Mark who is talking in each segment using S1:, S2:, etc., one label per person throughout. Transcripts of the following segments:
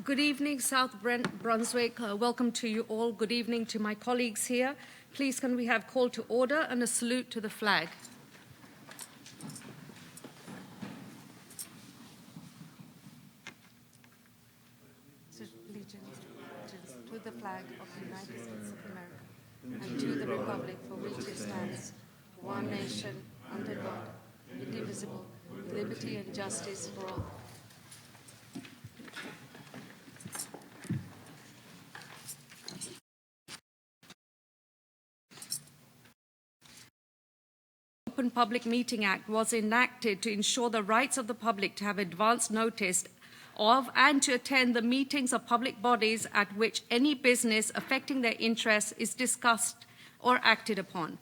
S1: Good evening, South Brunswick. Welcome to you all. Good evening to my colleagues here. Please can we have call to order and a salute to the flag. Allegiance to the flag of the United States of America and to the republic for which it stands, one nation, under God, indivisible, with liberty and justice for all. Open Public Meeting Act was enacted to ensure the rights of the public to have advance notice of and to attend the meetings of public bodies at which any business affecting their interests is discussed or acted upon.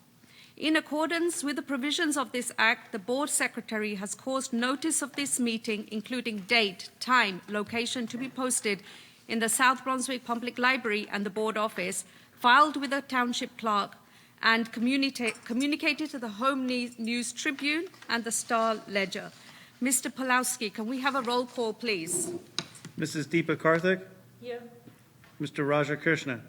S1: In accordance with the provisions of this Act, the Board Secretary has caused notice of this meeting, including date, time, location, to be posted in the South Brunswick Public Library and the Board Office, filed with the Township Clerk, and communicated to the Home News Tribune and the Star Ledger. Mr. Pawlowski, can we have a roll call, please?
S2: Mrs. Deepa Karthik?
S1: Here.
S2: Mr. Raja Krishna?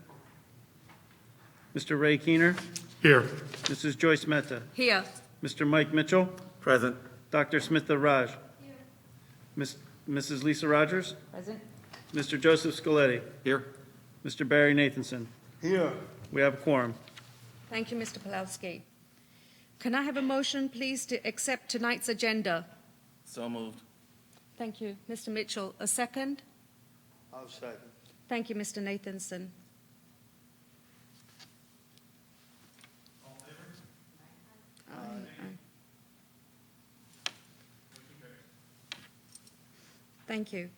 S2: Mr. Ray Keener?
S3: Here.
S2: Mrs. Joyce Mehta?
S1: Here.
S2: Mr. Mike Mitchell?
S3: Present.
S2: Dr. Smitha Raj? Here. Mrs. Lisa Rogers?
S1: Present.
S2: Mr. Joseph Scoletti?
S3: Here.
S2: Mr. Barry Nathanson?
S3: Here.
S2: We have a quorum.
S1: Thank you, Mr. Pawlowski. Can I have a motion, please, to accept tonight's agenda?
S3: So moved.
S1: Thank you. Mr. Mitchell, a second?
S3: I'll second.
S1: Thank you, Mr. Nathanson.
S3: All in favor?
S1: Aye. Thank you.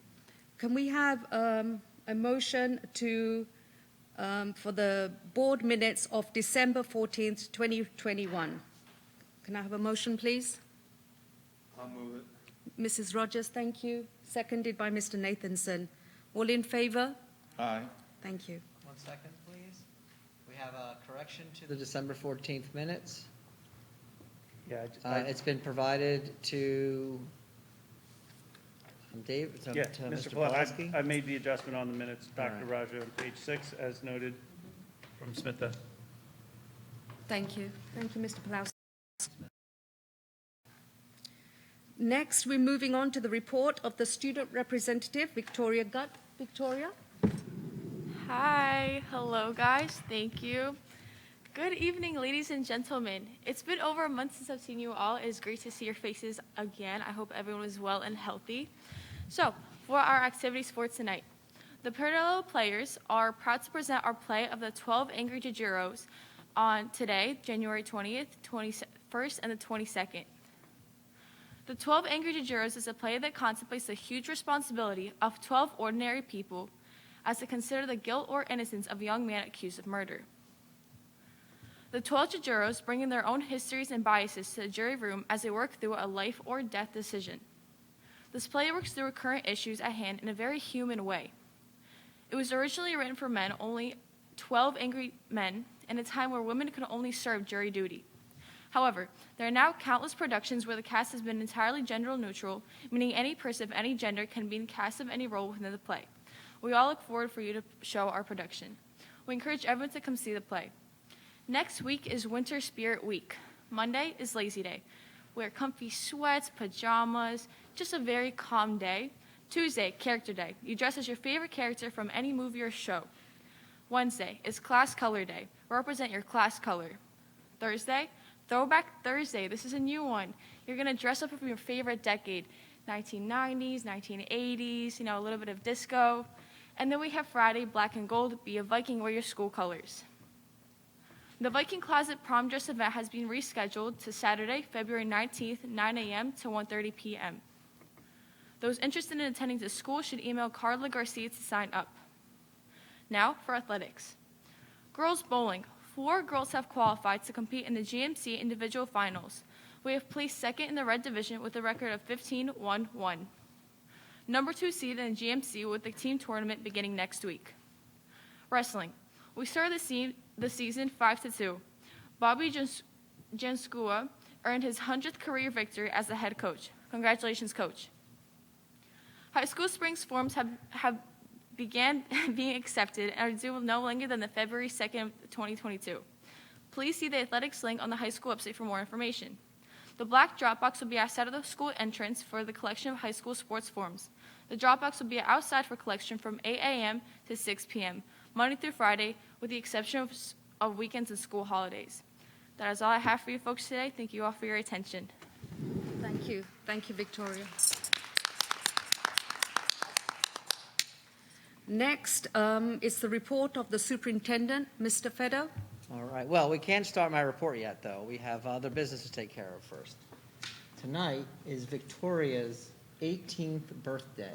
S1: Can we have a motion to for the board minutes of December 14th, 2021? Can I have a motion, please?
S3: I'll move it.
S1: Mrs. Rogers, thank you. Seconded by Mr. Nathanson. All in favor?
S3: Aye.
S1: Thank you.
S4: 1 second, please. We have a correction to the December 14th minutes.
S2: Yeah,
S4: It's been provided to Dave, to
S2: Mr.
S4: Mr.
S2: Pawlowski.
S4: Pawlowski.
S2: I made the adjustment on the minutes,
S4: All
S2: Dr.
S4: right.
S2: Raja, on page 6, as noted from Smitha.
S1: Thank you. Thank you, Mr. Pawlowski. Next, we're moving on to the report of the student representative, Victoria Gutt. Victoria?
S5: Hi. Hello, guys. Thank you. Good evening, ladies and gentlemen. It's been over a month since I've seen you all. It is great to see your faces again. I hope everyone is well and healthy. So, for our activities for tonight, the parallel players are proud to present our play of the 12 Angry Jujuros on today, January 20th, 21st, and the 22nd. The 12 Angry Jujuros is a play that contemplates the huge responsibility of 12 ordinary people as to consider the guilt or innocence of a young man accused of murder. The 12 Jujuros bring in their own histories and biases to the jury room as they work through a life or death decision. This play works through current issues at hand in a very human way. It was originally written for men, only 12 angry men, in a time where women could only serve jury duty. However, there are now countless productions where the cast has been entirely gender neutral, meaning any person of any gender can be in cast of any role within the play. We all look forward for you to show our production. We encourage everyone to come see the play. Next week is Winter Spirit Week. Monday is Lazy Day. Wear comfy sweats, pajamas, just a very calm day. Tuesday, Character Day. You dress as your favorite character from any movie or show. Wednesday is Class Color Day. Represent your class color. Thursday, Throwback Thursday. This is a new one. You're going to dress up from your favorite decade. 1990s, 1980s, a little bit of disco. And then we have Friday, Black and Gold. Be a Viking, wear your school colors. The Viking Closet Prom Dress event has been rescheduled to Saturday, February 19th, 9 a.m. to 1:30 p.m. Those interested in attending the school should email Carla Garcia to sign up. Now for athletics. Girls bowling. 4 girls have qualified to compete in the GMC individual finals. We have placed second in the red division with a record of 15-1-1. Number 2 seed in the GMC with the team tournament beginning next week. Wrestling. We started the season 5-2. Bobby Janskua earned his 100th career victory as the head coach. Congratulations, coach. High school spring forms have began being accepted and are due no later than the February 2nd, 2022. Please see the athletics link on the high school website for more information. The black drop box will be outside of the school entrance for the collection of high school sports forms. The drop box will be outside for collection from 8 a.m. to 6 p.m., Monday through Friday, with the exception of weekends and school holidays. That is all I have for you folks today. Thank you all for your attention.
S1: Thank you. Thank you, Victoria. Next is the report of the superintendent, Mr. Fedor.
S4: All right, well, we can't start my report yet, though. We have other business to take care of first. Tonight is Victoria's 18th birthday.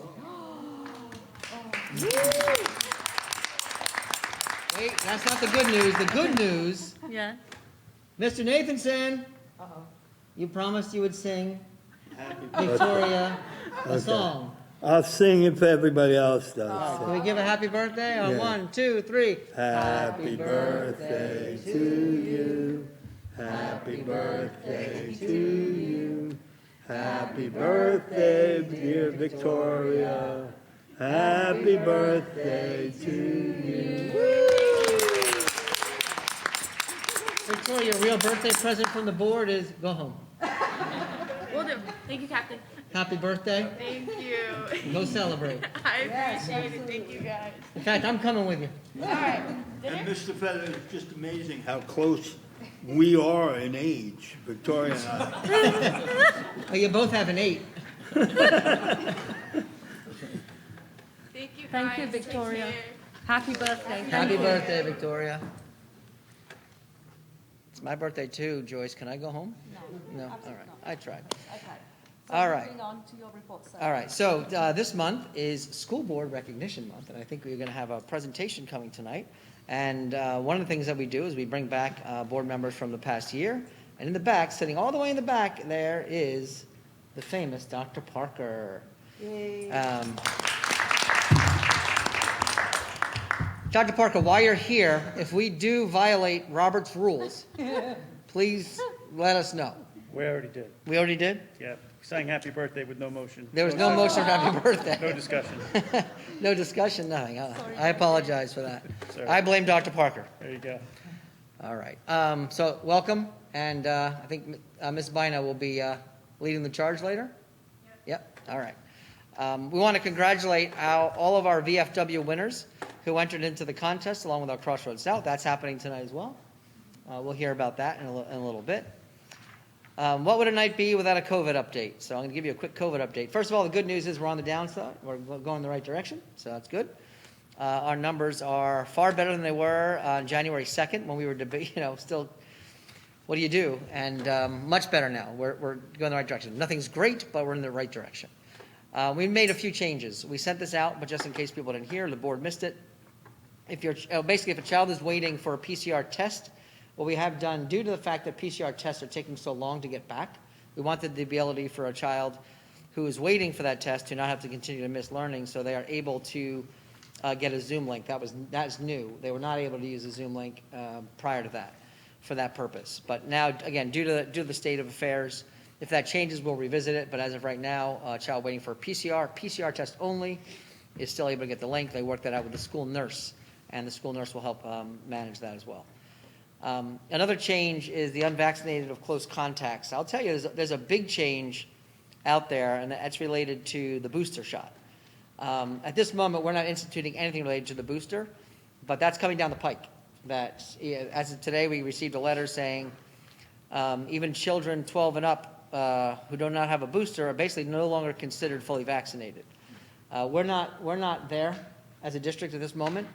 S4: Wait, that's not the good news. The good news,
S5: Yeah.
S4: Mr. Nathanson, you promised you would sing Victoria a song.
S6: I'll sing if everybody else
S4: All right,
S6: does.
S4: can we give a happy birthday? On
S6: Yeah.
S4: 1, 2, 3.
S6: Happy birthday to you. Happy birthday to you. Happy birthday, dear Victoria. Happy birthday to you.
S4: Victoria, your real birthday present from the board is go home.
S5: Will do. Thank you, Captain.
S4: Happy birthday.
S5: Thank you.
S4: Go celebrate.
S5: I appreciate it. Thank you, guys.
S4: In fact, I'm coming with you.
S5: All right.
S6: And Mr. Feather, it's just amazing how close we are in age, Victoria and I.
S4: Oh, you both have an 8.
S5: Thank you, guys.
S1: Thank you,
S5: Take
S1: Victoria.
S5: care.
S1: Happy birthday.
S4: Happy birthday, Victoria. It's my birthday too, Joyce. Can I go home? No. All right. I tried.
S1: Okay.
S4: All right.
S1: Moving on to your report, sir.
S4: All right. So this month is School Board Recognition Month, and I think we're going to have a presentation coming tonight. And one of the things that we do is we bring back board members from the past year. And in the back, sitting all the way in the back, there is the famous Dr. Parker. Dr. Parker, while you're here, if we do violate Robert's rules, please let us know.
S2: We already did.
S4: We already did?
S2: Yeah, we sang happy birthday with no motion.
S4: There was no motion for happy birthday.
S2: No discussion.
S4: No discussion, nothing. I apologize for that.
S2: Sorry.
S4: I blame Dr. Parker.
S2: There you go.
S4: All right. So welcome, and I think Ms. Bina will be leading the charge later? Yep. All right. We want to congratulate all of our VFW winners who entered into the contest along with our Crossroads South. That's happening tonight as well. We'll hear about that in a little bit. What would a night be without a COVID update? So I'm going to give you a quick COVID update. First of all, the good news is we're on the downside. We're going in the right direction, so that's good. Our numbers are far better than they were on January 2nd when we were still, what do you do? And much better now. We're going in the right direction. Nothing's great, but we're in the right direction. We made a few changes. We sent this out, but just in case people didn't hear, the board missed it. If a child is waiting for a PCR test, what we have done, due to the fact that PCR tests are taking so long to get back, we wanted the ability for a child who is waiting for that test to not have to continue to miss learning, so they are able to get a Zoom link. That's new. They were not able to use a Zoom link prior to that for that purpose. But now, again, due to the state of affairs, if that changes, we'll revisit it. But as of right now, a child waiting for a PCR test only, is still able to get the link. They work that out with the school nurse, and the school nurse will help manage that as well. Another change is the unvaccinated of close contacts. I'll tell you, there's a big change out there, and that's related to the booster shot. At this moment, we're not instituting anything related to the booster, but that's coming down the pike. That, as of today, we received a letter saying even children 12 and up who do not have a booster are basically no longer considered fully vaccinated. We're not there as a district at this moment.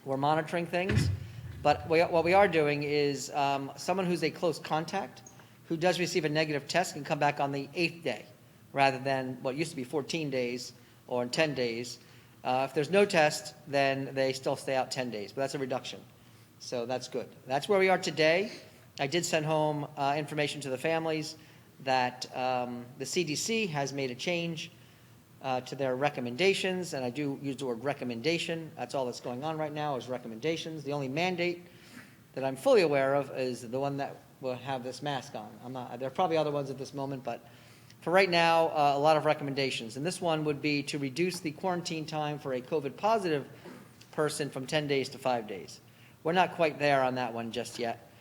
S4: We're monitoring things. But what we are doing is someone who's a close contact who does receive a negative test can come back on the 8th day rather than what used to be 14 days or in 10 days. If there's no test, then they still stay out 10 days, but that's a reduction. So that's good. That's where we are today. I did send home information to the families that the CDC has made a change to their recommendations, and I do use the word recommendation. That's all that's going on right now is recommendations. The only mandate that I'm fully aware of is the one that will have this mask on. There are probably other ones at this moment, but For right now, a lot of recommendations. And this one would be to reduce the quarantine time for a COVID positive person from 10 days to 5 days. We're not quite there on that one just yet.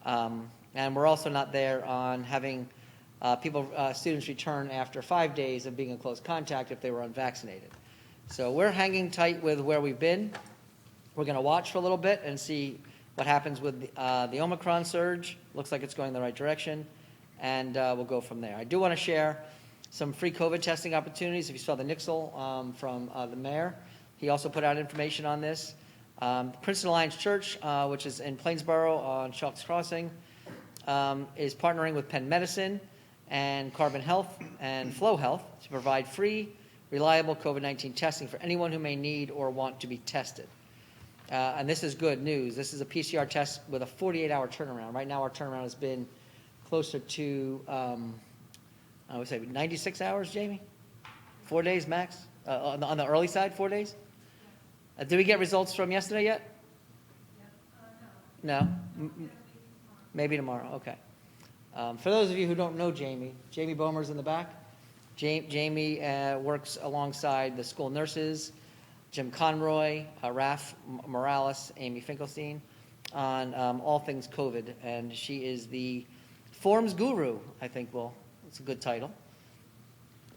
S4: And we're also not there on having students return after 5 days of being in close contact if they were unvaccinated. So we're hanging tight with where we've been. We're going to watch for a little bit and see what happens with the Omicron surge. Looks like it's going in the right direction, and we'll go from there. I do want to share some free COVID testing opportunities. If you saw the Nixle from the mayor, he also put out information on this. Princeton Alliance Church, which is in Plainsboro on Sharks Crossing, is partnering with Penn Medicine and Carbon Health and Flow Health to provide free, reliable COVID-19 testing for anyone who may need or want to be tested. And this is good news. This is a PCR test with a 48-hour turnaround. Right now, our turnaround has been closer to, I would say, 96 hours, Jamie? 4 days max? On the early side, 4 days? Did we get results from yesterday yet? No? Maybe tomorrow, okay. For those of you who don't know Jamie Bomer's in the back. Jamie works alongside the school nurses, Jim Conroy, Raf Morales, Amy Finkelstein, on all things COVID. And she is the forms guru, I think. Well, it's a good title.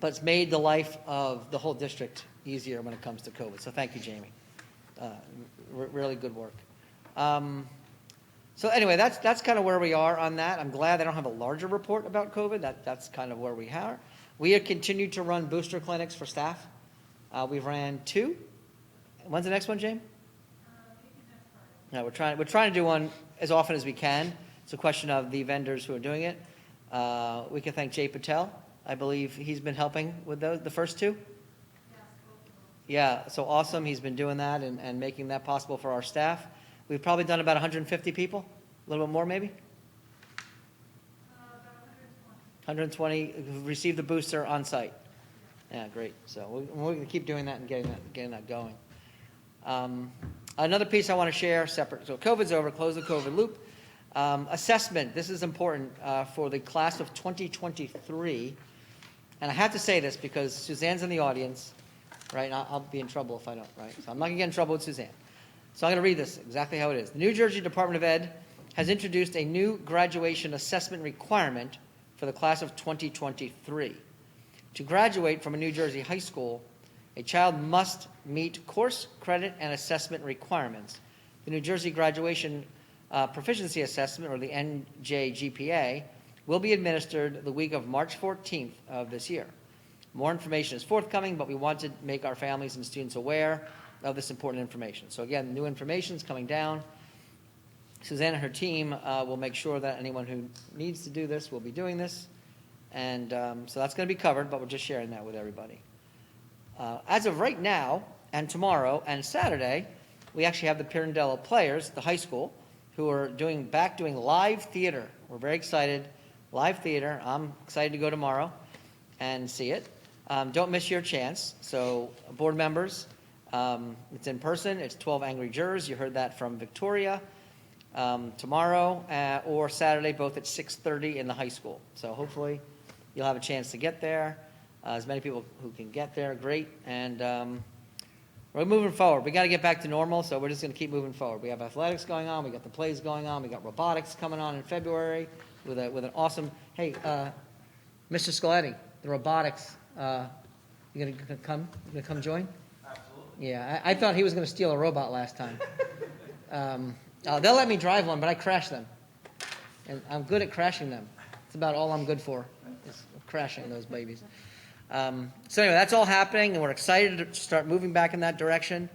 S4: But it's made the life of the whole district easier when it comes to COVID. So thank you, Jamie. Really good work. So anyway, that's kind of where we are on that. I'm glad they don't have a larger report about COVID. That's kind of where we are. We have continued to run booster clinics for staff. We've ran 2. When's the next one, James? No, we're trying to do one as often as we can. It's a question of the vendors who are doing it. We can thank Jay Patel. I believe he's been helping with the first 2. Yeah, so awesome. He's been doing that and making that possible for our staff. We've probably done about 150 people, a little bit more maybe? About 120 who've received the booster on site. Yeah, great. So we're going to keep doing that and getting that going. Another piece I want to share separate. So COVID's over, close the COVID loop. Assessment, this is important for the class of 2023. And I have to say this because Suzanne's in the audience, right? I'll be in trouble if I don't, right? So I'm not going to get in trouble with Suzanne. So I'm going to read this exactly how it is. The New Jersey Department of Ed has introduced a new graduation assessment requirement for the class of 2023. To graduate from a New Jersey high school, a child must meet course, credit, and assessment requirements. The New Jersey Graduation Proficiency Assessment, or the NJGPA, will be administered the week of March 14th of this year. More information is forthcoming, but we want to make our families and students aware of this important information. So again, new information is coming down. Suzanne and her team will make sure that anyone who needs to do this will be doing this. And so that's going to be covered, but we're just sharing that with everybody. As of right now, and tomorrow, and Saturday, we actually have the Pirandello players, the high school, who are doing live theater. We're very excited. Live theater. I'm excited to go tomorrow and see it. Don't miss your chance. So board members, it's in person. It's 12 Angry Jurors. You heard that from Victoria. Tomorrow or Saturday, both at 6:30 in the high school. So hopefully you'll have a chance to get there. As many people who can get there, great. And we're moving forward. We got to get back to normal, so we're just going to keep moving forward. We have athletics going on. We got the plays going on. We got robotics coming on in February with an awesome. Hey, Mr. Scoletti, the robotics. You gonna come? You gonna come join? Absolutely. Yeah, I thought he was going to steal a robot last time. They'll let me drive one, but I crash them, and I'm good at crashing them. It's about all I'm good for, is crashing those babies. So anyway, that's all happening, and we're excited to start moving back in that direction.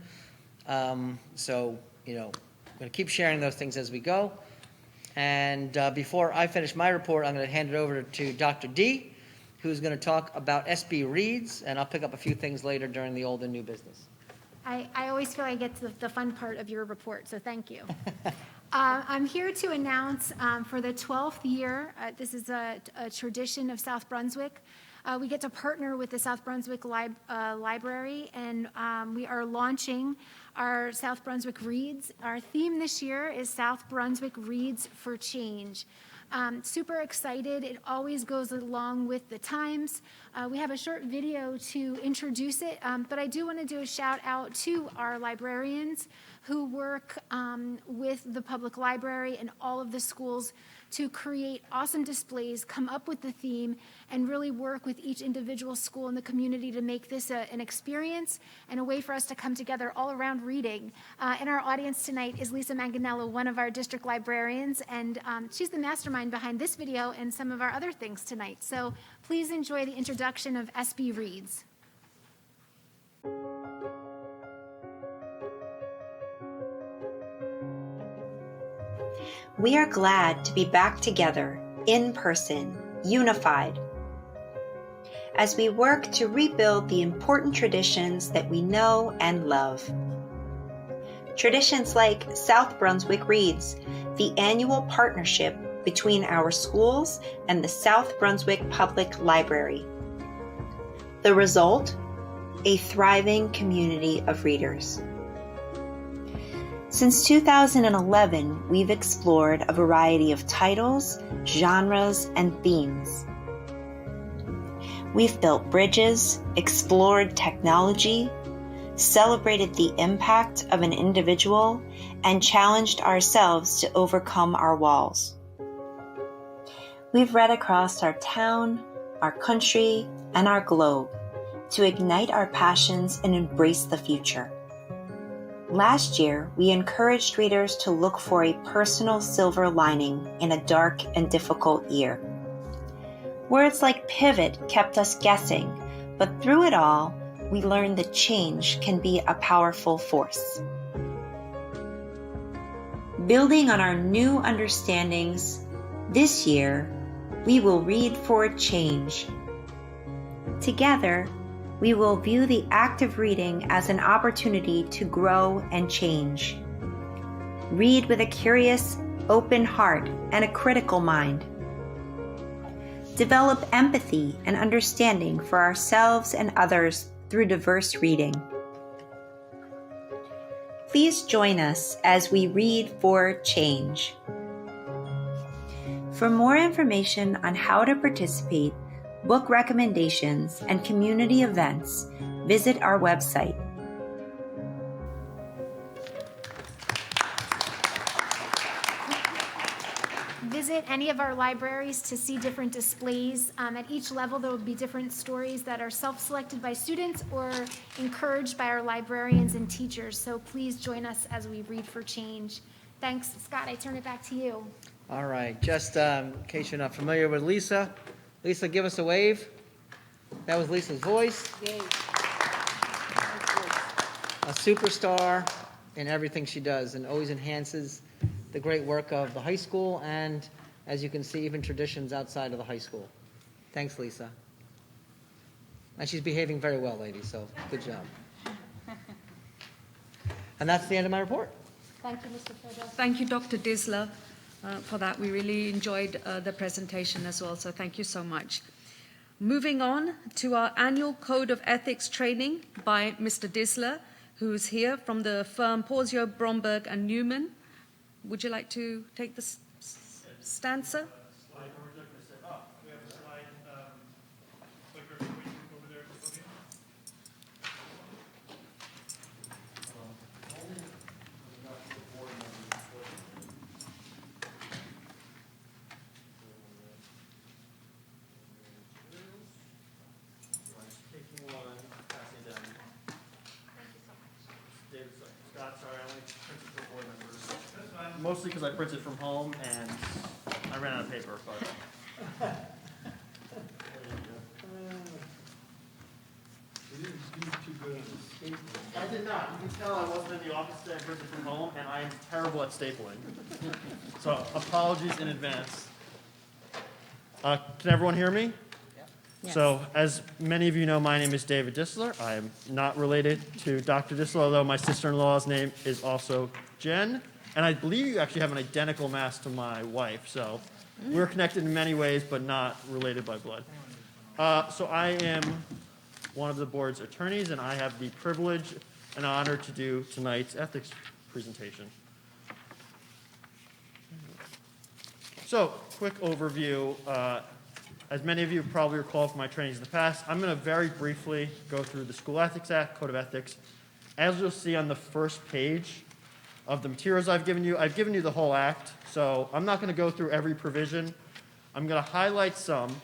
S4: So, I'm going to keep sharing those things as we go. And before I finish my report, I'm going to hand it over to Dr. D, who's going to talk about SB Reads, and I'll pick up a few things later during the old and new business.
S7: I always feel I get to the fun part of your report, so thank you. I'm here to announce for the 12th year, this is a tradition of South Brunswick. We get to partner with the South Brunswick Library, and we are launching our South Brunswick Reads. Our theme this year is South Brunswick Reads for Change. Super excited. It always goes along with the times. We have a short video to introduce it, but I do want to do a shout out to our librarians who work with the public library and all of the schools to create awesome displays, come up with the theme, and really work with each individual school in the community to make this an experience and a way for us to come together all around reading. In our audience tonight is Lisa Manganello, one of our district librarians, and she's the mastermind behind this video and some of our other things tonight. So please enjoy the introduction of SB Reads.
S8: We are glad to be back together, in person, unified, as we work to rebuild the important traditions that we know and love. Traditions like South Brunswick Reads, the annual partnership between our schools and the South Brunswick Public Library. The result? A thriving community of readers. Since 2011, we've explored a variety of titles, genres, and themes. We've built bridges, explored technology, celebrated the impact of an individual, and challenged ourselves to overcome our walls. We've read across our town, our country, and our globe to ignite our passions and embrace the future. Last year, we encouraged readers to look for a personal silver lining in a dark and difficult year. Words like pivot kept us guessing, but through it all, we learned that change can be a powerful force. Building on our new understandings, this year, we will read for change. Together, we will view the act of reading as an opportunity to grow and change. Read with a curious, open heart and a critical mind. Develop empathy and understanding for ourselves and others through diverse reading. Please join us as we read for change. For more information on how to participate, book recommendations, and community events, visit our website.
S7: Visit any of our libraries to see different displays. At each level, there will be different stories that are self-selected by students or encouraged by our librarians and teachers. So please join us as we read for change. Thanks. Scott, I turn it back to you.
S4: All right, just in case you're not familiar with Lisa, Lisa, give us a wave. That was Lisa's voice.
S9: Yay.
S4: A superstar in everything she does and always enhances the great work of the high school and, as you can see, even traditions outside of the high school. Thanks, Lisa. And she's behaving very well, ladies, so good job. And that's the end of my report.
S7: Thank you, Mr. Fedor.
S1: Thank you, Dr. Disler, for that. We really enjoyed the presentation as well, so thank you so much. Moving on to our annual Code of Ethics training by Mr. Disler, who's here from the firm Porzio, Bromberg, and Newman. Would you like to take the stanza?
S2: Slide projector set up. We have a slide clicker over there at the podium. Taking one, passing it down. David, Scott, sorry, I only printed for board members. That's fine. Mostly because I printed from home and I ran out of paper, but. There you go. I did not. You can tell I wasn't in the office today. I printed from home, and I am terrible at stapling. So apologies in advance. Can everyone hear me?
S1: Yes.
S2: So, as many of you know, my name is David Disler. I am not related to Dr. Disler, although my sister-in-law's name is also Jen. And I believe you actually have an identical mask to my wife. So we're connected in many ways, but not related by blood. So I am one of the board's attorneys, and I have the privilege and honor to do tonight's ethics presentation. So, quick overview. As many of you probably recall from my trainings in the past, I'm going to very briefly go through the School Ethics Act, Code of Ethics. As you'll see on the first page of the materials I've given you the whole act, so I'm not going to go through every provision. I'm going to highlight some.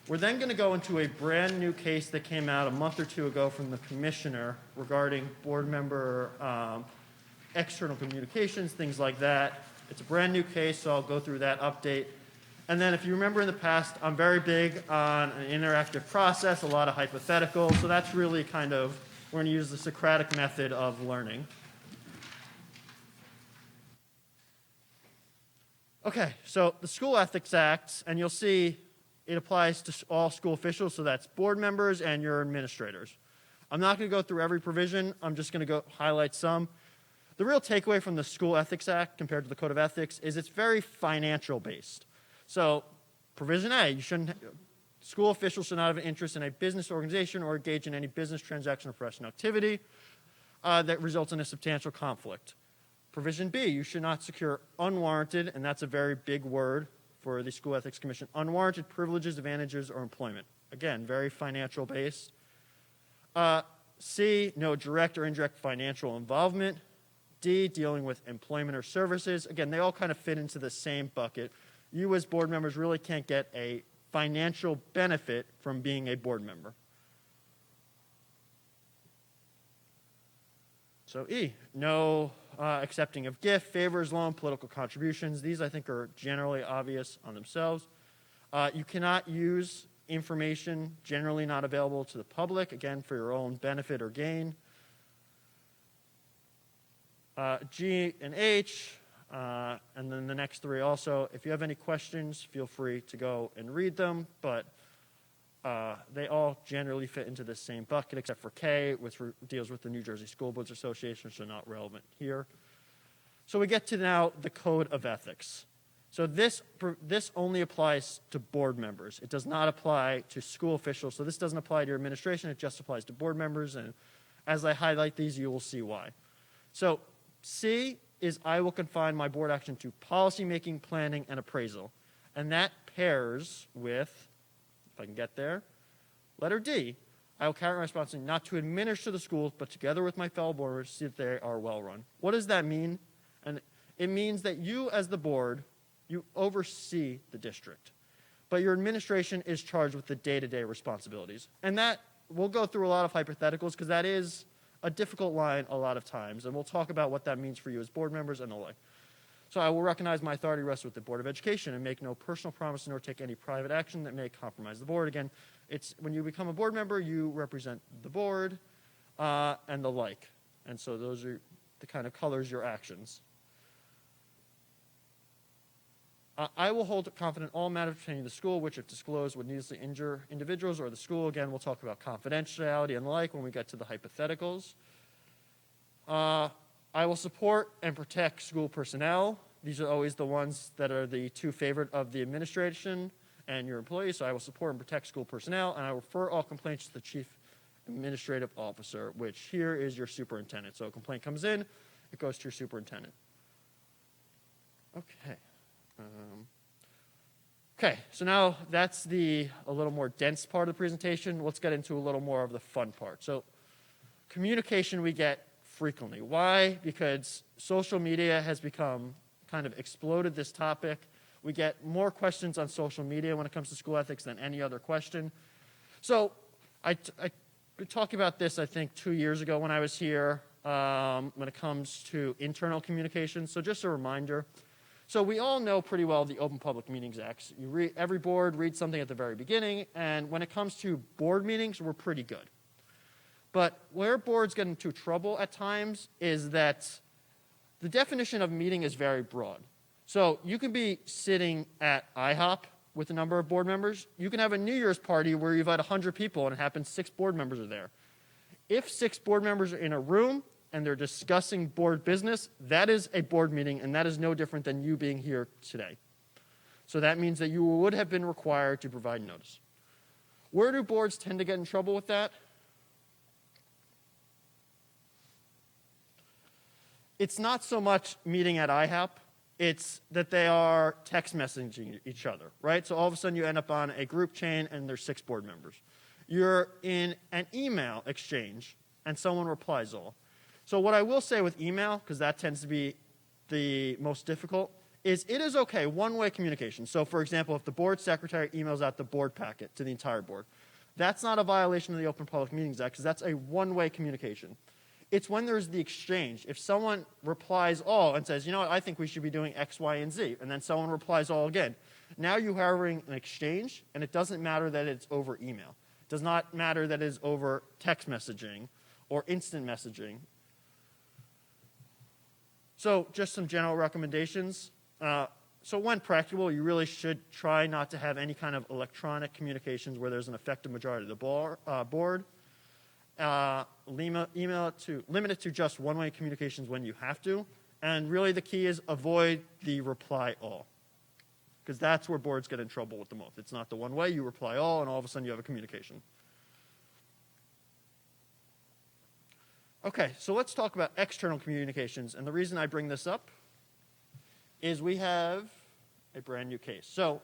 S2: We're then going to go into a brand new case that came out a month or two ago from the commissioner regarding board member external communications, things like that. It's a brand new case, so I'll go through that update. And then if you remember in the past, I'm very big on an interactive process, a lot of hypotheticals, so that's really kind of, we're going to use the Socratic method of learning. Okay, so the School Ethics Act, and you'll see it applies to all school officials, so that's board members and your administrators. I'm not going to go through every provision. I'm just going to go highlight some. The real takeaway from the School Ethics Act compared to the Code of Ethics is it's very financial based. So, provision A, school officials should not have an interest in a business organization or engage in any business transaction or professional activity that results in a substantial conflict. Provision B, you should not secure unwarranted, and that's a very big word for the School Ethics Commission, unwarranted privileges, advantages, or employment. Again, very financial based. C, no direct or indirect financial involvement. D, dealing with employment or services. Again, they all kind of fit into the same bucket. You as board members really can't get a financial benefit from being a board member. So E, no accepting of gift, favors, loan, political contributions. These I think are generally obvious on themselves. You cannot use information generally not available to the public, again, for your own benefit or gain. G and H, and then the next three also. If you have any questions, feel free to go and read them, but they all generally fit into the same bucket, except for K, which deals with the New Jersey School Boards Association, which are not relevant here. So we get to now the Code of Ethics. So this only applies to board members. It does not apply to school officials. So this doesn't apply to your administration. It just applies to board members. And as I highlight these, you will see why. So C is I will confine my board action to policymaking, planning, and appraisal. And that pairs with, if I can get there, letter D. I will carry my responsibility not to administer the schools, but together with my fellow board members, see that they are well run. What does that mean? And it means that you as the board, you oversee the district. But your administration is charged with the day-to-day responsibilities. And that, we'll go through a lot of hypotheticals because that is a difficult line a lot of times, and we'll talk about what that means for you as board members and the like. So I will recognize my authority rests with the Board of Education and make no personal promise nor take any private action that may compromise the board. Again, it's when you become a board member, you represent the board and the like. And so those are the kind of colors your actions. I will hold confident all matters pertaining to the school, which if disclosed would needlessly injure individuals or the school. Again, we'll talk about confidentiality and the like when we get to the hypotheticals. I will support and protect school personnel. These are always the ones that are the two favorite of the administration and your employees. So I will support and protect school personnel, and I will refer all complaints to the chief administrative officer, which here is your superintendent. So a complaint comes in, it goes to your superintendent. Okay. Okay, so now that's a little more dense part of the presentation. Let's get into a little more of the fun part. So communication we get frequently. Why? Because social media has become kind of exploded this topic. We get more questions on social media when it comes to school ethics than any other question. So I talked about this, I think, 2 years ago when I was here when it comes to internal communication. So just a reminder. So we all know pretty well the Open Public Meetings Act. Every board reads something at the very beginning, and when it comes to board meetings, we're pretty good. But where boards get into trouble at times is that the definition of meeting is very broad. So you can be sitting at IHOP with a number of board members. You can have a New Year's party where you invite 100 people and it happens 6 board members are there. If 6 board members are in a room and they're discussing board business, that is a board meeting, and that is no different than you being here today. So that means that you would have been required to provide notice. Where do boards tend to get in trouble with that? It's not so much meeting at IHOP. It's that they are text messaging each other, right? So all of a sudden you end up on a group chain and there's 6 board members. You're in an email exchange and someone replies all. So what I will say with email, because that tends to be the most difficult, is it is okay, one-way communication. So for example, if the board secretary emails out the board packet to the entire board, that's not a violation of the Open Public Meetings Act because that's a one-way communication. It's when there's the exchange. If someone replies all and says, you know what, I think we should be doing X, Y, and Z, and then someone replies all again, now you're having an exchange, and it doesn't matter that it's over email. It does not matter that it is over text messaging or instant messaging. So just some general recommendations. So when practicable, you really should try not to have any kind of electronic communications where there's an effective majority of the board. Limit it to just one-way communications when you have to. And really the key is avoid the reply all. Because that's where boards get in trouble with the most. It's not the one way, you reply all, and all of a sudden you have a communication. Okay, so let's talk about external communications. And the reason I bring this up is we have a brand new case. So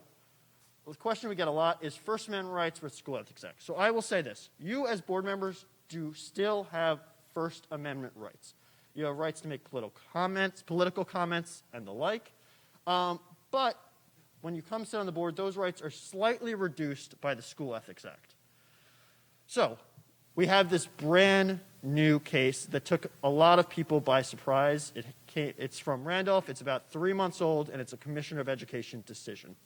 S2: the question we get a lot is First Amendment rights with School Ethics Act. So I will say this. You as board members do still have First Amendment rights. You have rights to make political comments, and the like. But when you come sit on the board, those rights are slightly reduced by the School Ethics Act. So we have this brand new case that took a lot of people by surprise. It's from Randolph. It's about 3 months old, and it's a Commissioner of Education decision.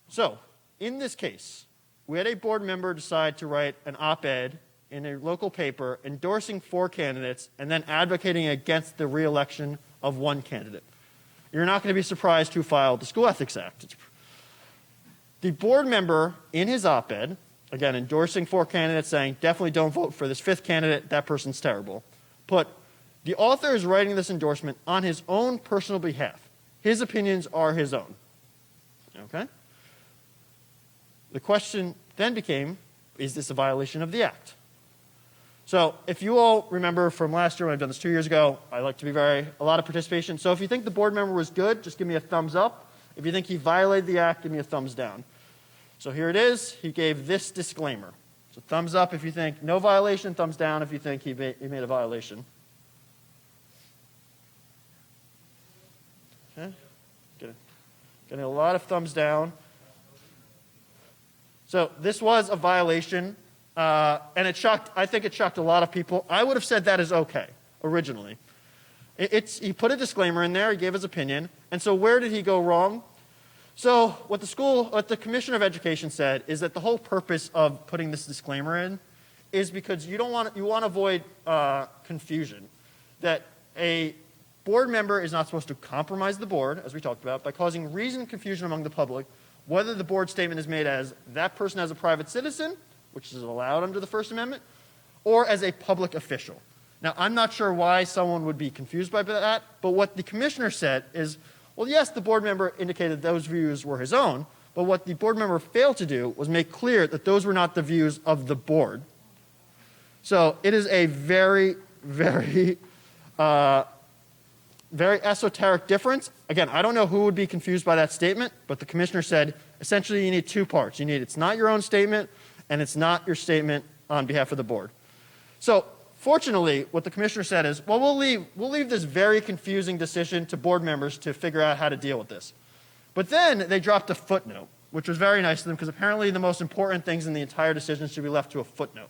S2: So in this case, we had a board member decide to write an op-ed in a local paper endorsing 4 candidates and then advocating against the re-election of 1 candidate. You're not going to be surprised who filed the School Ethics Act. The board member in his op-ed, again, endorsing 4 candidates, saying, definitely don't vote for this 5th candidate, that person's terrible, put, the author is writing this endorsement on his own personal behalf. His opinions are his own. Okay? The question then became, is this a violation of the Act? So if you all remember from last year when I've done this 2 years ago, I like to be a lot of participation. So if you think the board member was good, just give me a thumbs up. If you think he violated the Act, give me a thumbs down. So here it is. He gave this disclaimer. So thumbs up if you think no violation, thumbs down if you think he made a violation. Okay. Getting a lot of thumbs down. So this was a violation, and I think it shocked a lot of people. I would have said that is okay, originally. He put a disclaimer in there, he gave his opinion, and so where did he go wrong? So what the Commissioner of Education said is that the whole purpose of putting this disclaimer in is because you want to avoid confusion, that a board member is not supposed to compromise the board, as we talked about, by causing reasoned confusion among the public, whether the board statement is made as that person as a private citizen, which is allowed under the First Amendment, or as a public official. Now, I'm not sure why someone would be confused by that, but what the commissioner said is, well, yes, the board member indicated those views were his own, but what the board member failed to do was make clear that those were not the views of the board. So it is a very, very esoteric difference. Again, I don't know who would be confused by that statement, but the commissioner said, essentially, you need 2 parts. You need it's not your own statement, and it's not your statement on behalf of the board. So fortunately, what the commissioner said is, well, we'll leave this very confusing decision to board members to figure out how to deal with this. But then they dropped a footnote, which was very nice of them, because apparently the most important things in the entire decision should be left to a footnote.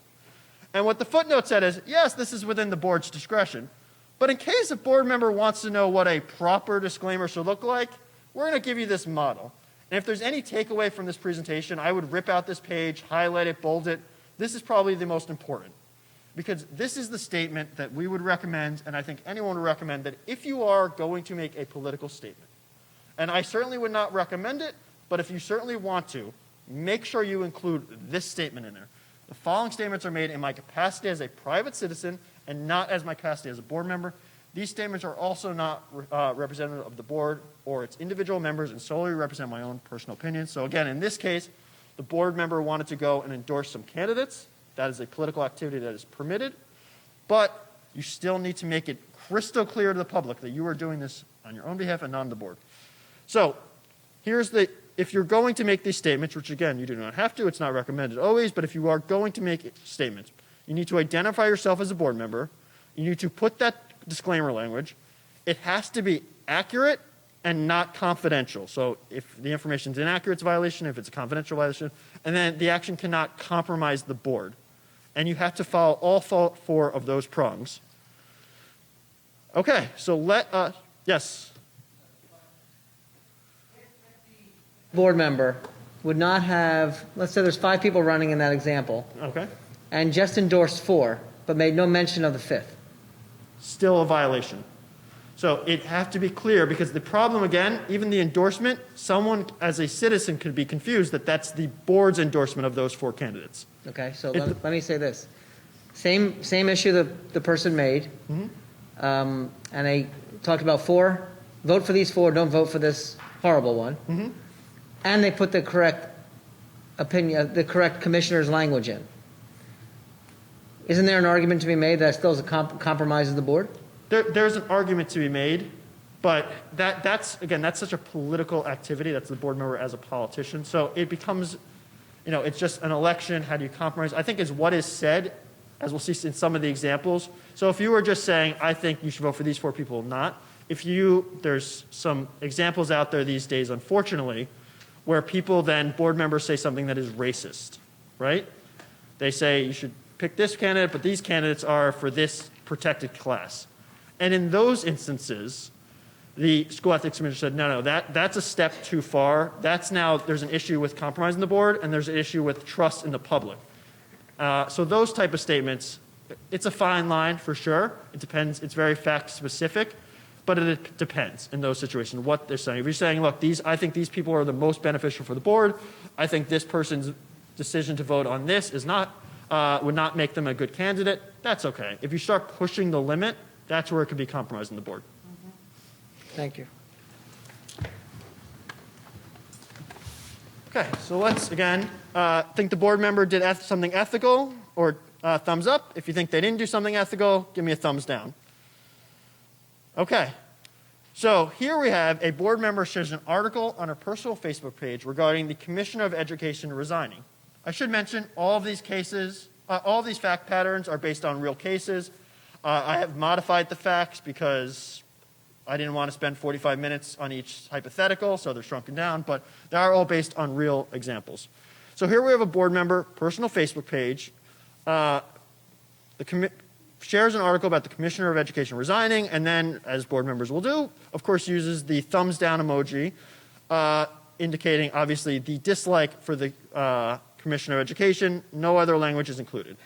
S2: And what the footnote said is, yes, this is within the board's discretion, but in case a board member wants to know what a proper disclaimer should look like, we're going to give you this model. And if there's any takeaway from this presentation, I would rip out this page, highlight it, bold it. This is probably the most important, because this is the statement that we would recommend, and I think anyone would recommend, that if you are going to make a political statement, and I certainly would not recommend it, but if you certainly want to, make sure you include this statement in there. The following statements are made in my capacity as a private citizen and not as my capacity as a board member. These statements are also not representative of the board or its individual members and solely represent my own personal opinions. So again, in this case, the board member wanted to go and endorse some candidates. That is a political activity that is permitted, but you still need to make it crystal clear to the public that you are doing this on your own behalf and not on the board. So if you're going to make these statements, which again, you do not have to, it's not recommended always, but if you are going to make statements, you need to identify yourself as a board member. You need to put that disclaimer language. It has to be accurate and not confidential. So if the information is inaccurate, it's a violation. If it's a confidential violation, and then the action cannot compromise the board. And you have to follow all 4 of those prongs. Okay, so yes.
S4: Board member would not have, let's say there's 5 people running in that example,
S2: Okay.
S4: and just endorsed 4, but made no mention of the 5th.
S2: Still a violation. So it have to be clear, because the problem, again, even the endorsement, someone as a citizen could be confused that that's the board's endorsement of those 4 candidates.
S4: Okay, so let me say this. Same issue the person made, and they talked about 4, vote for these 4, don't vote for this horrible one. And they put the correct opinion, the correct commissioner's language in. Isn't there an argument to be made that still compromises the board?
S2: There's an argument to be made, but that's such a political activity. That's the board member as a politician. So it becomes, it's just an election. How do you compromise? I think is what is said, as we'll see in some of the examples. So if you were just saying, I think you should vote for these 4 people, not. There's some examples out there these days, unfortunately, where board members say something that is racist, right? They say you should pick this candidate, but these candidates are for this protected class. And in those instances, the school ethics commission said, no, that's a step too far. There's an issue with compromising the board, and there's an issue with trust in the public. So those type of statements, it's a fine line for sure. It depends. It's very fact specific. But it depends in those situations what they're saying. If you're saying, look, I think these people are the most beneficial for the board. I think this person's decision to vote on this would not make them a good candidate. That's okay. If you start pushing the limit, that's where it could be compromising the board.
S4: Thank you.
S2: Okay, so let's again think the board member did something ethical, or thumbs up. If you think they didn't do something ethical, give me a thumbs down. Okay, so here we have a board member shares an article on her personal Facebook page regarding the Commissioner of Education resigning. I should mention all of these cases, all of these fact patterns are based on real cases. I have modified the facts because I didn't want to spend 45 minutes on each hypothetical, so they're shrunken down, but they are all based on real examples. So here we have a board member, personal Facebook page, shares an article about the Commissioner of Education resigning, and then, as board members will do, of course uses the thumbs down emoji, indicating, obviously, the dislike for the Commissioner of Education. No other language is included.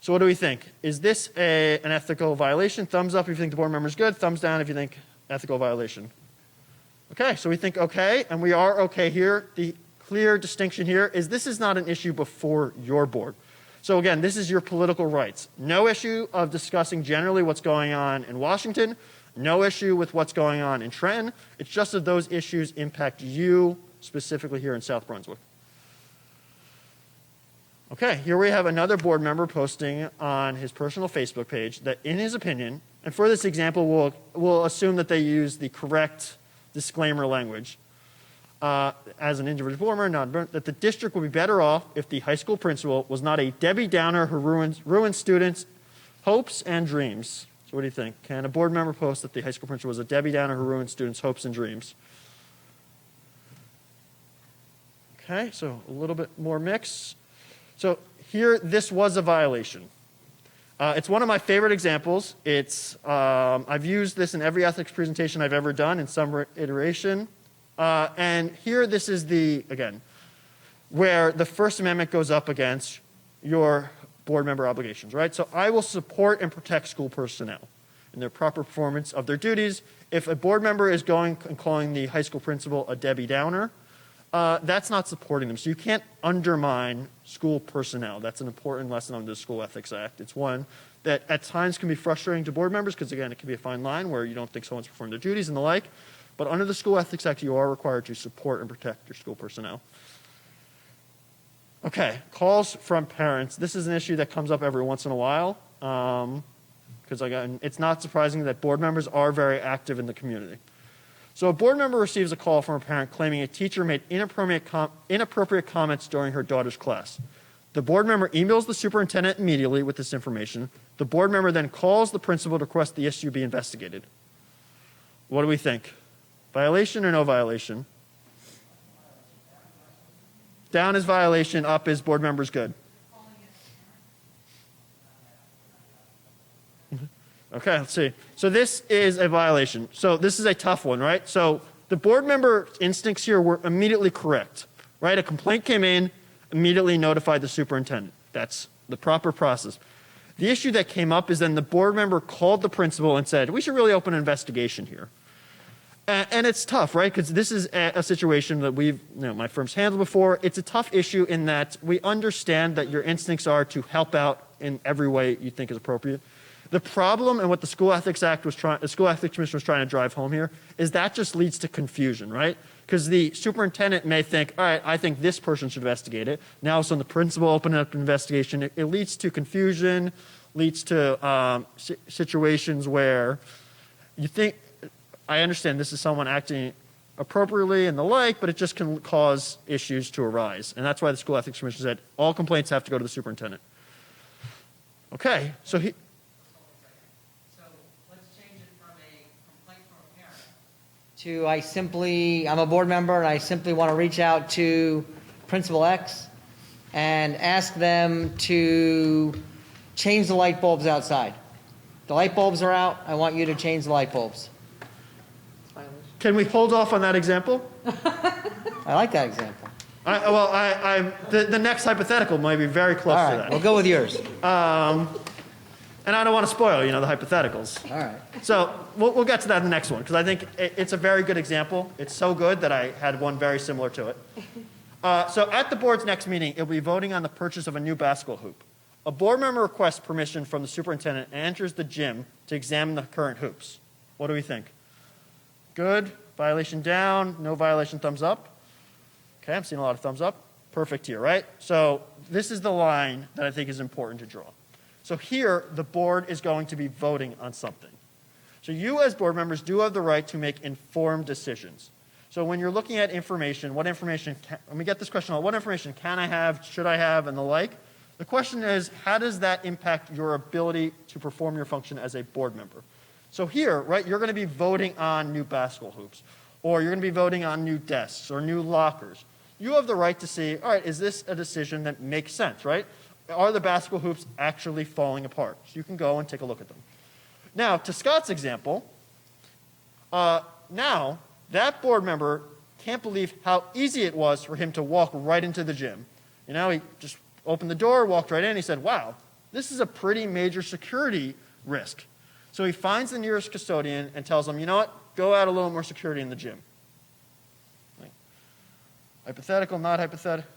S2: So what do we think? Is this an ethical violation? Thumbs up if you think the board member is good. Thumbs down if you think ethical violation. Okay, so we think okay, and we are okay here. The clear distinction here is this is not an issue before your board. So again, this is your political rights. No issue of discussing generally what's going on in Washington. No issue with what's going on in Trenton. It's just that those issues impact you specifically here in South Brunswick. Okay, here we have another board member posting on his personal Facebook page that in his opinion, and for this example, we'll assume that they use the correct disclaimer language. As an individual board member, that the district would be better off if the high school principal was not a Debbie Downer who ruins students' hopes and dreams. So what do you think? Can a board member post that the high school principal was a Debbie Downer who ruins students' hopes and dreams? Okay, so a little bit more mix. So here, this was a violation. It's one of my favorite examples. I've used this in every ethics presentation I've ever done in some iteration. And here, this is where the First Amendment goes up against your board member obligations, right? So I will support and protect school personnel in their proper performance of their duties. If a board member is going and calling the high school principal a Debbie Downer, that's not supporting them. So you can't undermine school personnel. That's an important lesson under the School Ethics Act. It's one that at times can be frustrating to board members because, again, it can be a fine line where you don't think someone's performing their duties and the like. But under the School Ethics Act, you are required to support and protect your school personnel. Okay, calls from parents. This is an issue that comes up every once in a while. because again, it's not surprising that board members are very active in the community. So a board member receives a call from a parent claiming a teacher made inappropriate comments during her daughter's class. The board member emails the superintendent immediately with this information. The board member then calls the principal to request the issue be investigated. What do we think? Violation or no violation? Down is violation, up is board members good. Okay, let's see. So this is a violation. So this is a tough one, right? So the board member instincts here were immediately correct, right? A complaint came in, immediately notified the superintendent. That's the proper process. The issue that came up is then the board member called the principal and said, we should really open an investigation here. And it's tough, right? Because this is a situation that my firm's handled before. It's a tough issue in that we understand that your instincts are to help out in every way you think is appropriate. The problem and what the School Ethics Commission was trying to drive home here is that just leads to confusion, right? Because the superintendent may think, all right, I think this person should investigate it. Now, so the principal opening up an investigation, it leads to confusion, leads to situations where you think, I understand this is someone acting appropriately and the like, but it just can cause issues to arise. And that's why the School Ethics Commission said all complaints have to go to the superintendent. Okay, so
S4: I'm a board member and I simply want to reach out to Principal X and ask them to change the light bulbs outside. The light bulbs are out. I want you to change the light bulbs.
S2: can we hold off on that example?
S4: I like that example.
S2: The next hypothetical might be very close
S4: All
S2: to
S4: right,
S2: that.
S4: we'll go with yours.
S2: And I don't want to spoil, the hypotheticals.
S4: All right.
S2: So we'll get to that in the next one, because I think it's a very good example. It's so good that I had one very similar to it. So at the board's next meeting, it will be voting on the purchase of a new basketball hoop. A board member requests permission from the superintendent and enters the gym to examine the current hoops. What do we think? Good? Violation down? No violation, thumbs up? Okay, I'm seeing a lot of thumbs up. Perfect here, right? So this is the line that I think is important to draw. So here, the board is going to be voting on something. So you as board members do have the right to make informed decisions. So when you're looking at information, when we get this question, what information can I have, should I have, and the like, the question is, how does that impact your ability to perform your function as a board member? So here, right, you're going to be voting on new basketball hoops, or you're going to be voting on new desks or new lockers. You have the right to see, all right, is this a decision that makes sense, right? Are the basketball hoops actually falling apart? So you can go and take a look at them. Now, to Scott's example, now that board member can't believe how easy it was for him to walk right into the gym. He just opened the door, walked right in, he said, wow, this is a pretty major security risk. So he finds the nearest custodian and tells him, you know what, go add a little more security in the gym. Hypothetical, not hypothetical,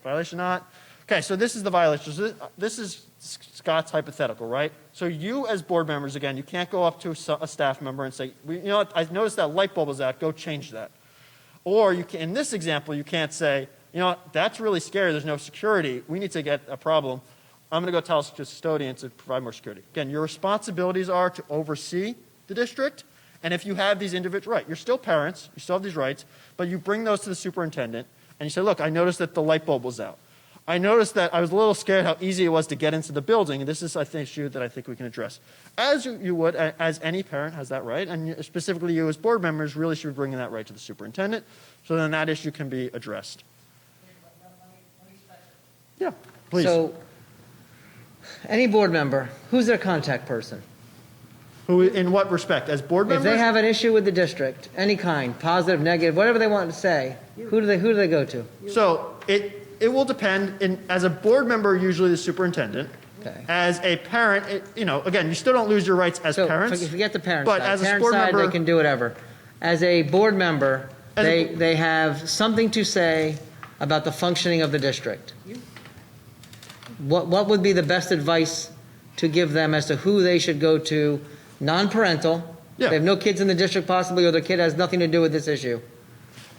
S2: violation not. Okay, so this is the violation. So this is Scott's hypothetical, right? So you as board members, again, you can't go up to a staff member and say, you know what, I noticed that light bulb is out, go change that. Or in this example, you can't say, you know what, that's really scary, there's no security, we need to get a problem. I'm going to go tell the custodian to provide more security. Again, your responsibilities are to oversee the district, and if you have these individual, right, you're still parents, you still have these rights, but you bring those to the superintendent, and you say, look, I noticed that the light bulb was out. I noticed that I was a little scared how easy it was to get into the building, and this is an issue that I think we can address. As you would, as any parent has that right, and specifically you as board members really should be bringing that right to the superintendent, so then that issue can be addressed. Yeah, please.
S4: So, any board member, who's their contact person?
S2: Who, in what respect? As board members?
S4: If they have an issue with the district, any kind, positive, negative, whatever they want to say, who do they go to?
S2: So it will depend. As a board member, usually the superintendent.
S4: Okay.
S2: As a parent, again, you still don't lose your rights as
S4: So
S2: parents.
S4: forget the parent
S2: but
S4: side.
S2: as a
S4: Parent
S2: board
S4: side,
S2: member,
S4: they can do whatever. As a board member, they have something to say about the functioning of the district. What would be the best advice to give them as to who they should go to, non-parental?
S2: Yeah.
S4: They have no kids in the district possibly, or their kid has nothing to do with this issue.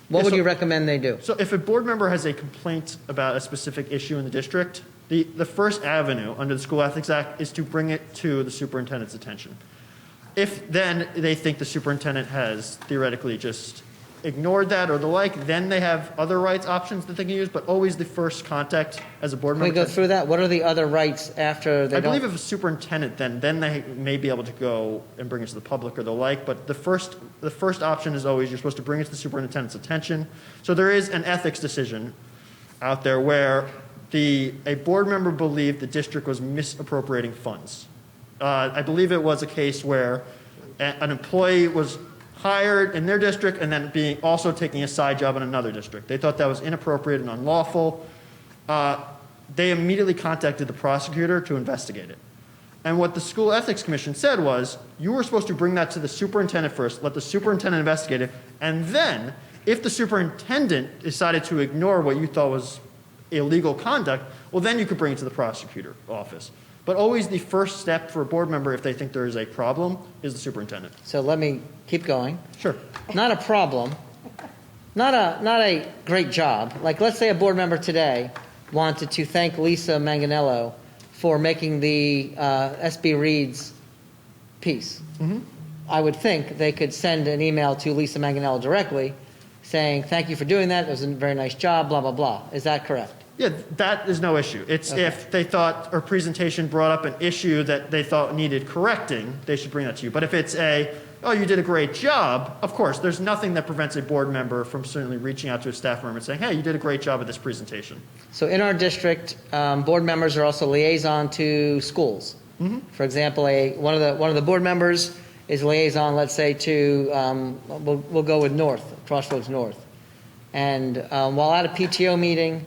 S4: What would you recommend they do?
S2: So if a board member has a complaint about a specific issue in the district, the first avenue under the School Ethics Act is to bring it to the superintendent's attention. If then they think the superintendent has theoretically just ignored that or the like, then they have other rights options that they can use, but always the first contact as a board
S4: Can we
S2: member.
S4: go through that? What are the other rights after they
S2: I
S4: don't?
S2: believe if a superintendent, then they may be able to go and bring it to the public or the like, but the first option is always you're supposed to bring it to the superintendent's attention. So there is an ethics decision out there where a board member believed the district was misappropriating funds. I believe it was a case where an employee was hired in their district and then also taking a side job in another district. They thought that was inappropriate and unlawful. They immediately contacted the prosecutor to investigate it. And what the School Ethics Commission said was, you were supposed to bring that to the superintendent first, let the superintendent investigate it, and then, if the superintendent decided to ignore what you thought was illegal conduct, well, then you could bring it to the prosecutor office. But always the first step for a board member, if they think there is a problem, is the superintendent.
S4: So let me keep going.
S2: Sure.
S4: Not a problem, not a great job. Like, let's say a board member today wanted to thank Lisa Manganello for making the SB Reads piece.
S2: Mm-hmm.
S4: I would think they could send an email to Lisa Manganello directly saying, thank you for doing that, it was a very nice job, blah, blah, blah. Is that correct?
S2: Yeah, that is no issue. It's
S4: Okay.
S2: if they thought our presentation brought up an issue that they thought needed correcting, they should bring that to you. But if it's oh, you did a great job, of course, there's nothing that prevents a board member from certainly reaching out to a staff member and saying, hey, you did a great job at this presentation.
S4: So in our district, board members are also liaison to schools.
S2: Mm-hmm.
S4: For example, one of the board members is liaison, let's say, to we'll go with North, Crossroads North, and while at a PTO meeting,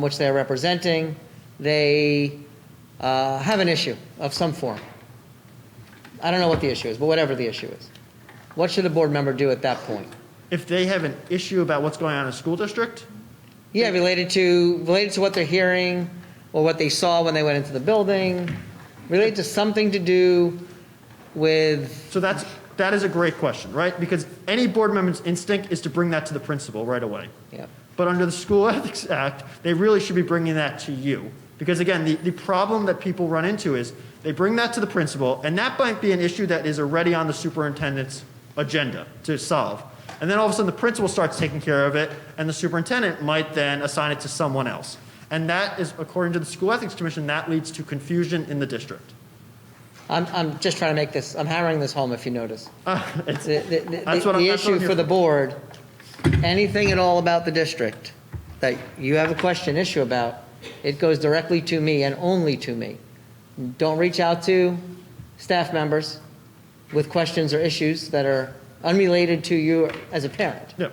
S4: which they're representing, they have an issue of some form. I don't know what the issue is, but whatever the issue is, what should a board member do at that point?
S2: If they have an issue about what's going on in a school district,
S4: Yeah, related to what they're hearing or what they saw when they went into the building, related to something to do with.
S2: so that is a great question, right? Because any board member's instinct is to bring that to the principal right away.
S4: Yeah.
S2: But under the School Ethics Act, they really should be bringing that to you. Because again, the problem that people run into is they bring that to the principal, and that might be an issue that is already on the superintendent's agenda to solve. And then all of a sudden the principal starts taking care of it, and the superintendent might then assign it to someone else. And that is, according to the School Ethics Commission, that leads to confusion in the district.
S4: I'm just trying to make this, I'm hammering this home if you notice. The issue
S2: here
S4: for the
S2: for.
S4: board, anything at all about the district that you have a question, issue about, it goes directly to me and only to me. Don't reach out to staff members with questions or issues that are unrelated to you as a parent.
S2: No,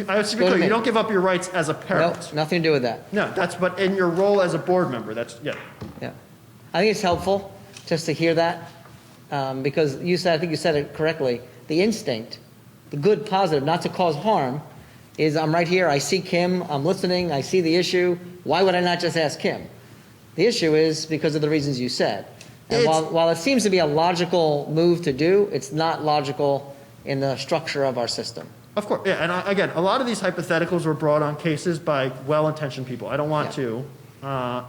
S2: I have to be
S4: Go to
S2: clear,
S4: me.
S2: you don't give up your rights as a parent.
S4: Nope, nothing to do with that.
S2: No, but in your role as a board member, yeah.
S4: Yeah. I think it's helpful just to hear that because I think you said it correctly. The instinct, the good, positive, not to cause harm, is I'm right here, I see Kim, I'm listening, I see the issue. Why would I not just ask Kim? The issue is because of the reasons you said. And while it seems to be a logical move to do, it's not logical in the structure of our system.
S2: Of course, yeah, and again, a lot of these hypotheticals were brought on cases by well-intentioned people. I don't want to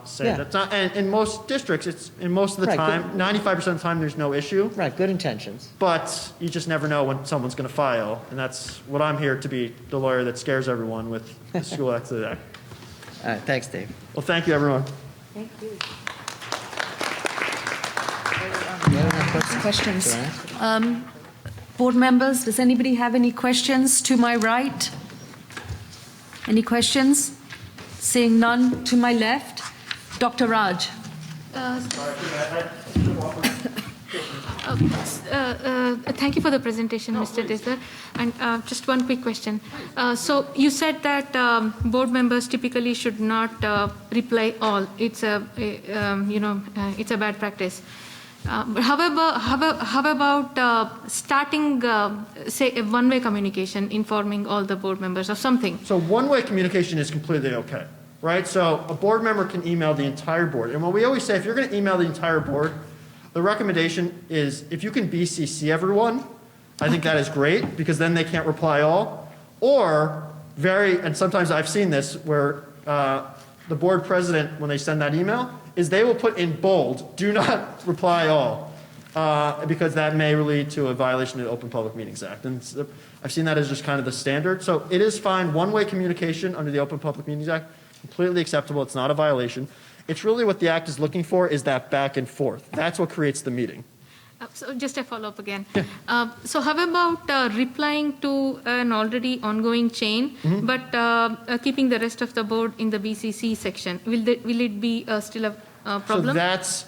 S2: say
S4: Yeah.
S2: that's not, and in most districts, it's in most of the
S4: Right,
S2: time, 95% of the time, there's no issue,
S4: Right, good intentions.
S2: but you just never know when someone's going to file, and that's what I'm here to be, the lawyer that scares everyone with the School Ethics Act.
S4: All right, thanks, Dave.
S2: Well, thank you, everyone.
S1: Questions? Board members, does anybody have any questions to my right? Any questions? Seeing none to my left. Dr. Raj.
S9: Thank you for the presentation, Mr. Disler. And just one quick question. So you said that board members typically should not reply all. It's it's a bad practice. How about starting, say, a one-way communication, informing all the board members of something?
S2: So one-way communication is completely okay, right? So a board member can email the entire board. And what we always say, if you're going to email the entire board, the recommendation is if you can BCC everyone, I think that is great because then they can't reply all. Or and sometimes I've seen this where the board president, when they send that email, is they will put in bold, do not reply all, because that may lead to a violation of the Open Public Meetings Act. And I've seen that as just kind of the standard. So it is fine. One-way communication under the Open Public Meetings Act, completely acceptable. It's not a violation. It's really what the act is looking for is that back and forth. That's what creates the meeting.
S9: So just a follow-up again. So how about replying to an already ongoing chain, but keeping the rest of the board in the BCC section? Will it be still a problem?
S2: So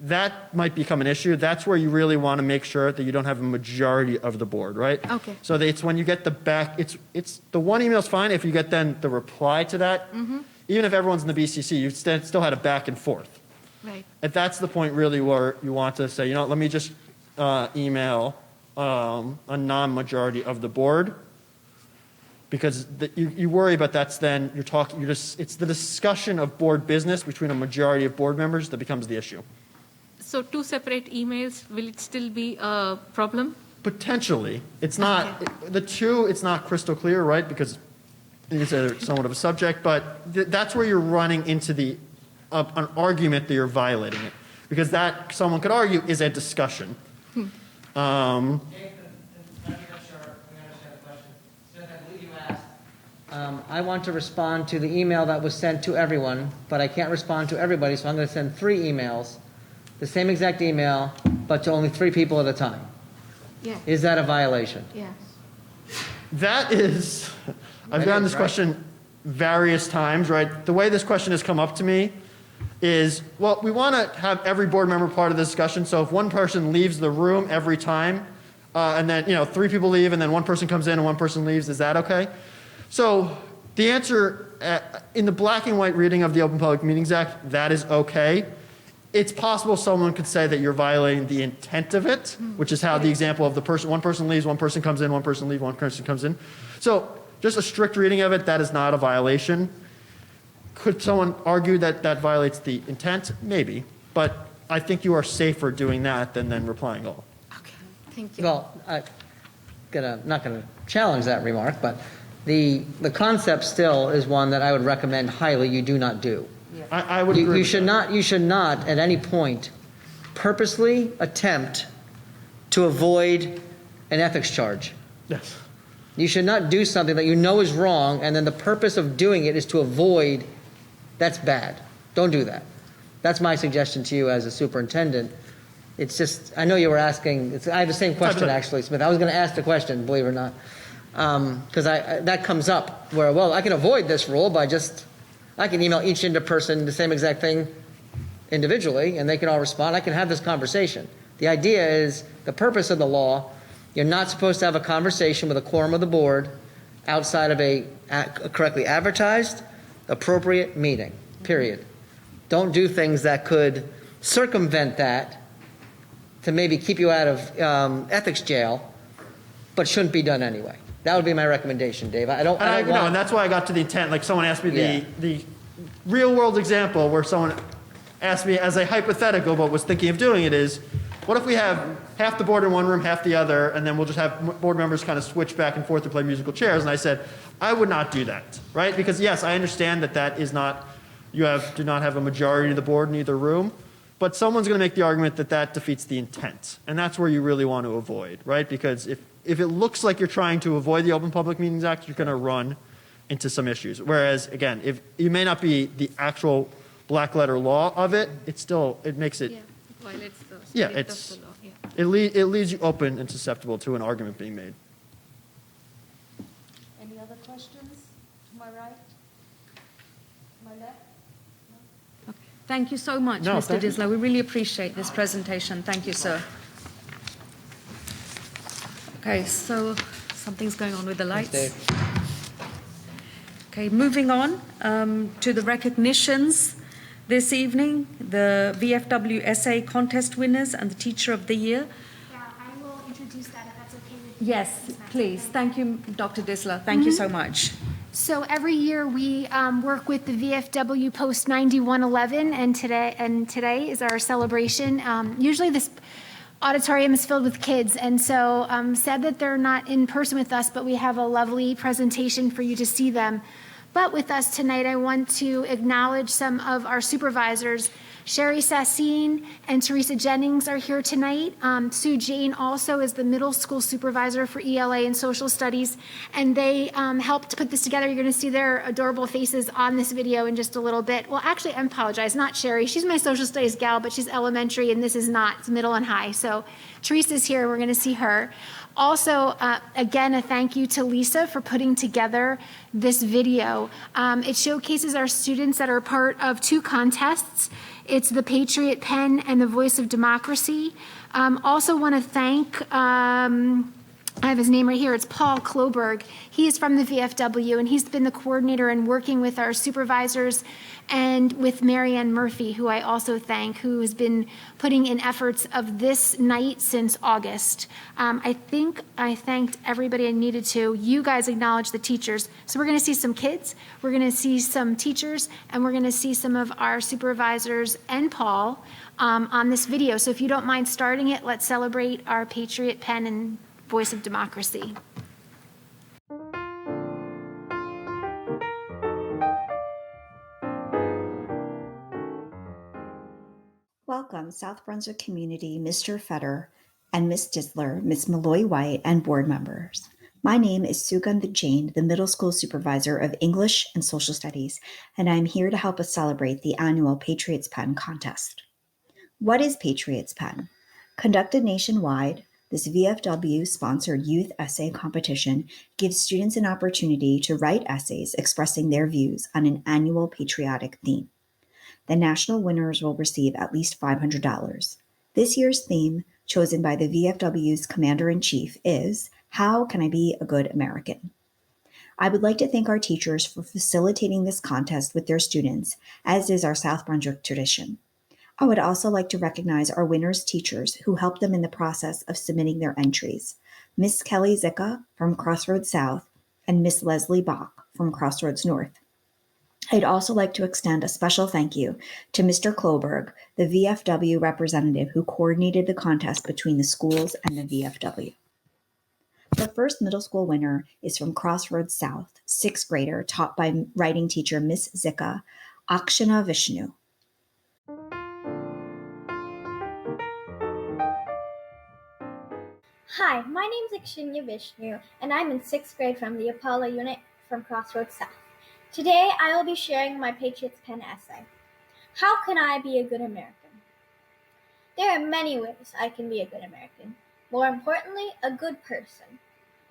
S2: that might become an issue. That's where you really want to make sure that you don't have a majority of the board, right?
S9: Okay.
S2: So it's when you get the back, it's the one email's fine if you get then the reply to that. Even if everyone's in the BCC, you still had a back and forth.
S9: Right.
S2: And that's the point really where you want to say, let me just email a non-majority of the board, because you worry about it's the discussion of board business between a majority of board members that becomes the issue.
S9: So 2 separate emails, will it still be a problem?
S2: Potentially. It's not, it's not crystal clear, right? Because it's somewhat of a subject, but that's where you're running into an argument that you're violating it. Because that, someone could argue, is a discussion.
S4: I want to respond to the email that was sent to everyone, but I can't respond to everybody, so I'm going to send 3 emails, the same exact email, but to only 3 people at a time.
S9: Yeah.
S4: Is that a violation?
S9: Yes.
S2: That is, I've gotten this question various times, right? The way this question has come up to me is, well, we want to have every board member part of the discussion, so if one person leaves the room every time, and then, 3 people leave, and then one person comes in and one person leaves, is that okay? So the answer, in the black and white reading of the Open Public Meetings Act, that is okay. It's possible someone could say that you're violating the intent of it, which is how the example of one person leaves, one person comes in, one person leaves, one person comes in. So just a strict reading of it, that is not a violation. Could someone argue that that violates the intent? Maybe. But I think you are safer doing that than replying all.
S9: Okay, thank you.
S4: Well, I'm not going to challenge that remark, but the concept still is one that I would recommend highly you do not do.
S2: I would agree.
S4: You should not at any point purposely attempt to avoid an ethics charge.
S2: Yes.
S4: You should not do something that you know is wrong, and then the purpose of doing it is to avoid. That's bad. Don't do that. That's my suggestion to you as a superintendent. It's just, I know you were asking, I have the same question actually, Smith. I was going to ask the question, believe it or not, because that comes up where, well, I can avoid this rule by I can email each person the same exact thing individually, and they can all respond. I can have this conversation. The idea is the purpose of the law. You're not supposed to have a conversation with a quorum of the board outside of a correctly advertised, appropriate meeting, period. Don't do things that could circumvent that to maybe keep you out of ethics jail, but shouldn't be done anyway. That would be my recommendation, Dave. I don't want...
S2: and that's why I got to the intent. Like someone asked me the real world example where someone asked me as a hypothetical, but was thinking of doing it is, what if we have half the board in one room, half the other, and then we'll just have board members kind of switch back and forth to play musical chairs? And I said, I would not do that, right? Because yes, I understand that is not, do not have a majority of the board in either room, but someone's going to make the argument that defeats the intent. And that's where you really want to avoid, right? Because if it looks like you're trying to avoid the Open Public Meetings Act, you're going to run into some issues. Whereas, again, if it may not be the actual black letter law of it, it makes it...
S9: Yeah, violates the
S2: Yeah,
S9: spirit of the law. Yeah.
S2: it leaves you open and susceptible to an argument being made.
S1: Any other questions? To my right? To my left? No? Okay. Thank you so much,
S2: No,
S1: Mr.
S2: thank you.
S1: Disler. We really appreciate this presentation. Thank you, sir. Okay, so something's going on with the lights.
S4: Dave.
S1: Okay, moving on to the recognitions this evening, the VFW essay contest winners and the Teacher of the Year.
S7: Yeah, I will introduce that if that's okay with you.
S1: Yes, please. Thank you, Dr. Disler. Thank you so much.
S7: So every year we work with the VFW Post 9111, and today is our celebration. Usually this auditorium is filled with kids, and so I'm sad that they're not in person with us, but we have a lovely presentation for you to see them. But with us tonight, I want to acknowledge some of our supervisors. Sherry Sassine and Teresa Jennings are here tonight. Sue Jane also is the middle school supervisor for ELA and social studies, and they helped put this together. You're going to see their adorable faces on this video in just a little bit. Well, actually, I apologize, not Sherry. She's my social studies gal, but she's elementary, and this is not. It's middle and high. So Teresa's here. We're going to see her. Also, again, a thank you to Lisa for putting together this video. It showcases our students that are part of two contests. It's the Patriot Pen and the Voice of Democracy. Also want to thank, I have his name right here, it's Paul Kloberg. He is from the VFW, and he's been the coordinator and working with our supervisors and with Marianne Murphy, who I also thank, who has been putting in efforts of this night since August. I think I thanked everybody I needed to. You guys acknowledge the teachers. So we're going to see some kids, we're going to see some teachers, and we're going to see some of our supervisors and Paul on this video. So if you don't mind starting it, let's celebrate our Patriot Pen and Voice of Democracy.
S8: Welcome, South Brunswick community, Mr. Fetter and Miss Disler, Miss Malloy White, and board members. My name is Sugandha Jain, the middle school supervisor of English and Social Studies, and I'm here to help us celebrate the annual Patriots Pen contest. What is Patriots Pen? Conducted nationwide, this VFW-sponsored youth essay competition gives students an opportunity to write essays expressing their views on an annual patriotic theme. The national winners will receive at least $500. This year's theme, chosen by the VFW's Commander-in-Chief, is How Can I Be a Good American? I would like to thank our teachers for facilitating this contest with their students, as is our South Brunswick tradition. I would also like to recognize our winners' teachers who helped them in the process of submitting their entries, Miss Kelly Zicka from Crossroads South and Miss Leslie Bach from Crossroads North. I'd also like to extend a special thank you to Mr. Kloberg, the VFW representative who coordinated the contest between the schools and the VFW. The first middle school winner is from Crossroads South, 6th grader, taught by writing teacher Miss Zicka, Akshinya Vishnu.
S10: Hi, my name is Akshinya Vishnu, and I'm in 6th grade from the Apollo unit from Crossroads South. Today, I will be sharing my Patriots Pen essay. How can I be a good American? There are many ways I can be a good American. More importantly, a good person.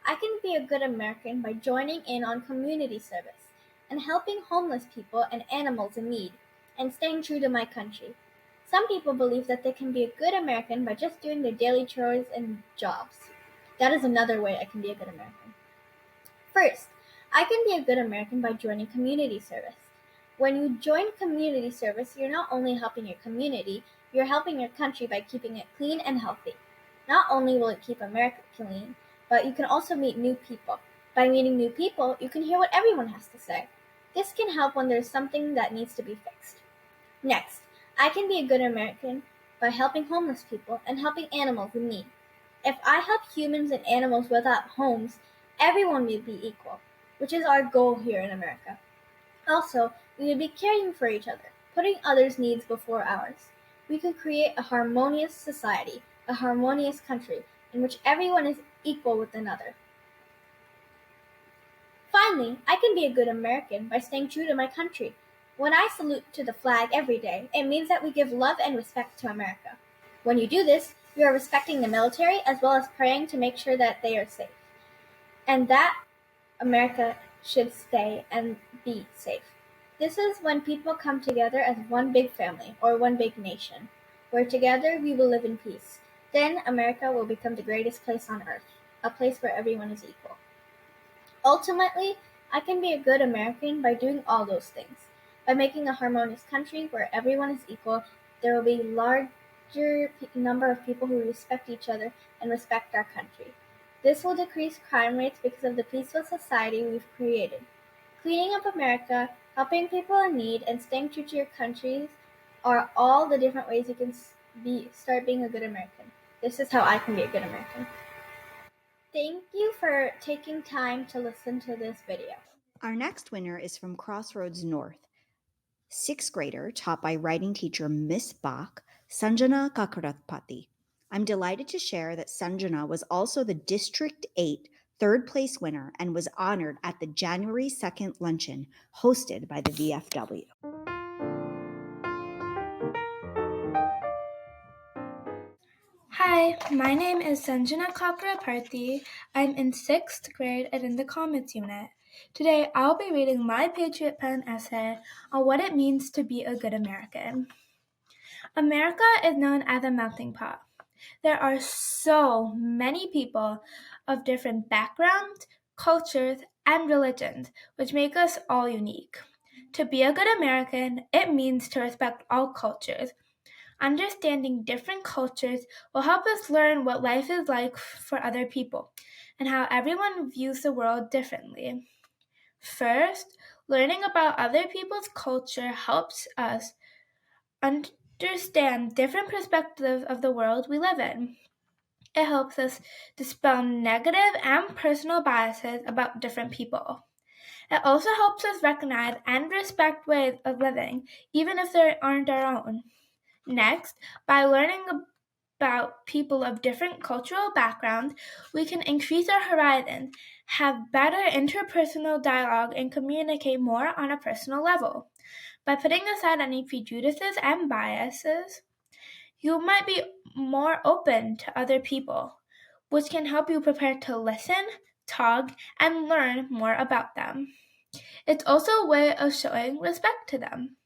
S10: I can be a good American by joining in on community service and helping homeless people and animals in need, and staying true to my country. Some people believe that they can be a good American by just doing their daily chores and jobs. That is another way I can be a good American. First, I can be a good American by joining community service. When you join community service, you're not only helping your community, you're helping your country by keeping it clean and healthy. Not only will it keep America clean, but you can also meet new people. By meeting new people, you can hear what everyone has to say. This can help when there's something that needs to be fixed. Next, I can be a good American by helping homeless people and helping animals in need. If I help humans and animals without homes, everyone will be equal, which is our goal here in America. Also, we would be caring for each other, putting others' needs before ours. We could create a harmonious society, a harmonious country, in which everyone is equal with another. Finally, I can be a good American by staying true to my country. When I salute to the flag every day, it means that we give love and respect to America. When you do this, you are respecting the military as well as praying to make sure that they are safe, and that America should stay and be safe. This is when people come together as one big family or one big nation, where together we will live in peace. Then America will become the greatest place on earth, a place where everyone is equal. Ultimately, I can be a good American by doing all those things. By making a harmonious country where everyone is equal, there will be a larger number of people who respect each other and respect our country. This will decrease crime rates because of the peaceful society we've created. Cleaning up America, helping people in need, and staying true to your countries are all the different ways you can start being a good American. This is how I can be a good American. Thank you for taking time to listen to this video.
S11: Our next winner is from Crossroads North, sixth grader taught by writing teacher Miss Bach, Sanjana Kakarathpati. I'm delighted to share that Sanjana was also the District 8 third place winner and was honored at the January 2nd luncheon hosted by the VFW.
S12: Hi, my name is Sanjana Kakraparthi. I'm in 6th grade and in the comments unit. Today, I'll be reading my Patriot Pen essay on what it means to be a good American. America is known as a melting pot. There are so many people of different backgrounds, cultures, and religions, which make us all unique. To be a good American, it means to respect all cultures. Understanding different cultures will help us learn what life is like for other people and how everyone views the world differently. First, learning about other people's culture helps us understand different perspectives of the world we live in. It helps us dispel negative and personal biases about different people. It also helps us recognize and respect ways of living, even if they aren't our own. Next, by learning about people of different cultural backgrounds, we can increase our horizons, have better interpersonal dialogue, and communicate more on a personal level. By putting aside any prejudices and biases, you might be more open to other people, which can help you prepare to listen, talk, and learn more about them. It's also a way of showing respect to them.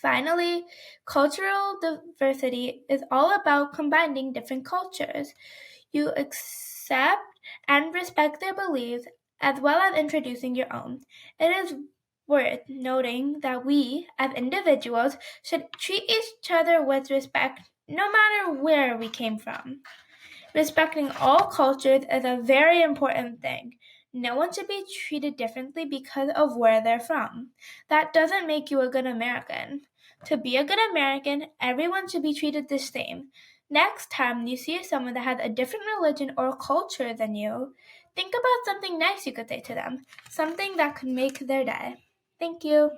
S12: Finally, cultural diversity is all about combining different cultures. You accept and respect their beliefs as well as introducing your own. It is worth noting that we, as individuals, should treat each other with respect no matter where we came from. Respecting all cultures is a very important thing. No one should be treated differently because of where they're from. That doesn't make you a good American. To be a good American, everyone should be treated the same. Next time you see someone that has a different religion or culture than you, think about something nice you could say to them, something that could make their day. Thank you.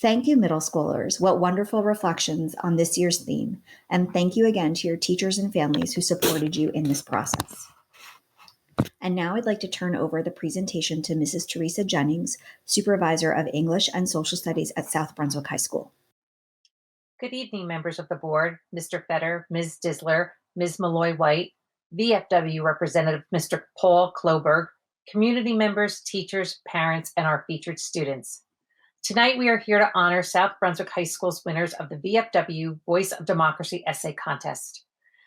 S11: Thank you, middle schoolers. What wonderful reflections on this year's theme. And thank you again to your teachers and families who supported you in this process. And now I'd like to turn over the presentation to Mrs. Teresa Jennings, Supervisor of English and Social Studies at South Brunswick High School.
S13: Good evening, members of the board, Mr. Fetter, Ms. Disler, Ms. Malloy-White, VFW Representative Mr. Paul Kloberg, community members, teachers, parents, and our featured students. Tonight, we are here to honor South Brunswick High School's winners of the VFW Voice of Democracy Essay Contest.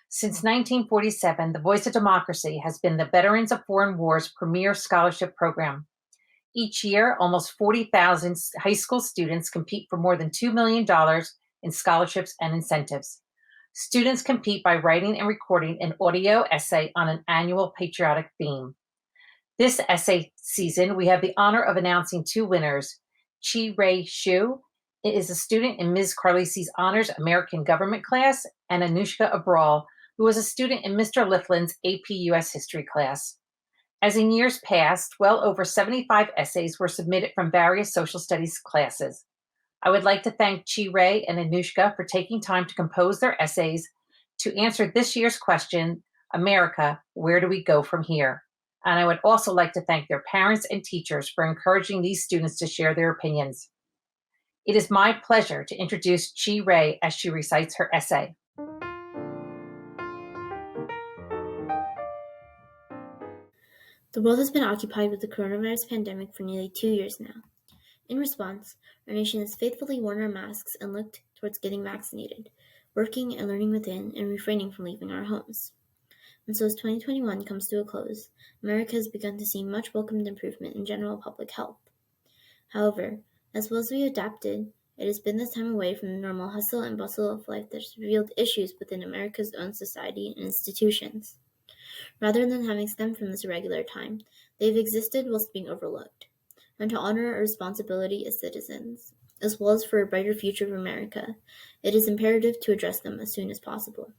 S13: Since 1947, the Voice of Democracy has been the Veterans of Foreign Wars premier scholarship program. Each year, almost 40,000 high school students compete for more than $2 million in scholarships and incentives. Students compete by writing and recording an audio essay on an annual patriotic theme. This essay season, we have the honor of announcing two winners. Chi Ray Shu is a student in Ms. Carlisi's Honors American Government class, and Anushka Abral, who was a student in Mr. Liflin's AP US History class. As in years past, well over 75 essays were submitted from various social studies classes. I would like to thank Chi Ray and Anushka for taking time to compose their essays to answer this year's question, America, where do we go from here? And I would also like to thank their parents and teachers for encouraging these students to share their opinions. It is my pleasure to introduce Chi Ray as she recites her essay.
S14: The world has been occupied with the coronavirus pandemic for nearly 2 years now. In response, our nation has faithfully worn our masks and looked towards getting vaccinated, working and learning within, and refraining from leaving our homes. And so as 2021 comes to a close, America has begun to see much welcomed improvement in general public health. However, as well as we adapted, it has been this time away from the normal hustle and bustle of life that has revealed issues within America's own society and institutions. Rather than having stemmed from this irregular time, they have existed whilst being overlooked. And to honor our responsibility as citizens, as well as for a brighter future of America, it is imperative to address them as soon as possible.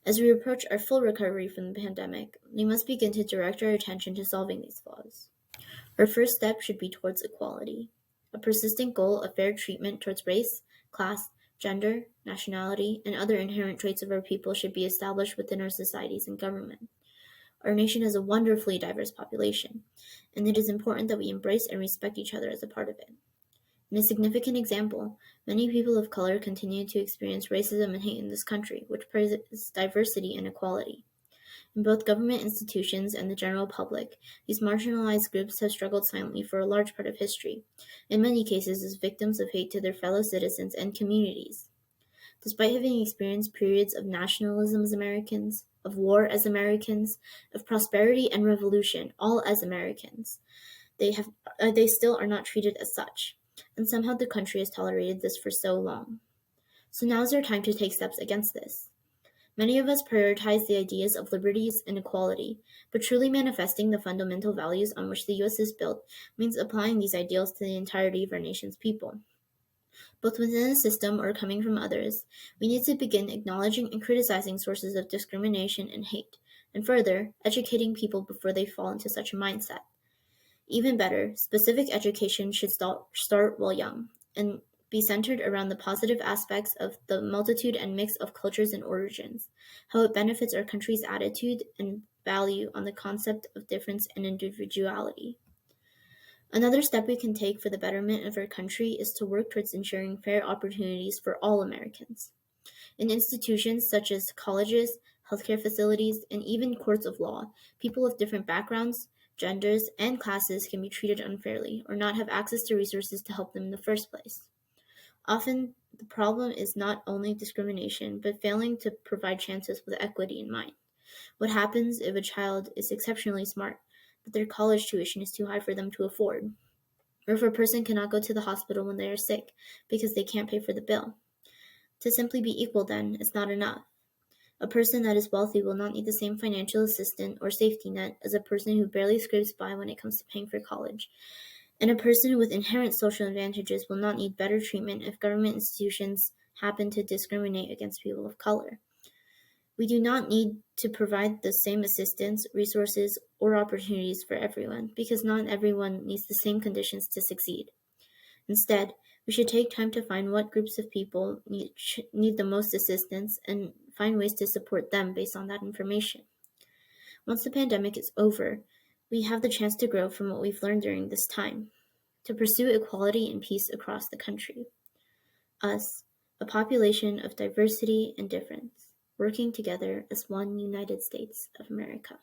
S14: As we approach our full recovery from the pandemic, we must begin to direct our attention to solving these flaws. Our first step should be towards equality, a persistent goal of fair treatment towards race, class, gender, nationality, and other inherent traits of our people should be established within our societies and government. Our nation has a wonderfully diverse population, and it is important that we embrace and respect each other as a part of it. In a significant example, many people of color continue to experience racism and hate in this country, which praises diversity and equality. In both government institutions and the general public, these marginalized groups have struggled silently for a large part of history, in many cases as victims of hate to their fellow citizens and communities. Despite having experienced periods of nationalism as Americans, of war as Americans, of prosperity and revolution, all as Americans, they still are not treated as such, and somehow the country has tolerated this for so long. So now is our time to take steps against this. Many of us prioritize the ideas of liberties and equality, but truly manifesting the fundamental values on which the U.S. is built means applying these ideals to the entirety of our nation's people. Both within the system or coming from others, we need to begin acknowledging and criticizing sources of discrimination and hate, and further, educating people before they fall into such a mindset. Even better, specific education should start while young, and be centered around the positive aspects of the multitude and mix of cultures and origins, how it benefits our country's attitude and value on the concept of difference and individuality. Another step we can take for the betterment of our country is to work towards ensuring fair opportunities for all Americans. In institutions such as colleges, healthcare facilities, and even courts of law, people of different backgrounds, genders, and classes can be treated unfairly or not have access to resources to help them in the first place. Often, the problem is not only discrimination, but failing to provide chances with equity in mind. What happens if a child is exceptionally smart, but their college tuition is too high for them to afford? Or if a person cannot go to the hospital when they are sick because they can't pay for the bill? To simply be equal, then, is not enough. A person that is wealthy will not need the same financial assistance or safety net as a person who barely scrapes by when it comes to paying for college. And a person with inherent social advantages will not need better treatment if government institutions happen to discriminate against people of color. We do not need to provide the same assistance, resources, or opportunities for everyone, because not everyone needs the same conditions to succeed. Instead, we should take time to find what groups of people need the most assistance and find ways to support them based on that information. Once the pandemic is over, we have the chance to grow from what we've learned during this time, to pursue equality and peace across the country. Us, a population of diversity and difference, working together as one United States of America.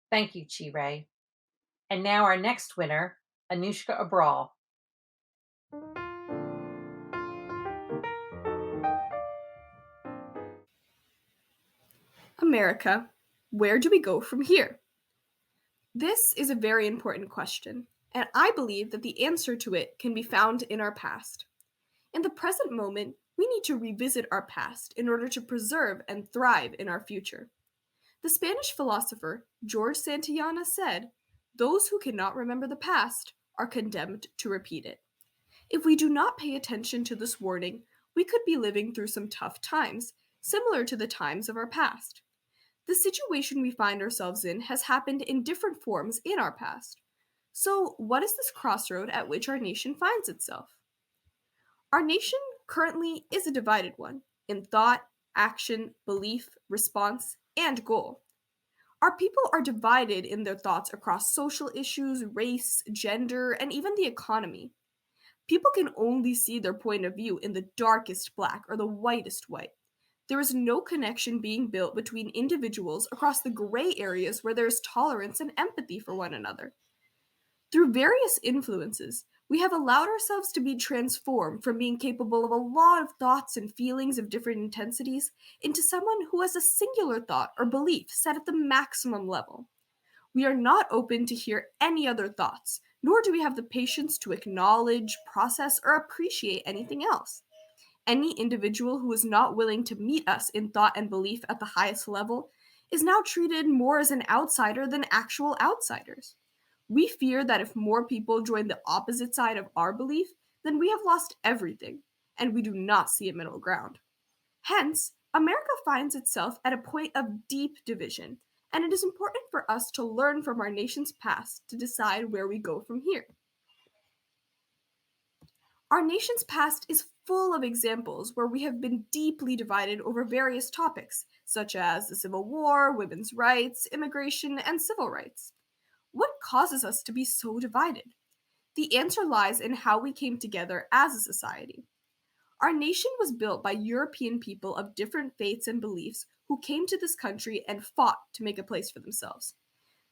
S13: Thank you, Chi Ray. And now our next winner, Anushka Abral.
S15: America, where do we go from here? This is a very important question, and I believe that the answer to it can be found in our past. In the present moment, we need to revisit our past in order to preserve and thrive in our future. The Spanish philosopher George Santayana said, "Those who cannot remember the past are condemned to repeat it." If we do not pay attention to this warning, we could be living through some tough times, similar to the times of our past. The situation we find ourselves in has happened in different forms in our past. So, what is this crossroad at which our nation finds itself? Our nation currently is a divided one in thought, action, belief, response, and goal. Our people are divided in their thoughts across social issues, race, gender, and even the economy. People can only see their point of view in the darkest black or the whitest white. There is no connection being built between individuals across the gray areas where there is tolerance and empathy for one another. Through various influences, we have allowed ourselves to be transformed from being capable of a lot of thoughts and feelings of different intensities into someone who has a singular thought or belief set at the maximum level. We are not open to hear any other thoughts, nor do we have the patience to acknowledge, process, or appreciate anything else. Any individual who is not willing to meet us in thought and belief at the highest level is now treated more as an outsider than actual outsiders. We fear that if more people join the opposite side of our belief, then we have lost everything, and we do not see a middle ground. Hence, America finds itself at a point of deep division, and it is important for us to learn from our nation's past to decide where we go from here. Our nation's past is full of examples where we have been deeply divided over various topics, such as the Civil War, women's rights, immigration, and civil rights. What causes us to be so divided? The answer lies in how we came together as a society. Our nation was built by European people of different faiths and beliefs who came to this country and fought to make a place for themselves.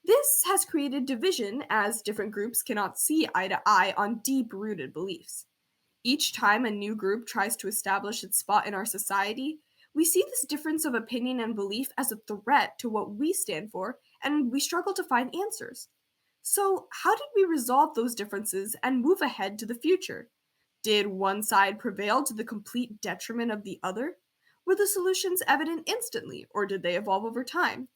S15: This has created division as different groups cannot see eye to eye on deep-rooted beliefs. Each time a new group tries to establish its spot in our society, we see this difference of opinion and belief as a threat to what we stand for, and we struggle to find answers. So, how did we resolve those differences and move ahead to the future? Did one side prevail to the complete detriment of the other? Were the solutions evident instantly, or did they evolve over time?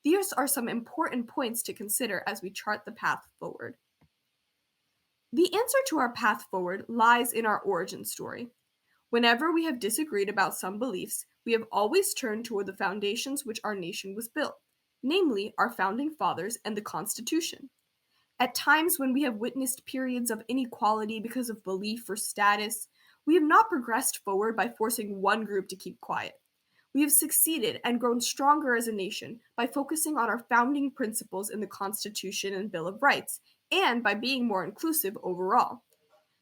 S15: These are some important points to consider as we chart the path forward. The answer to our path forward lies in our origin story. Whenever we have disagreed about some beliefs, we have always turned toward the foundations which our nation was built, namely our founding fathers and the Constitution. At times when we have witnessed periods of inequality because of belief or status, we have not progressed forward by forcing one group to keep quiet. We have succeeded and grown stronger as a nation by focusing on our founding principles in the Constitution and Bill of Rights, and by being more inclusive overall.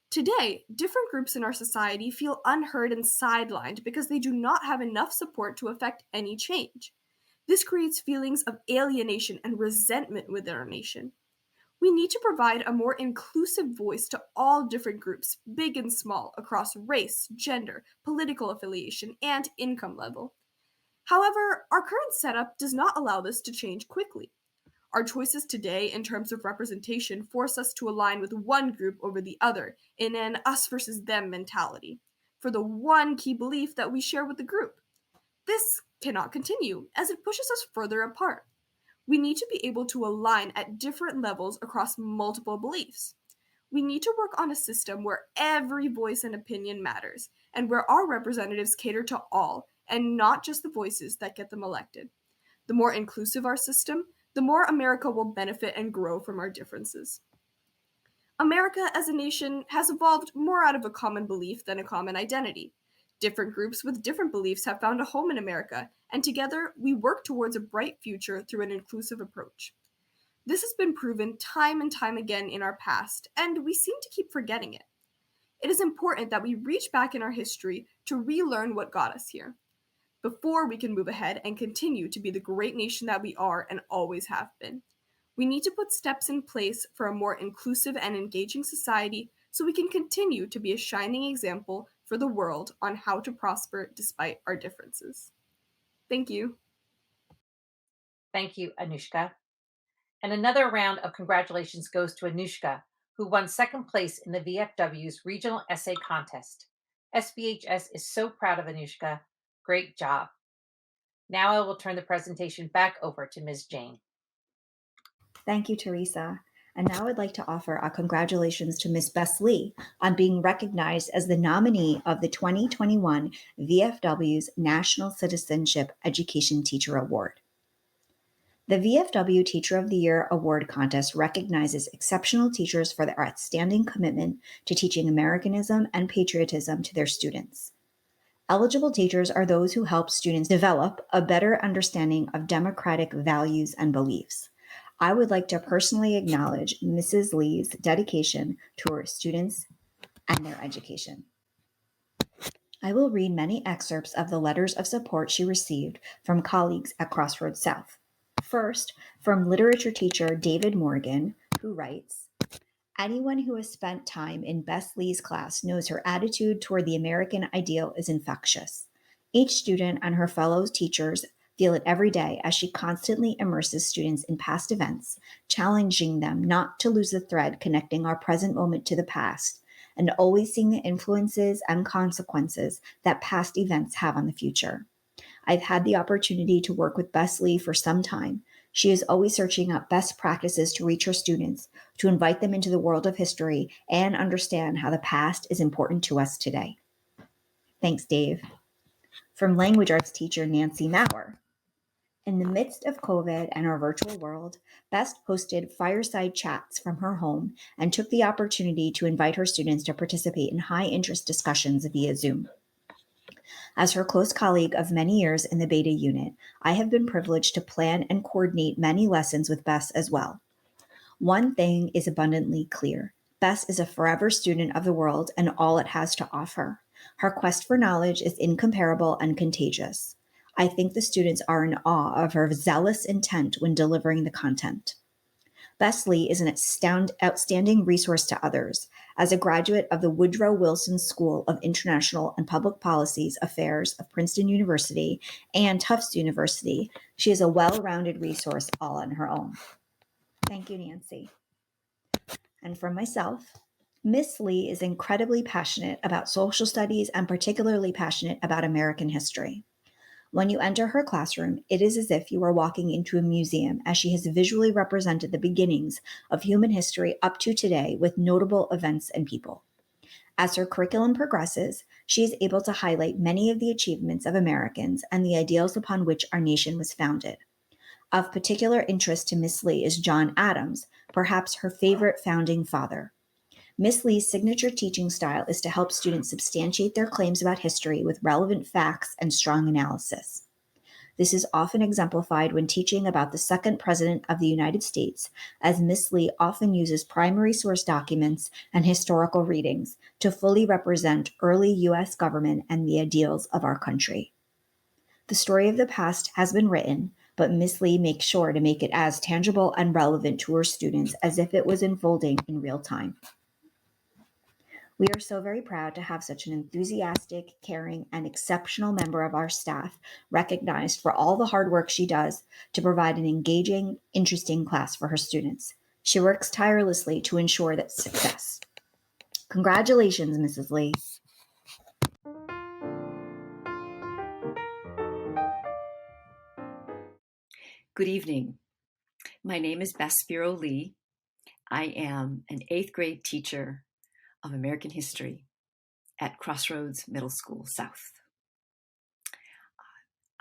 S15: Today, different groups in our society feel unheard and sidelined because they do not have enough support to effect any change. This creates feelings of alienation and resentment within our nation. We need to provide a more inclusive voice to all different groups, big and small, across race, gender, political affiliation, and income level. However, our current setup does not allow this to change quickly. Our choices today in terms of representation force us to align with one group over the other in an us versus them mentality, for the one key belief that we share with the group. This cannot continue, as it pushes us further apart. We need to be able to align at different levels across multiple beliefs. We need to work on a system where every voice and opinion matters, and where our representatives cater to all, and not just the voices that get them elected. The more inclusive our system, the more America will benefit and grow from our differences. America as a nation has evolved more out of a common belief than a common identity. Different groups with different beliefs have found a home in America, and together we work towards a bright future through an inclusive approach. This has been proven time and time again in our past, and we seem to keep forgetting it. It is important that we reach back in our history to relearn what got us here, before we can move ahead and continue to be the great nation that we are and always have been. We need to put steps in place for a more inclusive and engaging society so we can continue to be a shining example for the world on how to prosper despite our differences. Thank you.
S13: Thank you, Anushka. And another round of congratulations goes to Anushka, who won second place in the VFW's Regional Essay Contest. SBHS is so proud of Anushka. Great job. Now I will turn the presentation back over to Ms. Jane.
S11: Thank you, Teresa. And now I'd like to offer a congratulations to Ms. Bess Lee on being recognized as the nominee of the 2021 VFW's National Citizenship Education Teacher Award. The VFW Teacher of the Year Award contest recognizes exceptional teachers for their outstanding commitment to teaching Americanism and patriotism to their students. Eligible teachers are those who help students develop a better understanding of democratic values and beliefs. I would like to personally acknowledge Mrs. Lee's dedication to her students and their education. I will read many excerpts of the letters of support she received from colleagues at Crossroads South. First, from literature teacher David Morgan, who writes, "Anyone who has spent time in Bess Lee's class knows her attitude toward the American ideal is infectious. Each student and her fellow teachers feel it every day as she constantly immerses students in past events, challenging them not to lose the thread connecting our present moment to the past, and always seeing the influences and consequences that past events have on the future. I've had the opportunity to work with Bess Lee for some time. She is always searching out best practices to reach her students, to invite them into the world of history, and understand how the past is important to us today." Thanks, Dave. from language arts teacher Nancy Maurer. In the midst of COVID and our virtual world, Bess hosted fireside chats from her home and took the opportunity to invite her students to participate in high-interest discussions via Zoom. As her close colleague of many years in the Beta unit, I have been privileged to plan and coordinate many lessons with Bess as well. One thing is abundantly clear. Bess is a forever student of the world and all it has to offer. Her quest for knowledge is incomparable and contagious. I think the students are in awe of her zealous intent when delivering the content. Bess Lee is an outstanding resource to others. As a graduate of the Woodrow Wilson School of International and Public Policies Affairs of Princeton University and Tufts University, she is a well-rounded resource all on her own. Thank you, Nancy. And from myself, Miss Lee is incredibly passionate about social studies and particularly passionate about American history. When you enter her classroom, it is as if you are walking into a museum as she has visually represented the beginnings of human history up to today with notable events and people. As her curriculum progresses, she is able to highlight many of the achievements of Americans and the ideals upon which our nation was founded. Of particular interest to Miss Lee is John Adams, perhaps her favorite founding father. Miss Lee's signature teaching style is to help students substantiate their claims about history with relevant facts and strong analysis. This is often exemplified when teaching about the second president of the United States, as Miss Lee often uses primary source documents and historical readings to fully represent early U.S. government and the ideals of our country. The story of the past has been written, but Miss Lee makes sure to make it as tangible and relevant to her students as if it was unfolding in real time. We are so very proud to have such an enthusiastic, caring, and exceptional member of our staff recognized for all the hard work she does to provide an engaging, interesting class for her students. She works tirelessly to ensure that success. Congratulations, Mrs. Lee.
S16: Good evening. My name is Bess Spiro Lee. I am an 8th grade teacher of American history at Crossroads Middle School South.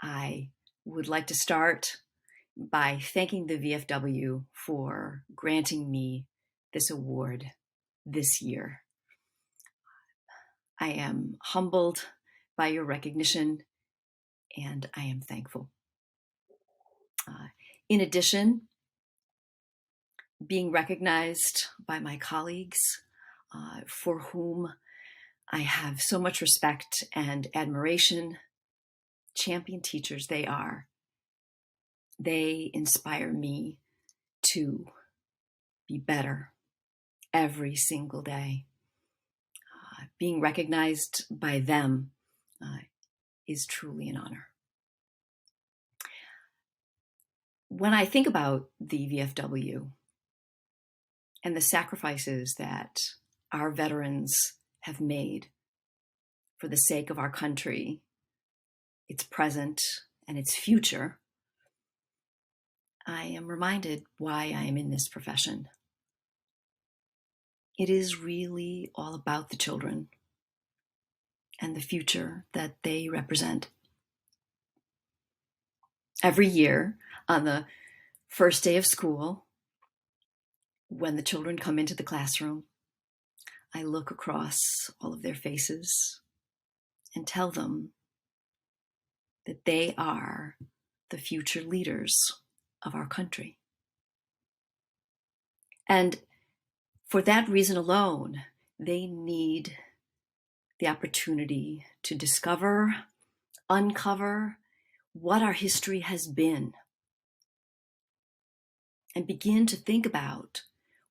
S16: I would like to start by thanking the VFW for granting me this award this year. I am humbled by your recognition, and I am thankful. In addition, being recognized by my colleagues for whom I have so much respect and admiration, champion teachers they are. They inspire me to be better every single day. Being recognized by them is truly an honor. When I think about the VFW and the sacrifices that our veterans have made for the sake of our country, its present and its future, I am reminded why I am in this profession. It is really all about the children and the future that they represent. Every year, on the first day of school, when the children come into the classroom, I look across all of their faces and tell them that they are the future leaders of our country. And for that reason alone, they need the opportunity to discover, uncover what our history has been, and begin to think about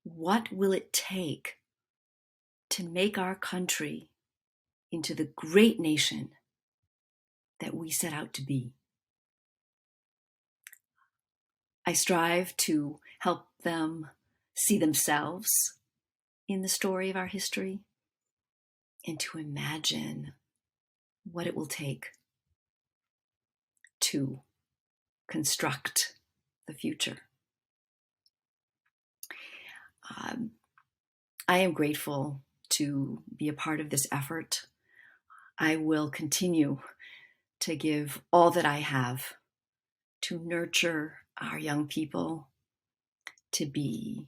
S16: what will it take to make our country into the great nation that we set out to be. I strive to help them see themselves in the story of our history and to imagine what it will take to construct the future. I am grateful to be a part of this effort. I will continue to give all that I have to nurture our young people to be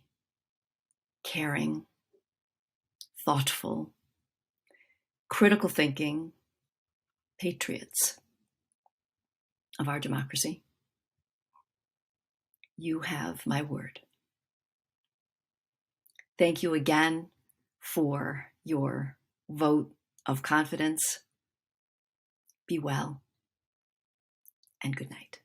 S16: caring, thoughtful, critical thinking patriots of our democracy. You have my word. Thank you again for your vote of confidence. Be well, and good night.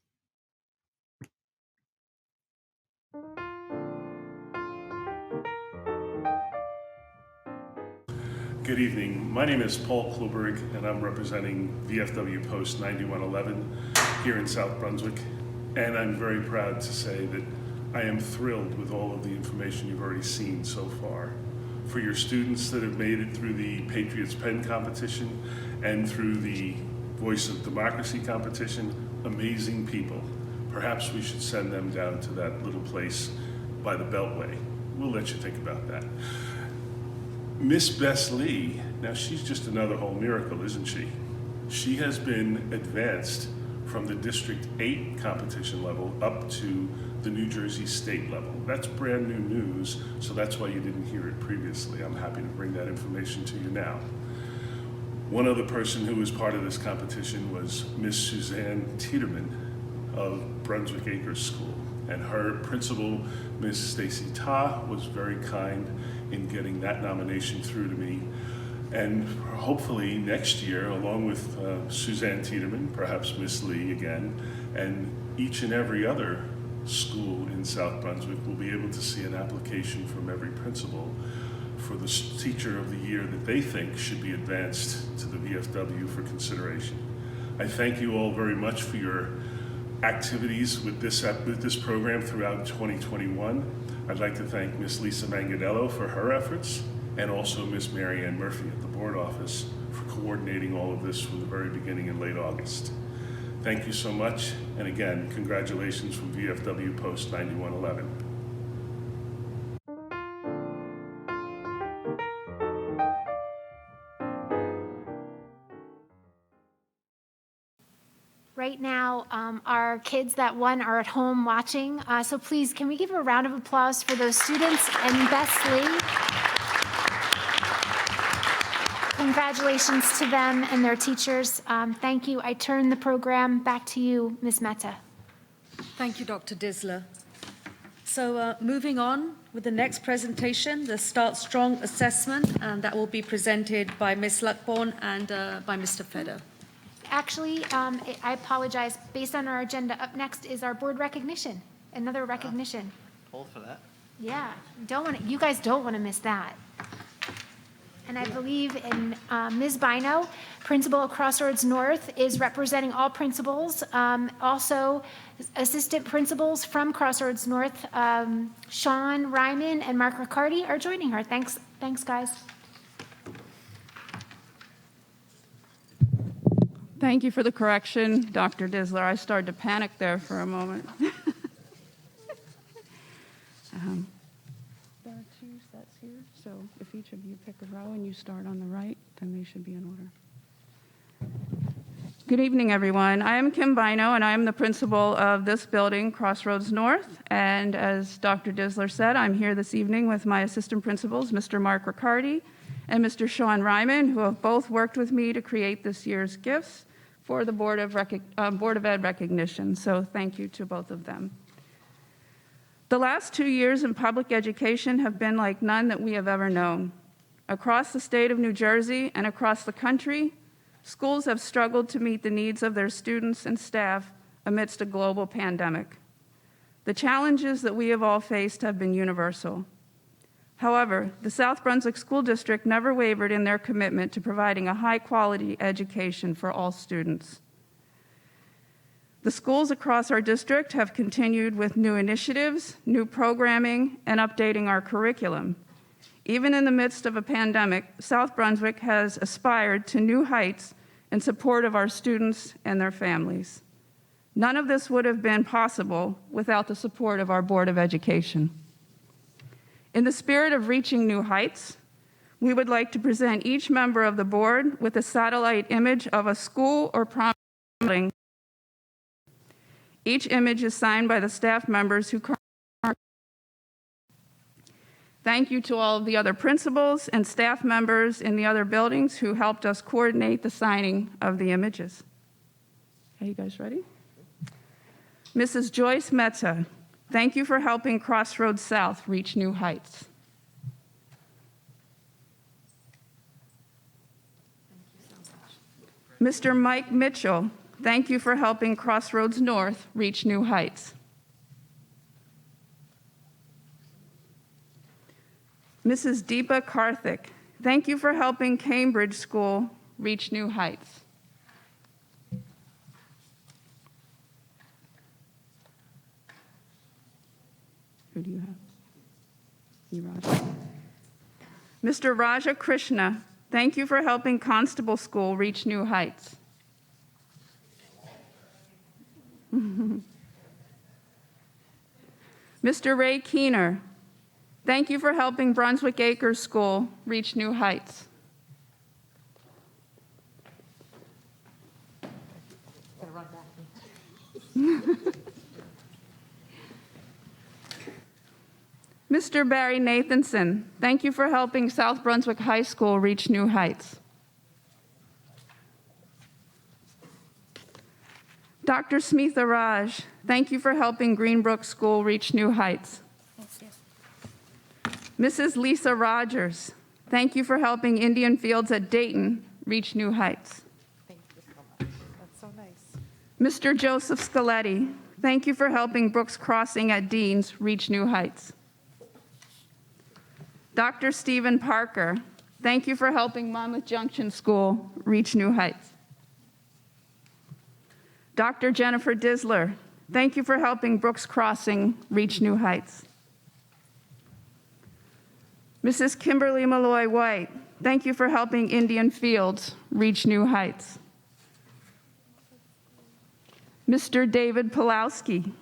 S17: Good evening. My name is Paul Kloberg, and I'm representing VFW Post 9111 here in South Brunswick. And I'm very proud to say that I am thrilled with all of the information you've already seen so far. For your students that have made it through the Patriots Pen competition and through the Voice of Democracy competition, amazing people. Perhaps we should send them down to that little place by the Beltway. We'll let you think about that. Miss Bess Lee, now she's just another whole miracle, isn't she? She has been advanced from the District 8 competition level up to the New Jersey state level. That's brand new news, so that's why you didn't hear it previously. I'm happy to bring that information to you now. One other person who was part of this competition was Miss Suzanne Tiedemann of Brunswick Acres School. And her principal, Miss Stacy Ta, was very kind in getting that nomination through to me. And hopefully next year, along with Suzanne Tiedemann, perhaps Miss Lee again, and each and every other school in South Brunswick will be able to see an application from every principal for the teacher of the year that they think should be advanced to the VFW for consideration. I thank you all very much for your activities with this program throughout 2021. I'd like to thank Miss Lisa Mangadello for her efforts, and also Miss Mary Ann Murphy at the board office for coordinating all of this from the very beginning in late August. Thank you so much, and again, congratulations from VFW Post 9111.
S7: Right now, our kids that won are at home watching. So please, can we give a round of applause for those students and Bess Lee? Congratulations to them and their teachers. Thank you. I turn the program back to you, Ms. Mehta.
S1: Thank you, Dr. Disler. So moving on with the next presentation, the Start Strong assessment, and that will be presented by Ms. Luckborn and by Mr. Feder.
S7: Actually, I apologize. Based on our agenda, up next is our board recognition. Another recognition.
S2: Hold for that.
S7: Yeah, you guys don't want to miss that. And I believe in Ms. Bino, principal of Crossroads North, is representing all principals. Also, assistant principals from Crossroads North, Sean Ryman and Mark Riccardi are joining her. Thanks, guys.
S18: Thank you for the correction, Dr. Disler. I started to panic there for a moment. There are two sets here, so if each of you pick a row and you start on the right, then they should be in order. Good evening, everyone. I am Kim Bino, and I am the principal of this building, Crossroads North. And as Dr. Disler said, I'm here this evening with my assistant principals, Mr. Mark Riccardi and Mr. Sean Ryman, who have both worked with me to create this year's gifts for the Board of Ed recognition. So thank you to both of them. The last 2 years in public education have been like none that we have ever known. Across the state of New Jersey and across the country, schools have struggled to meet the needs of their students and staff amidst a global pandemic. The challenges that we have all faced have been universal. However, the South Brunswick School District never wavered in their commitment to providing a high-quality education for all students. The schools across our district have continued with new initiatives, new programming, and updating our curriculum. Even in the midst of a pandemic, South Brunswick has aspired to new heights in support of our students and their families. None of this would have been possible without the support of our Board of Education. In the spirit of reaching new heights, we would like to present each member of the board with a satellite image of a school or prominent Each image is signed by the staff members who currently. Thank you to all of the other principals and staff members in the other buildings who helped us coordinate the signing of the images. Are you guys ready? Mrs. Joyce Meta, thank you for helping Crossroads South reach new heights. Mr. Mike Mitchell, thank you for helping Crossroads North reach new heights. Mrs. Deepa Karthik, thank you for helping Cambridge School reach new heights. Who do you have? You, Raja. Mr. Raja Krishna, thank you for helping Constable School reach new heights. Mr. Ray Keener, thank you for helping Brunswick Acres School reach new heights. Mr. Barry Nathanson, thank you for helping South Brunswick High School reach new heights. Dr. Smitha Raj, thank you for helping Greenbrook School reach new heights. Mrs. Lisa Rogers, thank you for helping Indian Fields at Dayton reach new heights.
S19: Thank you so much. That's so nice.
S18: Mr. Joseph Scaletti, thank you for helping Brooks Crossing at Dean's reach new heights. Dr. Stephen Parker, thank you for helping Monmouth Junction School reach new heights. Dr. Jennifer Disler, thank you for helping Brooks Crossing reach new heights. Mrs. Kimberly Malloy White, thank you for helping Indian Fields reach new heights. Mr. David Pulowski,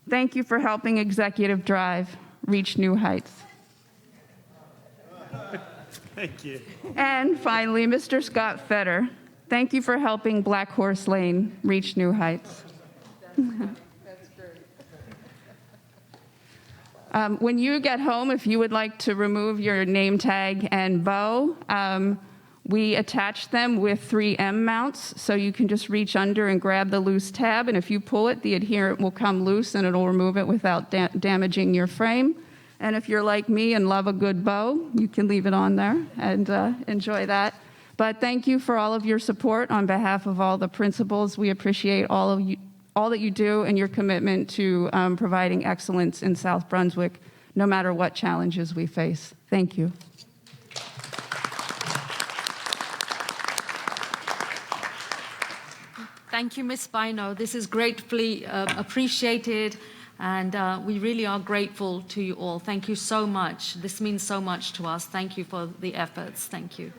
S18: thank you for helping Executive Drive reach new heights.
S2: Thank you.
S18: And finally, Mr. Scott Fetter, thank you for helping Black Horse Lane reach new heights.
S19: That's great.
S18: When you get home, if you would like to remove your name tag and bow, we attach them with 3M mounts, so you can just reach under and grab the loose tab, and if you pull it, the adherent will come loose and it'll remove it without damaging your frame. And if you're like me and love a good bow, you can leave it on there and enjoy that. But thank you for all of your support on behalf of all the principals. We appreciate all that you do and your commitment to providing excellence in South Brunswick, no matter what challenges we face. Thank you.
S1: Thank you, Ms. Bino. This is gratefully appreciated, and we really are grateful to you all. Thank you so much. This means so much to us. Thank you for the efforts. Thank you.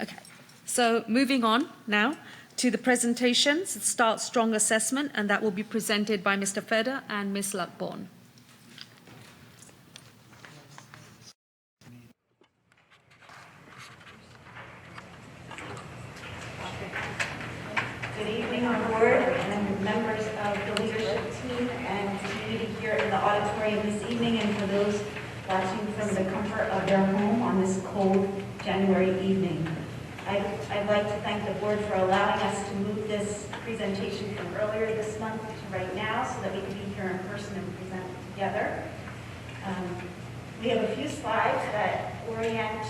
S1: Okay, so moving on now to the presentations. Start Strong Assessment, and that will be presented by Mr. Feder and Ms. Luckborn.
S20: Good evening, board and members of the leadership team and community here in the auditorium this evening, and for those watching from the comfort of their home on this cold January evening. I'd like to thank the board for allowing us to move this presentation from earlier this month to right now so that we can be here in person and present together. We have a few slides that orient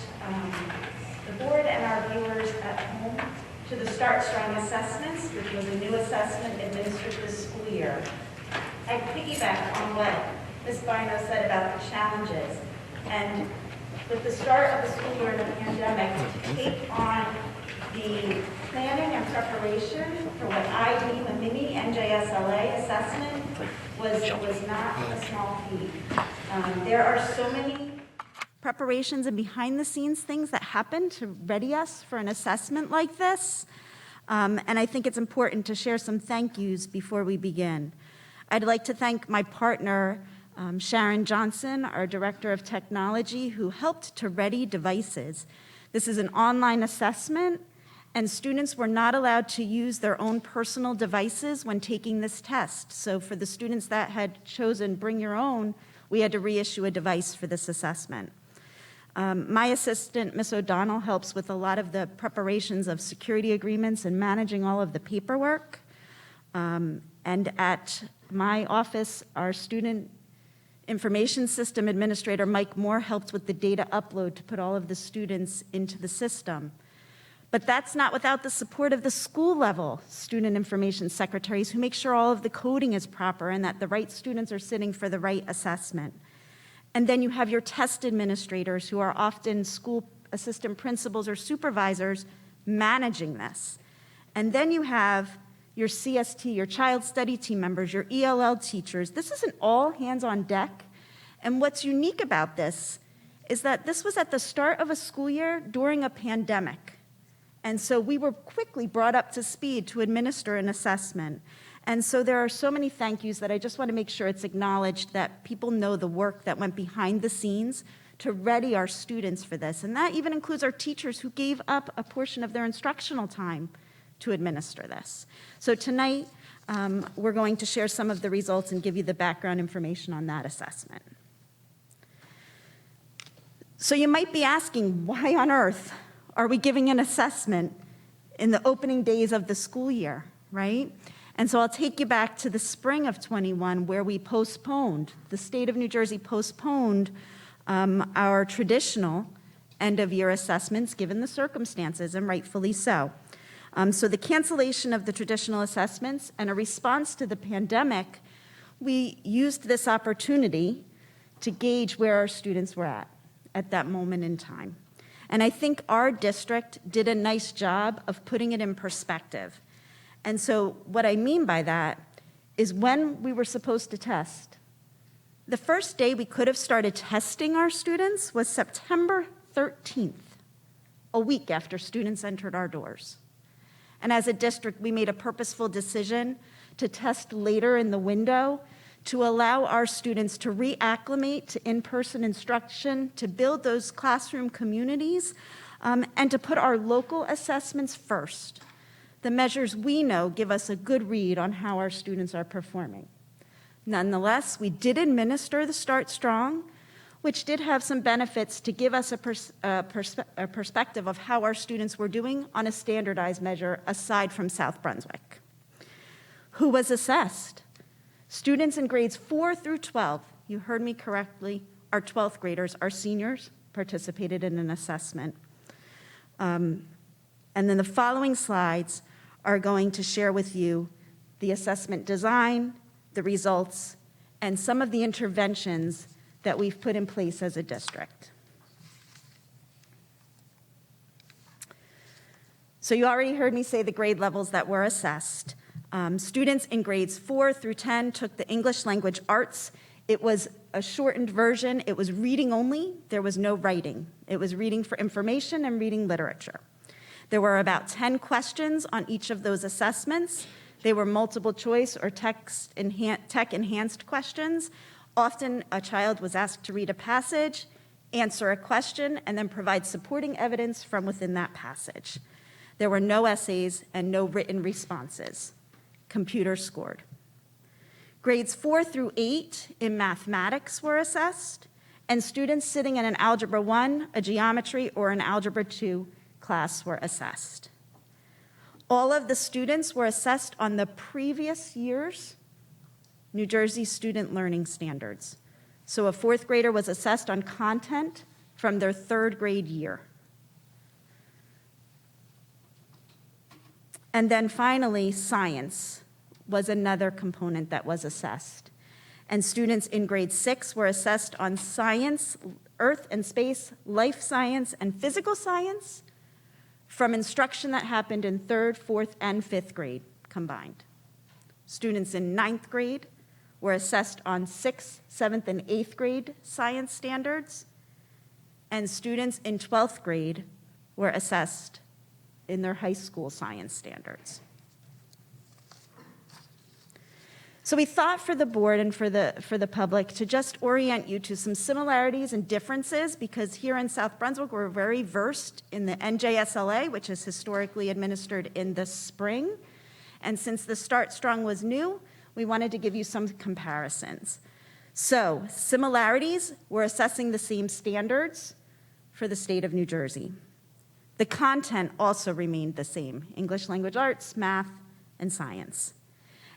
S20: the board and our viewers at home to the Start Strong Assessments, which was a new assessment administered this school year. I piggyback on what Ms. Bino said about the challenges. And with the start of the school year and the pandemic, to take on the planning and preparation for what I deem a mini NJSLA assessment was not a small feat. There are so many
S11: preparations and behind the scenes things that happen to ready us for an assessment like this. And I think it's important to share some thank yous before we begin. I'd like to thank my partner, Sharon Johnson, our Director of Technology, who helped to ready devices
S21: This is an online assessment, and students were not allowed to use their own personal devices when taking this test. So for the students that had chosen bring your own, we had to reissue a device for this assessment. My assistant, Ms. O'Donnell, helps with a lot of the preparations of security agreements and managing all of the paperwork. And at my office, our student information system administrator, Mike Moore, helped with the data upload to put all of the students into the system. But that's not without the support of the school level student information secretaries who make sure all of the coding is proper and that the right students are sitting for the right assessment. And then you have your test administrators who are often school assistant principals or supervisors managing this. And then you have your CST, your child study team members, your ELL teachers. This is an all hands on deck. And what's unique about this is that this was at the start of a school year during a pandemic. And so we were quickly brought up to speed to administer an assessment. And so there are so many thank yous that I just want to make sure it's acknowledged that people know the work that went behind the scenes to ready our students for this. And that even includes our teachers who gave up a portion of their instructional time to administer this. So tonight, we're going to share some of the results and give you the background information on that assessment. So you might be asking, why on earth are we giving an assessment in the opening days of the school year, right? And so I'll take you back to the spring of 21 where we postponed, the state of New Jersey postponed our traditional end of year assessments given the circumstances, and rightfully so. So the cancellation of the traditional assessments and a response to the pandemic, we used this opportunity to gauge where our students were at that moment in time. And I think our district did a nice job of putting it in perspective. And so what I mean by that is when we were supposed to test, the first day we could have started testing our students was September 13th, a week after students entered our doors. And as a district, we made a purposeful decision to test later in the window to allow our students to reacclimate to in-person instruction, to build those classroom communities, and to put our local assessments first. The measures we know give us a good read on how our students are performing. Nonetheless, we did administer the Start Strong, which did have some benefits to give us a perspective of how our students were doing on a standardized measure aside from South Brunswick. Who was assessed? Students in grades 4 through 12, you heard me correctly, our 12th graders, our seniors, participated in an assessment. And then the following slides are going to share with you the assessment design, the results, and some of the interventions that we've put in place as a district. So you already heard me say the grade levels that were assessed. Students in grades 4 through 10 took the English language arts. It was a shortened version. It was reading only. There was no writing. It was reading for information and reading literature. There were about 10 questions on each of those assessments. They were multiple choice or tech-enhanced questions. Often a child was asked to read a passage, answer a question, and then provide supporting evidence from within that passage. There were no essays and no written responses. Computer scored. Grades 4 through 8 in mathematics were assessed, and students sitting in an Algebra 1, a Geometry, or an Algebra 2 class were assessed. All of the students were assessed on the previous year's New Jersey Student Learning Standards. So a 4th grader was assessed on content from their 3rd grade year. And then finally, science was another component that was assessed. And students in grade 6 were assessed on science, earth and space, life science, and physical science from instruction that happened in 3rd, 4th, and 5th grade combined. Students in 9th grade were assessed on 6th, 7th, and 8th grade science standards, and students in 12th grade were assessed in their high school science standards. So we thought for the board and for the public to just orient you to some similarities and differences, because here in South Brunswick, we're very versed in the NJSLA, which is historically administered in the spring. And since the Start Strong was new, we wanted to give you some comparisons. So similarities, we're assessing the same standards for the state of New Jersey. The content also remained the same: English language arts, math, and science.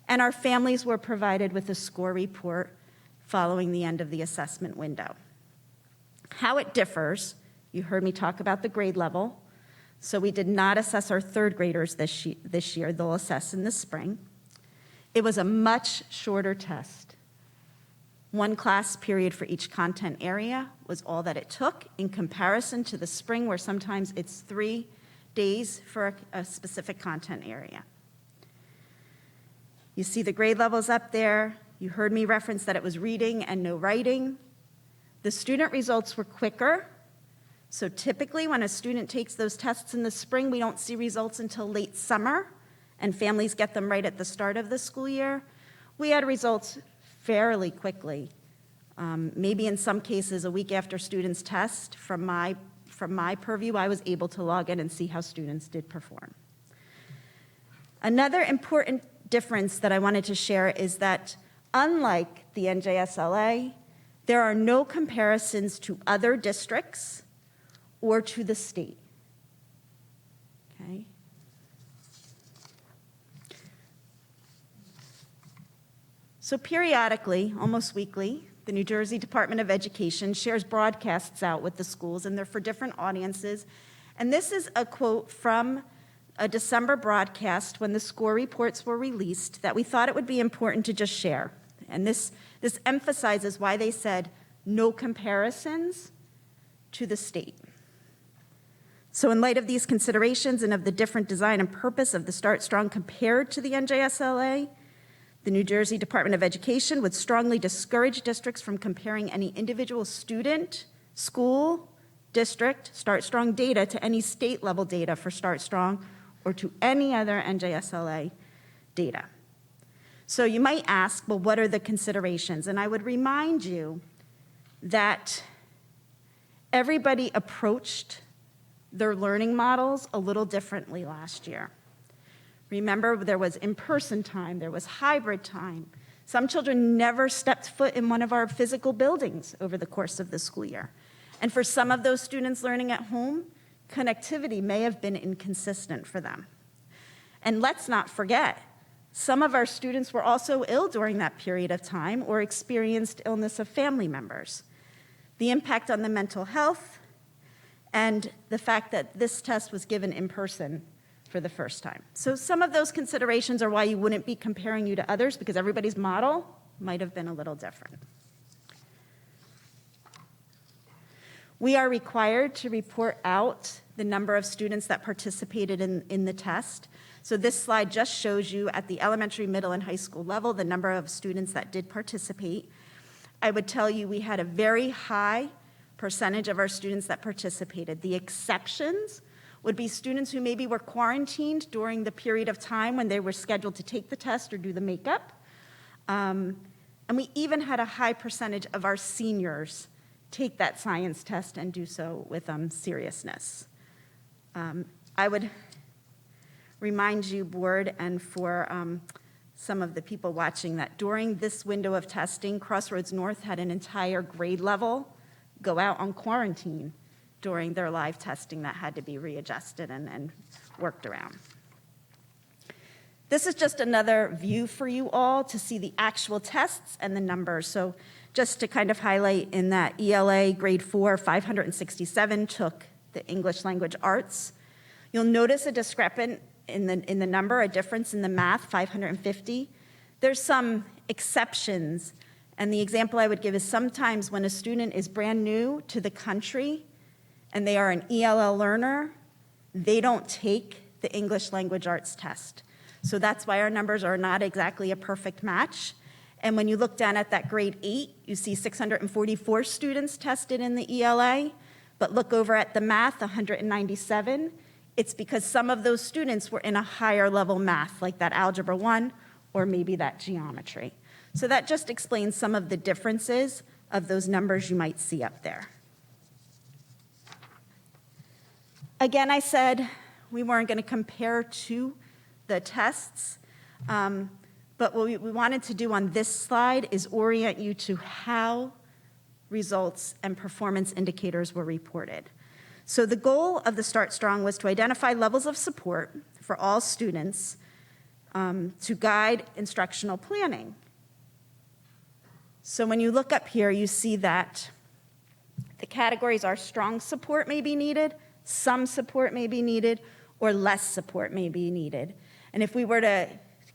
S21: And our families were provided with a score report following the end of the assessment window. How it differs, you heard me talk about the grade level. So we did not assess our third graders this year. They'll assess in the spring. It was a much shorter test. One class period for each content area was all that it took, in comparison to the spring, where sometimes it's 3 days for a specific content area. You see the grade levels up there. You heard me reference that it was reading and no writing. The student results were quicker. So typically when a student takes those tests in the spring, we don't see results until late summer, and families get them right at the start of the school year. We had results fairly quickly, maybe in some cases a week after students' test. From my purview, I was able to log in and see how students did perform. Another important difference that I wanted to share is that, unlike the NJSLA, there are no comparisons to other districts or to the state. Okay? So periodically, almost weekly, the New Jersey Department of Education shares broadcasts out with the schools, and they're for different audiences. And this is a quote from a December broadcast when the score reports were released that we thought it would be important to just share. And this emphasizes why they said no comparisons to the state. So in light of these considerations and of the different design and purpose of the Start Strong compared to the NJSLA, the New Jersey Department of Education would strongly discourage districts from comparing any individual student, school, district, Start Strong data to any state-level data for Start Strong or to any other NJSLA data. So you might ask, well, what are the considerations? And I would remind you that everybody approached their learning models a little differently last year. Remember, there was in-person time, there was hybrid time. Some children never stepped foot in one of our physical buildings over the course of the school year. And for some of those students learning at home, connectivity may have been inconsistent for them. And let's not forget, some of our students were also ill during that period of time or experienced illness of family members. The impact on the mental health and the fact that this test was given in person for the first time. So some of those considerations are why you wouldn't be comparing you to others, because everybody's model might have been a little different. We are required to report out the number of students that participated in the test. So this slide just shows you at the elementary, middle, and high school level the number of students that did participate. I would tell you we had a very high percentage of our students that participated. The exceptions would be students who maybe were quarantined during the period of time when they were scheduled to take the test or do the makeup. And we even had a high percentage of our seniors take that science test and do so with seriousness. I would remind you, board, and for some of the people watching, that during this window of testing, Crossroads North had an entire grade level go out on quarantine during their live testing that had to be readjusted and worked around. This is just another view for you all to see the actual tests and the numbers. So just to kind of highlight, in that ELA grade 4, 567 took the English language arts. You'll notice a discrepant in the number, a difference in the math, 550. There's some exceptions, and the example I would give is sometimes when a student is brand new to the country and they are an ELL learner, they don't take the English language arts test. So that's why our numbers are not exactly a perfect match. And when you look down at that grade 8, you see 644 students tested in the ELA, but look over at the math, 197. It's because some of those students were in a higher level math, like that Algebra 1 or maybe that geometry. So that just explains some of the differences of those numbers you might see up there. Again, I said we weren't going to compare to the tests, but what we wanted to do on this slide is orient you to how results and performance indicators were reported. So the goal of the Start Strong was to identify levels of support for all students to guide instructional planning. So when you look up here, you see that the categories are strong support may be needed, some support may be needed, or less support may be needed. And if we were to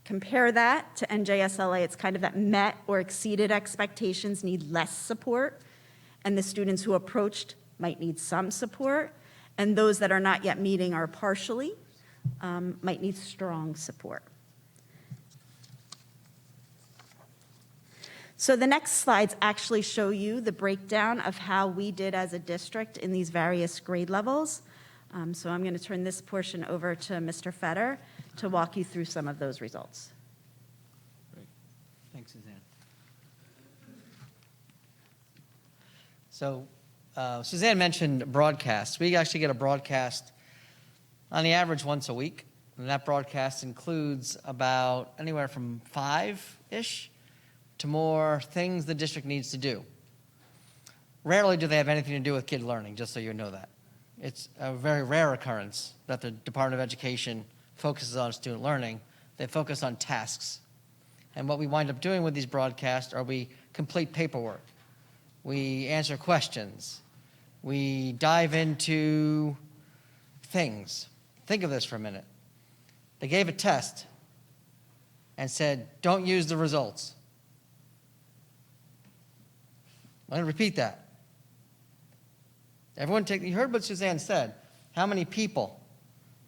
S21: compare that to NJSLA, it's kind of that met or exceeded expectations need less support, and the students who approached might need some support, and those that are not yet meeting or partially might need strong support. So the next slides actually show you the breakdown of how we did as a district in these various grade levels. So I'm going to turn this portion over to Mr. Fetter to walk you through some of those results.
S4: Great. Thanks, Suzanne. So Suzanne mentioned broadcasts. We actually get a broadcast on the average once a week, and that broadcast includes about anywhere from 5-ish to more things the district needs to do. Rarely do they have anything to do with kid learning, just so you know that. It's a very rare occurrence that the Department of Education focuses on student learning. They focus on tasks. And what we wind up doing with these broadcasts are we complete paperwork. We answer questions. We dive into things. Think of this for a minute. They gave a test and said, don't use the results. I'm going to repeat that. Everyone you heard what Suzanne said. How many people,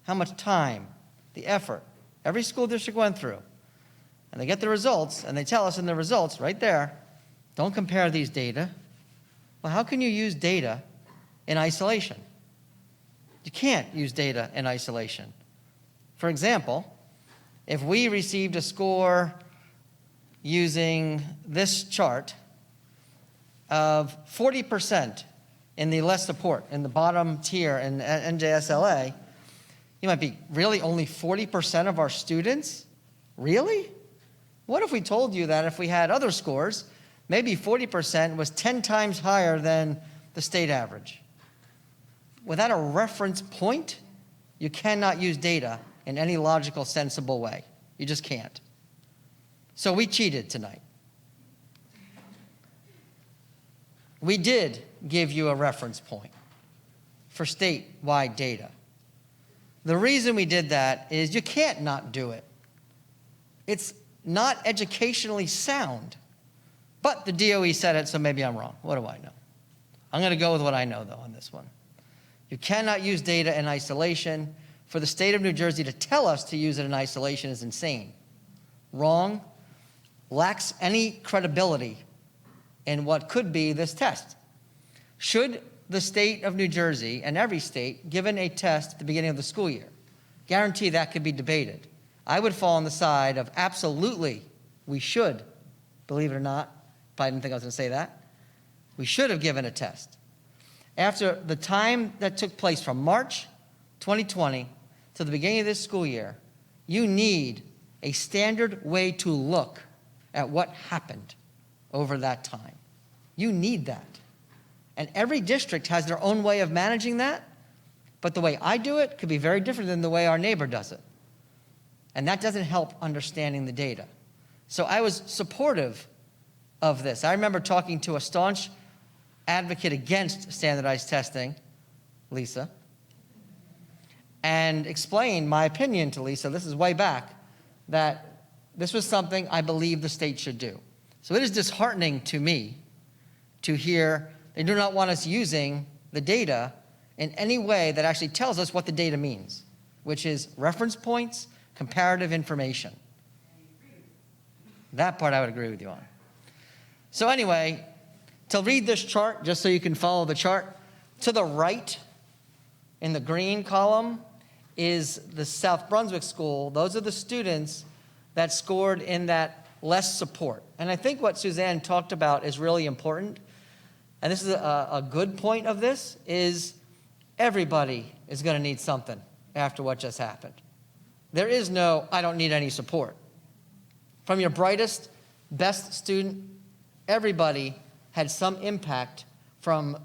S4: how much time, the effort, every school district went through. And they get the results, and they tell us in the results right there, don't compare these data. Well, how can you use data in isolation? You can't use data in isolation. For example, if we received a score using this chart of 40% in the less support, in the bottom tier in NJSLA, you might be, really, only 40% of our students? Really? What if we told you that if we had other scores, maybe 40% was 10 times higher than the state average? Without a reference point, you cannot use data in any logical, sensible way. You just can't. So we cheated tonight. We did give you a reference point for statewide data. The reason we did that is you can't not do it. It's not educationally sound. But the DOE said it, so maybe I'm wrong. What do I know? I'm going to go with what I know, though, on this one. You cannot use data in isolation. For the state of New Jersey to tell us to use it in isolation is insane. Wrong. Lacks any credibility in what could be this test. Should the state of New Jersey and every state given a test at the beginning of the school year? Guarantee that could be debated. I would fall on the side of absolutely we should, believe it or not. Probably didn't think I was going to say that. We should have given a test. After the time that took place from March 2020 to the beginning of this school year, you need a standard way to look at what happened over that time. You need that. And every district has their own way of managing that, but the way I do it could be very different than the way our neighbor does it. And that doesn't help understanding the data. So I was supportive of this. I remember talking to a staunch advocate against standardized testing, Lisa, and explained my opinion to Lisa, this is way back, that this was something I believe the state should do. So it is disheartening to me to hear they do not want us using the data in any way that actually tells us what the data means, which is reference points, comparative information. That part I would agree with you on. So anyway, to read this chart, just so you can follow the chart, to the right in the green column is the South Brunswick school. Those are the students that scored in that less support. And I think what Suzanne talked about is really important. And this is a good point of this, is everybody is going to need something after what just happened. There is no, I don't need any support. From your brightest, best student, everybody had some impact from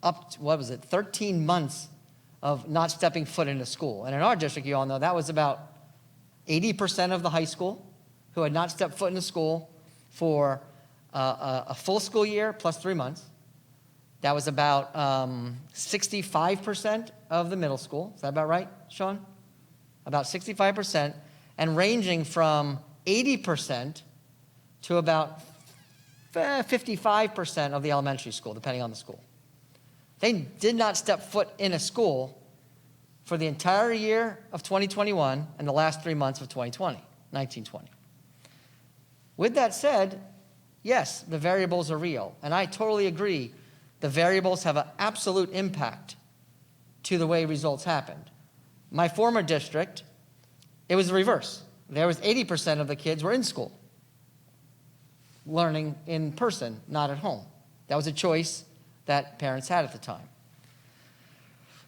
S4: up to, 13 months of not stepping foot into school. And in our district, you all know, that was about 80% of the high school who had not stepped foot into school for a full school year plus 3 months. That was about 65% of the middle school. Is that about right, Sean? About 65%, and ranging from 80% to about 55% of the elementary school, depending on the school. They did not step foot in a school for the entire year of 2021 and the last 3 months of 1920. With that said, yes, the variables are real, and I totally agree. The variables have an absolute impact to the way results happened. My former district, it was the reverse. There was 80% of the kids were in school, learning in person, not at home. That was a choice that parents had at the time.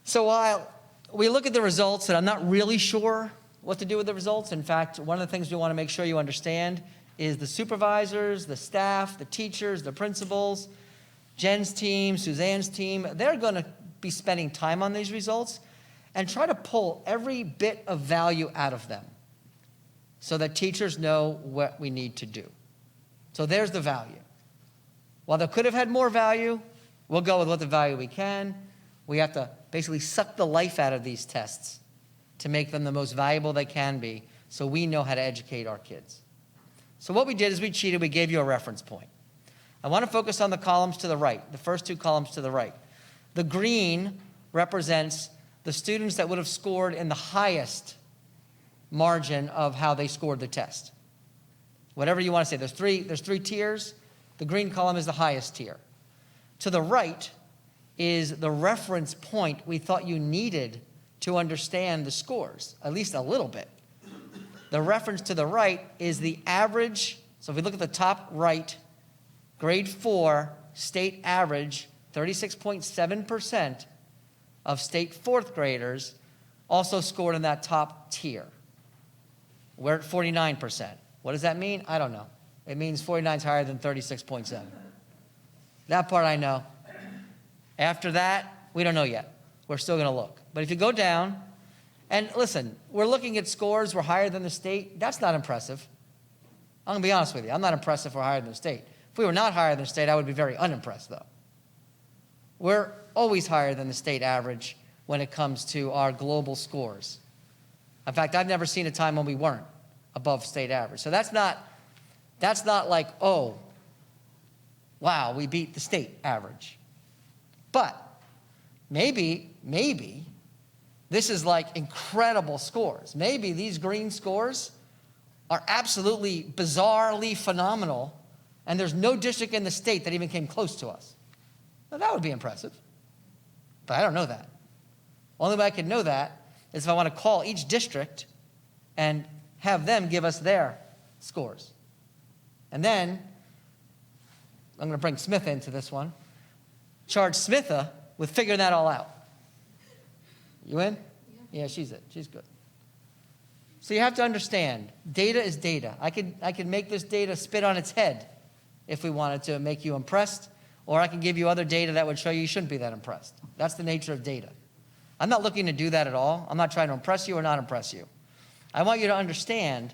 S4: So while we look at the results, and I'm not really sure what to do with the results. In fact, one of the things we want to make sure you understand is the supervisors, the staff, the teachers, the principals, Jen's team, Suzanne's team, they're going to be spending time on these results and try to pull every bit of value out of them so that teachers know what we need to do. So there's the value. While they could have had more value, we'll go with what the value we can. We have to basically suck the life out of these tests to make them the most valuable they can be so we know how to educate our kids. So what we did is we cheated. We gave you a reference point. I want to focus on the columns to the right, the first two columns to the right. The green represents the students that would have scored in the highest margin of how they scored the test. Whatever you want to say, there's three tiers. The green column is the highest tier. To the right is the reference point we thought you needed to understand the scores, at least a little bit. The reference to the right is the average. So if we look at the top right, grade 4 state average, 36.7% of state fourth graders also scored in that top tier. We're at 49%. What does that mean? I don't know. It means 49 is higher than 36.7. That part I know. After that, we don't know yet. We're still going to look. But if you go down, and listen, we're looking at scores, we're higher than the state. That's not impressive. I'm going to be honest with you. I'm not impressed if we're higher than the state. If we were not higher than the state, I would be very unimpressed, though. We're always higher than the state average when it comes to our global scores. In fact, I've never seen a time when we weren't above state average. So that's not like, oh, wow, we beat the state average. But maybe this is like incredible scores. Maybe these green scores are absolutely bizarrely phenomenal, and there's no district in the state that even came close to us. Now, that would be impressive. But I don't know that. Only way I can know that is if I want to call each district and have them give us their scores. And then, I'm going to bring Smith into this one, charge Smitha with figuring that all out. You in? Yeah, she's it. She's good. So you have to understand, data is data. I could make this data spit on its head if we wanted to make you impressed, or I can give you other data that would show you shouldn't be that impressed. That's the nature of data. I'm not looking to do that at all. I'm not trying to impress you or not impress you. I want you to understand,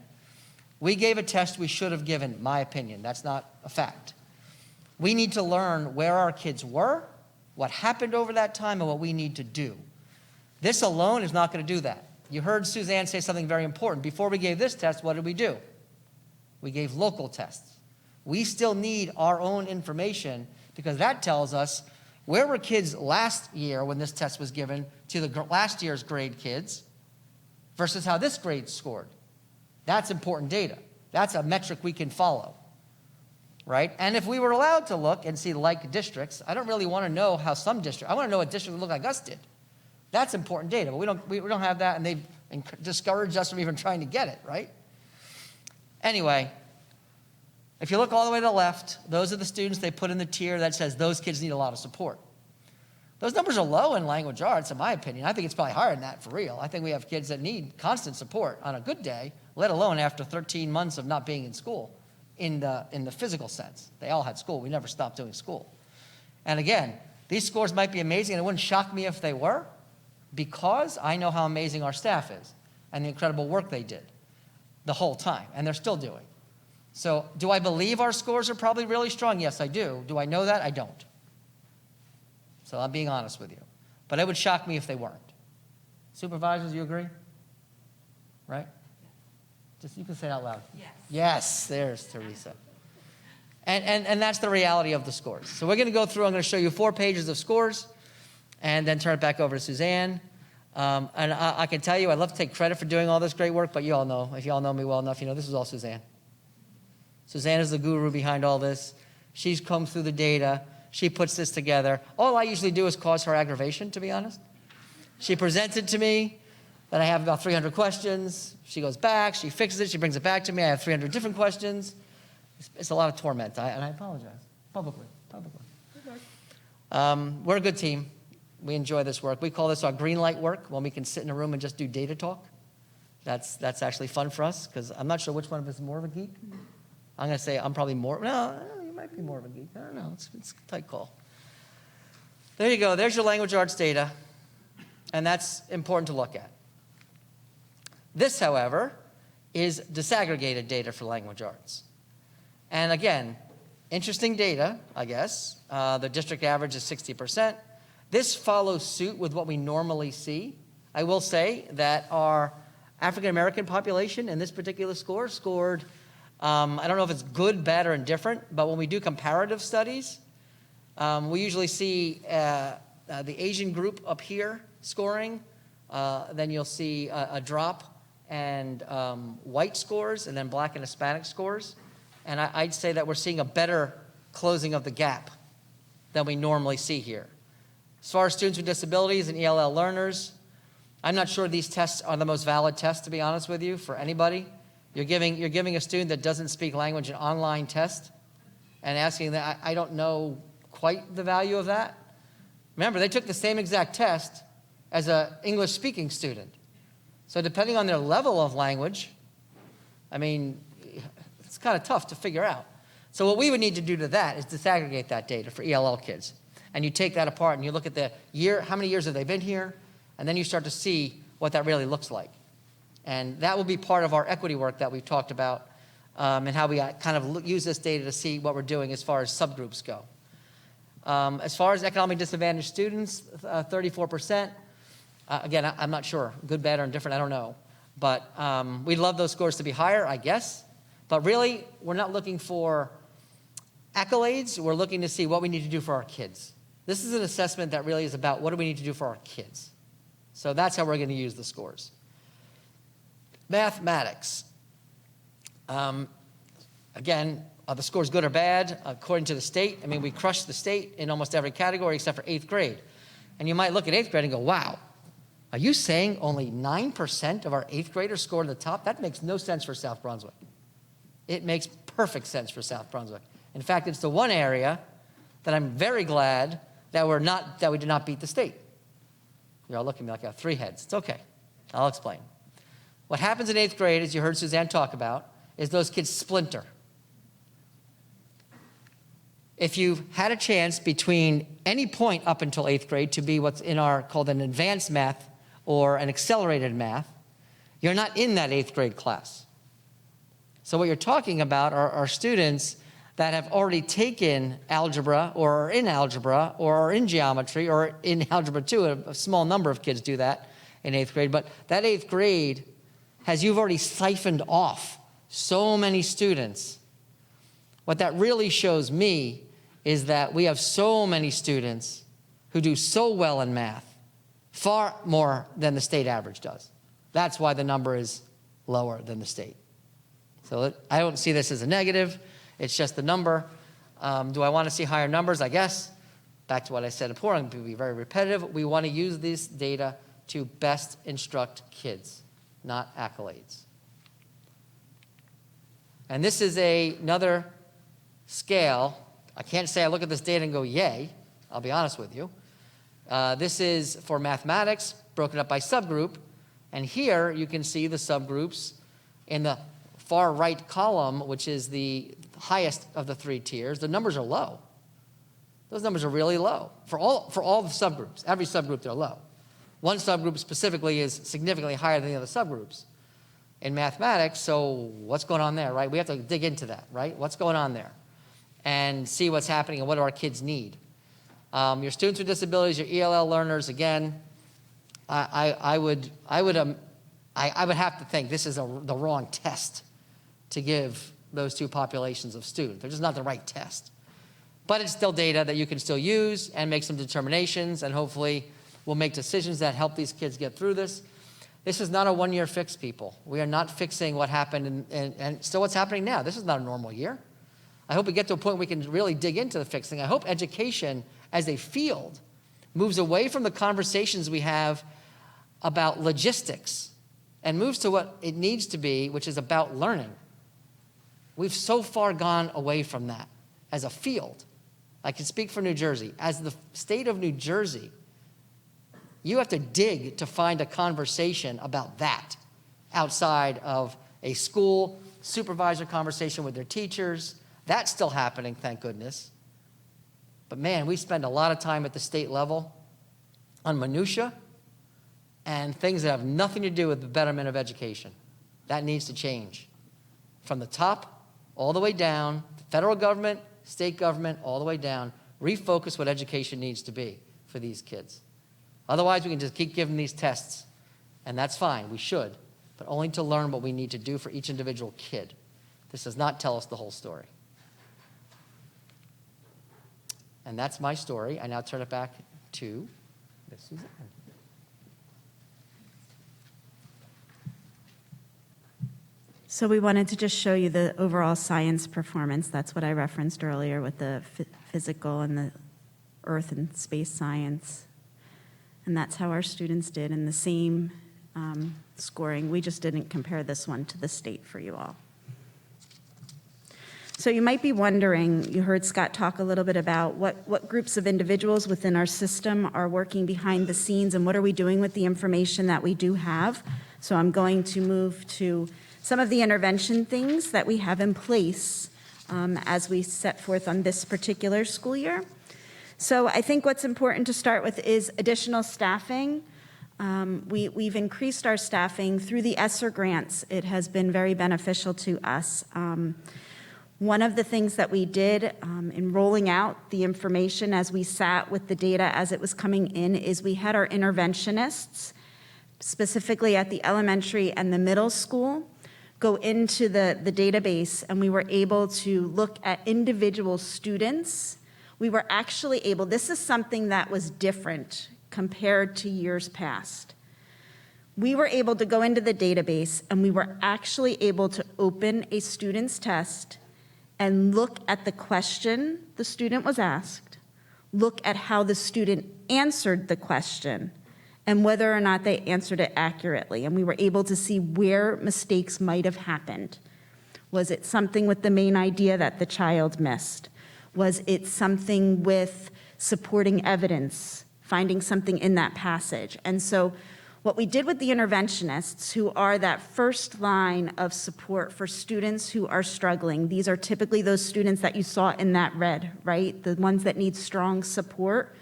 S4: we gave a test we should have given, my opinion. That's not a fact. We need to learn where our kids were, what happened over that time, and what we need to do. This alone is not going to do that. You heard Suzanne say something very important. Before we gave this test, what did we do? We gave local tests. We still need our own information because that tells us where were kids last year when this test was given to the last year's grade kids versus how this grade scored. That's important data. That's a metric we can follow, right? And if we were allowed to look and see like districts, I don't really want to know how some district, I want to know what district would look like us did. That's important data, but we don't have that, and they've discouraged us from even trying to get it, right? Anyway, if you look all the way to the left, those are the students they put in the tier that says those kids need a lot of support. Those numbers are low in language arts, in my opinion. I think it's probably higher than that for real. I think we have kids that need constant support on a good day, let alone after 13 months of not being in school in the physical sense. They all had school. We never stopped doing school. And again, these scores might be amazing, and it wouldn't shock me if they were, because I know how amazing our staff is and the incredible work they did the whole time, and they're still doing. So do I believe our scores are probably really strong? Yes, I do. Do I know that? I don't. So I'm being honest with you. But it would shock me if they weren't. Supervisors, you agree? Right? Just you can say it out loud. Yes. Yes, there's Teresa. And that's the reality of the scores. So we're going to go through, I'm going to show you 4 pages of scores and then turn it back over to Suzanne. And I can tell you, I'd love to take credit for doing all this great work, but you all know, if you all know me well enough, you know this is all Suzanne. Suzanne is the guru behind all this. She's combed through the data. She puts this together. All I usually do is cause her aggravation, to be honest. She presents it to me, that I have about 300 questions. She goes back, she fixes it, she brings it back to me. I have 300 different questions. It's a lot of torment, and I apologize, publicly. We're a good team. We enjoy this work. We call this our green light work, when we can sit in a room and just do data talk. That's actually fun for us, because I'm not sure which one of us is more of a geek. I'm going to say I'm probably more, no, you might be more of a geek. I don't know, it's a tight call. There you go, there's your language arts data, and that's important to look at. This, however, is disaggregated data for language arts. And again, interesting data, I guess. The district average is 60%. This follows suit with what we normally see. I will say that our African-American population in this particular score scored, I don't know if it's good, bad, or indifferent, but when we do comparative studies, we usually see the Asian group up here scoring, then you'll see a drop and white scores, and then Black and Hispanic scores. And I'd say that we're seeing a better closing of the gap than we normally see here. As far as students with disabilities and ELL learners, I'm not sure these tests are the most valid tests, to be honest with you, for anybody. You're giving a student that doesn't speak language an online test and asking that. I don't know quite the value of that. Remember, they took the same exact test as an English-speaking student. So depending on their level of language, I mean, it's kind of tough to figure out. So what we would need to do to that is disaggregate that data for ELL kids. And you take that apart and you look at the year, how many years have they been here? And then you start to see what that really looks like. And that will be part of our equity work that we've talked about, and how we kind of use this data to see what we're doing as far as subgroups go. As far as economically disadvantaged students, 34%. Again, I'm not sure. Good, bad, or indifferent, I don't know. But we'd love those scores to be higher, I guess. But really, we're not looking for accolades. We're looking to see what we need to do for our kids. This is an assessment that really is about what do we need to do for our kids. So that's how we're going to use the scores. Mathematics. Again, are the scores good or bad? According to the state, I mean, we crushed the state in almost every category except for 8th grade. And you might look at 8th grade and go, wow, are you saying only 9% of our 8th graders scored at the top? That makes no sense for South Brunswick. It makes perfect sense for South Brunswick. In fact, it's the one area that I'm very glad that we did not beat the state. You're all looking at me like I have 3 heads. It's okay. I'll explain. What happens in 8th grade, as you heard Suzanne talk about, is those kids splinter. If you've had a chance between any point up until 8th grade to be what's in our called an advanced math or an accelerated math, you're not in that 8th grade class. So what you're talking about are students that have already taken algebra or are in algebra or are in geometry or in algebra 2. A small number of kids do that in 8th grade. But that 8th grade you've already siphoned off so many students. What that really shows me is that we have so many students who do so well in math, far more than the state average does. That's why the number is lower than the state. So I don't see this as a negative. It's just the number. Do I want to see higher numbers? I guess. Back to what I said before, I'm going to be very repetitive. We want to use this data to best instruct kids, not accolades. And this is another scale. I can't say I look at this data and go, yay. I'll be honest with you. This is for mathematics, broken up by subgroup. And here you can see the subgroups in the far right column, which is the highest of the 3 tiers. The numbers are low. Those numbers are really low for all the subgroups. Every subgroup, they're low. One subgroup specifically is significantly higher than the other subgroups in mathematics. So what's going on there, right? We have to dig into that, right? What's going on there? And see what's happening and what do our kids need. Your students with disabilities, your ELL learners, again, I would have to think this is the wrong test to give those two populations of students. They're just not the right test. But it's still data that you can still use and make some determinations, and hopefully we'll make decisions that help these kids get through this. This is not a one-year fix, people. We are not fixing what happened and still what's happening now. This is not a normal year. I hope we get to a point where we can really dig into the fixing. I hope education as a field moves away from the conversations we have about logistics and moves to what it needs to be, which is about learning. We've so far gone away from that as a field. I can speak for New Jersey. As the state of New Jersey, you have to dig to find a conversation about that outside of a school supervisor conversation with their teachers. That's still happening, thank goodness. But man, we spend a lot of time at the state level on minutia and things that have nothing to do with the betterment of education. That needs to change. From the top all the way down, the federal government, state government, all the way down, refocus what education needs to be for these kids. Otherwise, we can just keep giving these tests, and that's fine, we should, but only to learn what we need to do for each individual kid. This does not tell us the whole story. And that's my story. I now turn it back to Ms. Suzanne.
S21: So we wanted to just show you the overall science performance. That's what I referenced earlier with the physical and the earth and space science. And that's how our students did in the same scoring. We just didn't compare this one to the state for you all. So you might be wondering, you heard Scott talk a little bit about what groups of individuals within our system are working behind the scenes and what are we doing with the information that we do have. So I'm going to move to some of the intervention things that we have in place as we set forth on this particular school year. So I think what's important to start with is additional staffing. We've increased our staffing through the ESSER grants. It has been very beneficial to us. One of the things that we did in rolling out the information as we sat with the data as it was coming in is we had our interventionists, specifically at the elementary and the middle school, go into the database, and we were able to look at individual students. We were actually able, this is something that was different compared to years past. We were able to go into the database, and we were actually able to open a student's test and look at the question the student was asked, look at how the student answered the question, and whether or not they answered it accurately. And we were able to see where mistakes might have happened. Was it something with the main idea that the child missed? Was it something with supporting evidence, finding something in that passage? And so what we did with the interventionists, who are that first line of support for students who are struggling, these are typically those students that you saw in that red, right? The ones that need strong support.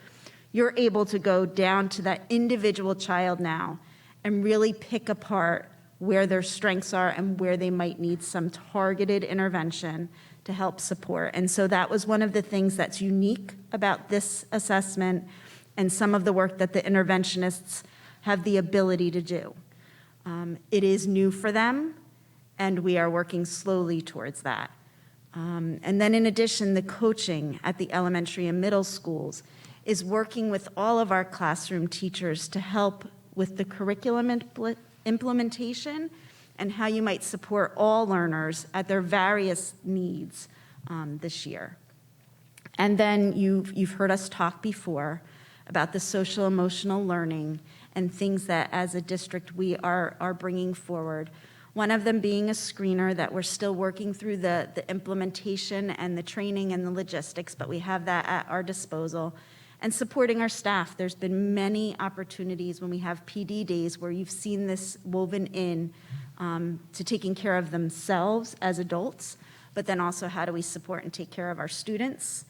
S21: You're able to go down to that individual child now and really pick apart where their strengths are and where they might need some targeted intervention to help support. And so that was one of the things that's unique about this assessment and some of the work that the interventionists have the ability to do. It is new for them, and we are working slowly towards that. And then in addition, the coaching at the elementary and middle schools is working with all of our classroom teachers to help with the curriculum implementation and how you might support all learners at their various needs this year. And then you've heard us talk before about the social emotional learning and things that as a district we are bringing forward. One of them being a screener that we're still working through the implementation and the training and the logistics, but we have that at our disposal. And supporting our staff. There's been many opportunities when we have PD days where you've seen this woven in to taking care of themselves as adults, but then also how do we support and take care of our students.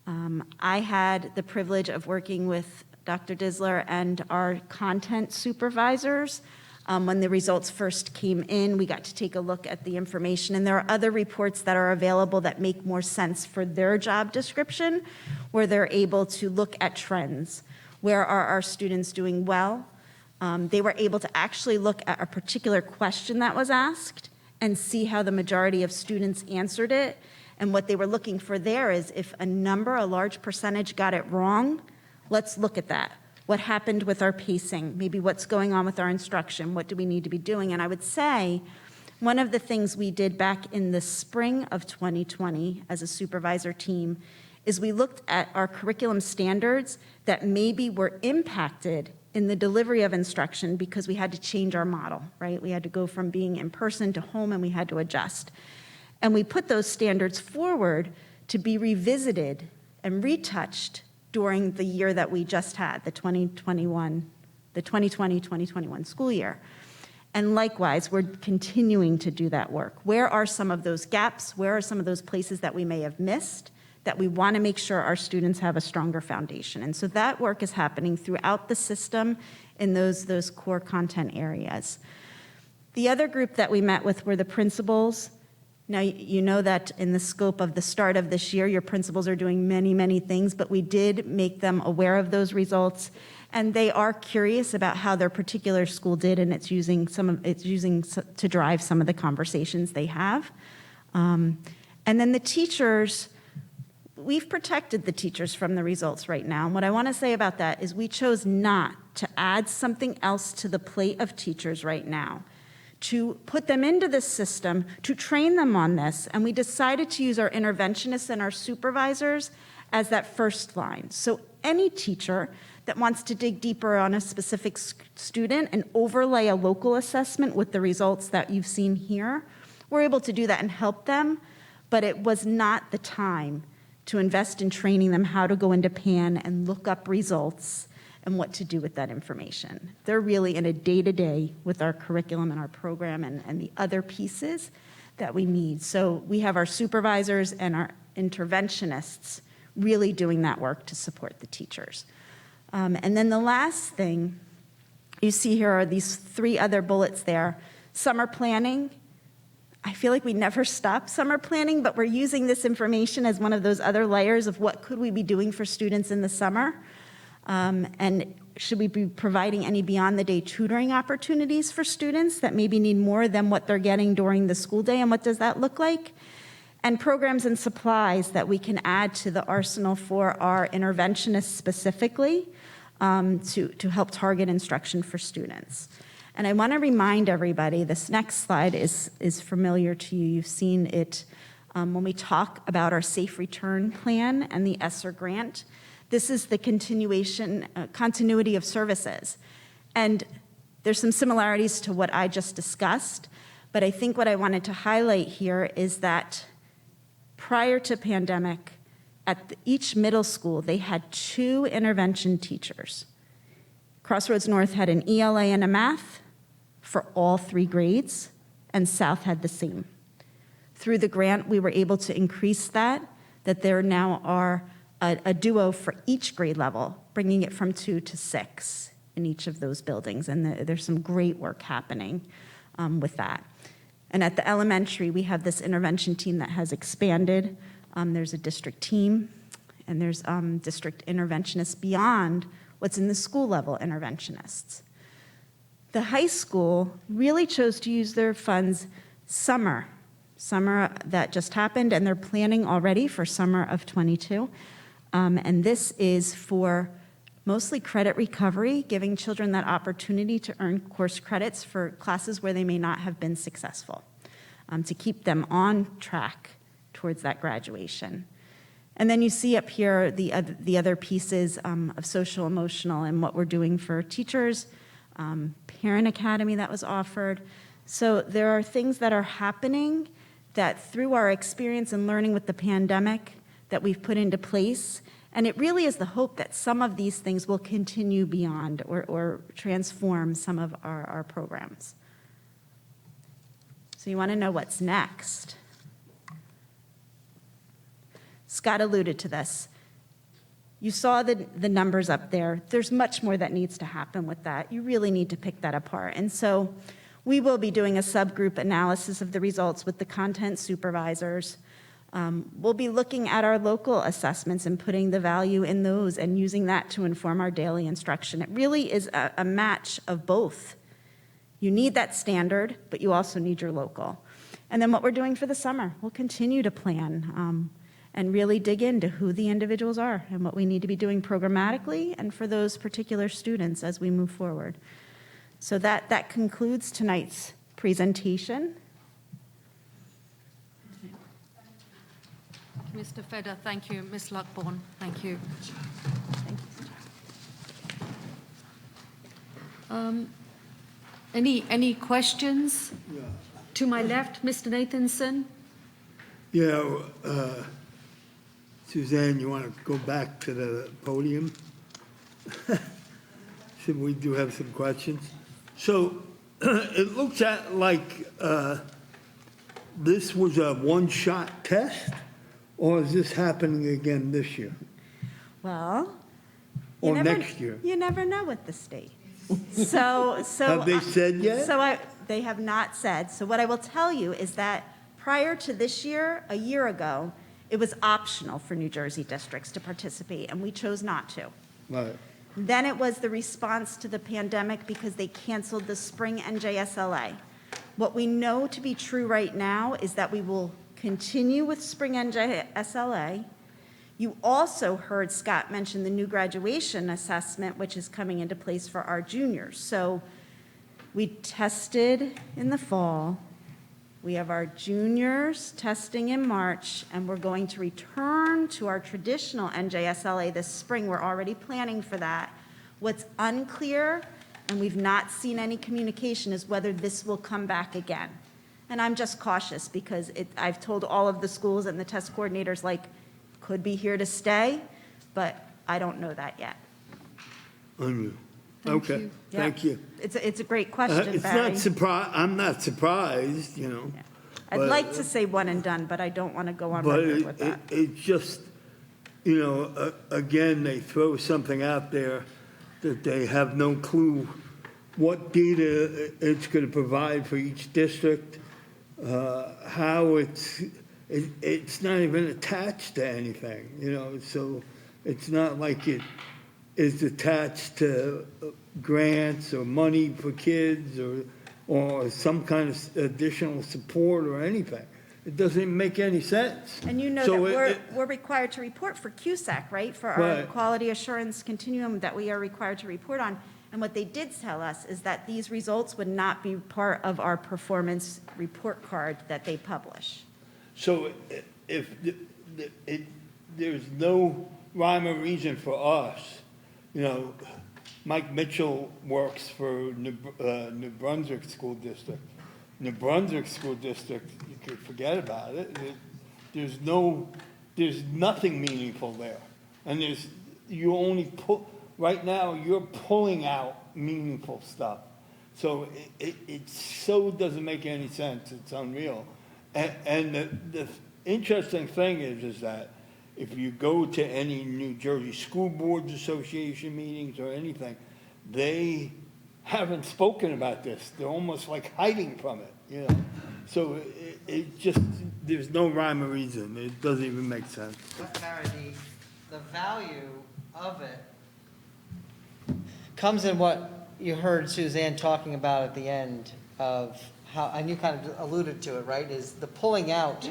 S21: I had the privilege of working with Dr. Disler and our content supervisors. When the results first came in, we got to take a look at the information, and there are other reports that are available that make more sense for their job description, where they're able to look at trends. Where are our students doing well? They were able to actually look at a particular question that was asked and see how the majority of students answered it. And what they were looking for there is if a large percentage got it wrong, let's look at that. What happened with our pacing? Maybe what's going on with our instruction? What do we need to be doing? And I would say one of the things we did back in the spring of 2020 as a supervisor team is we looked at our curriculum standards that maybe were impacted in the delivery of instruction because we had to change our model, right? We had to go from being in person to home, and we had to adjust. And we put those standards forward to be revisited and retouched during the year that we just had, the 2020-2021 school year. And likewise, we're continuing to do that work. Where are some of those gaps? Where are some of those places that we may have missed that we want to make sure our students have a stronger foundation? And so that work is happening throughout the system in those core content areas. The other group that we met with were the principals. Now, you know that in the scope of the start of this year, your principals are doing many, many things, but we did make them aware of those results, and they are curious about how their particular school did, and it's using to drive some of the conversations they have. And then the teachers, we've protected the teachers from the results right now. And what I want to say about that is we chose not to add something else to the plate of teachers right now, to put them into this system, to train them on this, and we decided to use our interventionists and our supervisors as that first line. So any teacher that wants to dig deeper on a specific student and overlay a local assessment with the results that you've seen here, we're able to do that and help them, but it was not the time to invest in training them how to go into PAN and look up results and what to do with that information. They're really in a day-to-day with our curriculum and our program and the other pieces that we need. So we have our supervisors and our interventionists really doing that work to support the teachers. And then the last thing you see here are these 3 other bullets there. Summer planning. I feel like we never stop summer planning, but we're using this information as one of those other layers of what could we be doing for students in the summer. And should we be providing any beyond the day tutoring opportunities for students that maybe need more than what they're getting during the school day, and what does that look like? And programs and supplies that we can add to the arsenal for our interventionists specifically to help target instruction for students. And I want to remind everybody, this next slide is familiar to you. You've seen it when we talk about our Safe Return Plan and the ESSER grant. This is the continuity of services. And there's some similarities to what I just discussed, but I think what I wanted to highlight here is that prior to pandemic, at each middle school, they had 2 intervention teachers. Crossroads North had an ELA and a math for all 3 grades, and South had the same. Through the grant, we were able to increase that there now are a duo for each grade level, bringing it from 2 to 6 in each of those buildings. And there's some great work happening with that. And at the elementary, we have this intervention team that has expanded. There's a district team, and there's district interventionists beyond what's in the school level interventionists. The high school really chose to use their funds summer that just happened, and they're planning already for summer of 22. And this is for mostly credit recovery, giving children that opportunity to earn course credits for classes where they may not have been successful, to keep them on track towards that graduation. And then you see up here the other pieces of social emotional and what we're doing for teachers, parent academy that was offered. So there are things that are happening that through our experience and learning with the pandemic that we've put into place, and it really is the hope that some of these things will continue beyond or transform some of our programs. So you want to know what's next. Scott alluded to this. You saw the numbers up there. There's much more that needs to happen with that. You really need to pick that apart. And so we will be doing a subgroup analysis of the results with the content supervisors. We'll be looking at our local assessments and putting the value in those and using that to inform our daily instruction. It really is a match of both. You need that standard, but you also need your local. And then what we're doing for the summer, we'll continue to plan and really dig into who the individuals are and what we need to be doing programmatically and for those particular students as we move forward. So that concludes tonight's presentation.
S1: Mr. Feder, thank you. Ms. Luckborn, thank you. Any questions?
S6: Yeah.
S1: To my left, Mr. Nathanson.
S6: Yeah, Suzanne, you want to go back to the podium? So we do have some questions. So it looks like this was a one-shot test, or is this happening again this year?
S21: Well,
S6: or next year?
S21: You never know with the state. So
S6: have they said yet?
S21: They have not said. So what I will tell you is that prior to this year, a year ago, it was optional for New Jersey districts to participate, and we chose not to.
S6: Right.
S21: Then it was the response to the pandemic because they canceled the spring NJSLA. What we know to be true right now is that we will continue with spring NJSLA. You also heard Scott mention the new graduation assessment, which is coming into place for our juniors. So we tested in the fall. We have our juniors testing in March, and we're going to return to our traditional NJSLA this spring. We're already planning for that. What's unclear, and we've not seen any communication, is whether this will come back again. And I'm just cautious because I've told all of the schools and the test coordinators, like, could be here to stay, but I don't know that yet.
S6: Okay, thank you.
S21: It's a great question,
S6: It's
S21: Barry.
S6: I'm not surprised, you know.
S21: Yeah. I'd like to say one and done, but I don't want to go on record with that.
S6: It's just, you know, again, they throw something out there that they have no clue what data it's going to provide for each district, how it's not even attached to anything, you know, so it's not like it is attached to grants or money for kids or some kind of additional support or anything. It doesn't make any sense.
S21: And you know
S6: So
S21: that we're required to report for CUSAC, right? For our
S6: Right.
S21: quality assurance continuum that we are required to report on. And what they did tell us is that these results would not be part of our performance report card that they publish.
S6: So if there's no rhyme or reason for us, you know, Mike Mitchell works for New Brunswick School District. New Brunswick School District, you could forget about it. There's nothing meaningful there. And right now you're pulling out meaningful stuff. So it so doesn't make any sense. It's unreal. And the interesting thing is that if you go to any New Jersey School Boards Association meetings or anything, they haven't spoken about this. They're almost like hiding from it, you know. So it just, there's no rhyme or reason. It doesn't even make sense.
S4: Barry, the value of it comes in what you heard Suzanne talking about at the end of how, and you kind of alluded to it, right, is the pulling out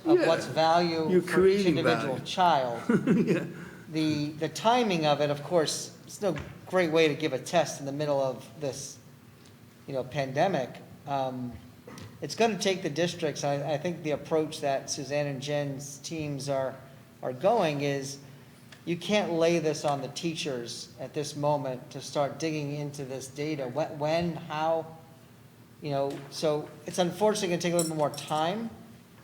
S4: of what's value for each individual child.
S6: Yeah.
S4: The timing of it, of course, it's no great way to give a test in the middle of this, you know, pandemic. It's going to take the districts. I think the approach that Suzanne and Jen's teams are going is you can't lay this on the teachers at this moment to start digging into this data. When, how, So it's unfortunately going to take a little bit more time.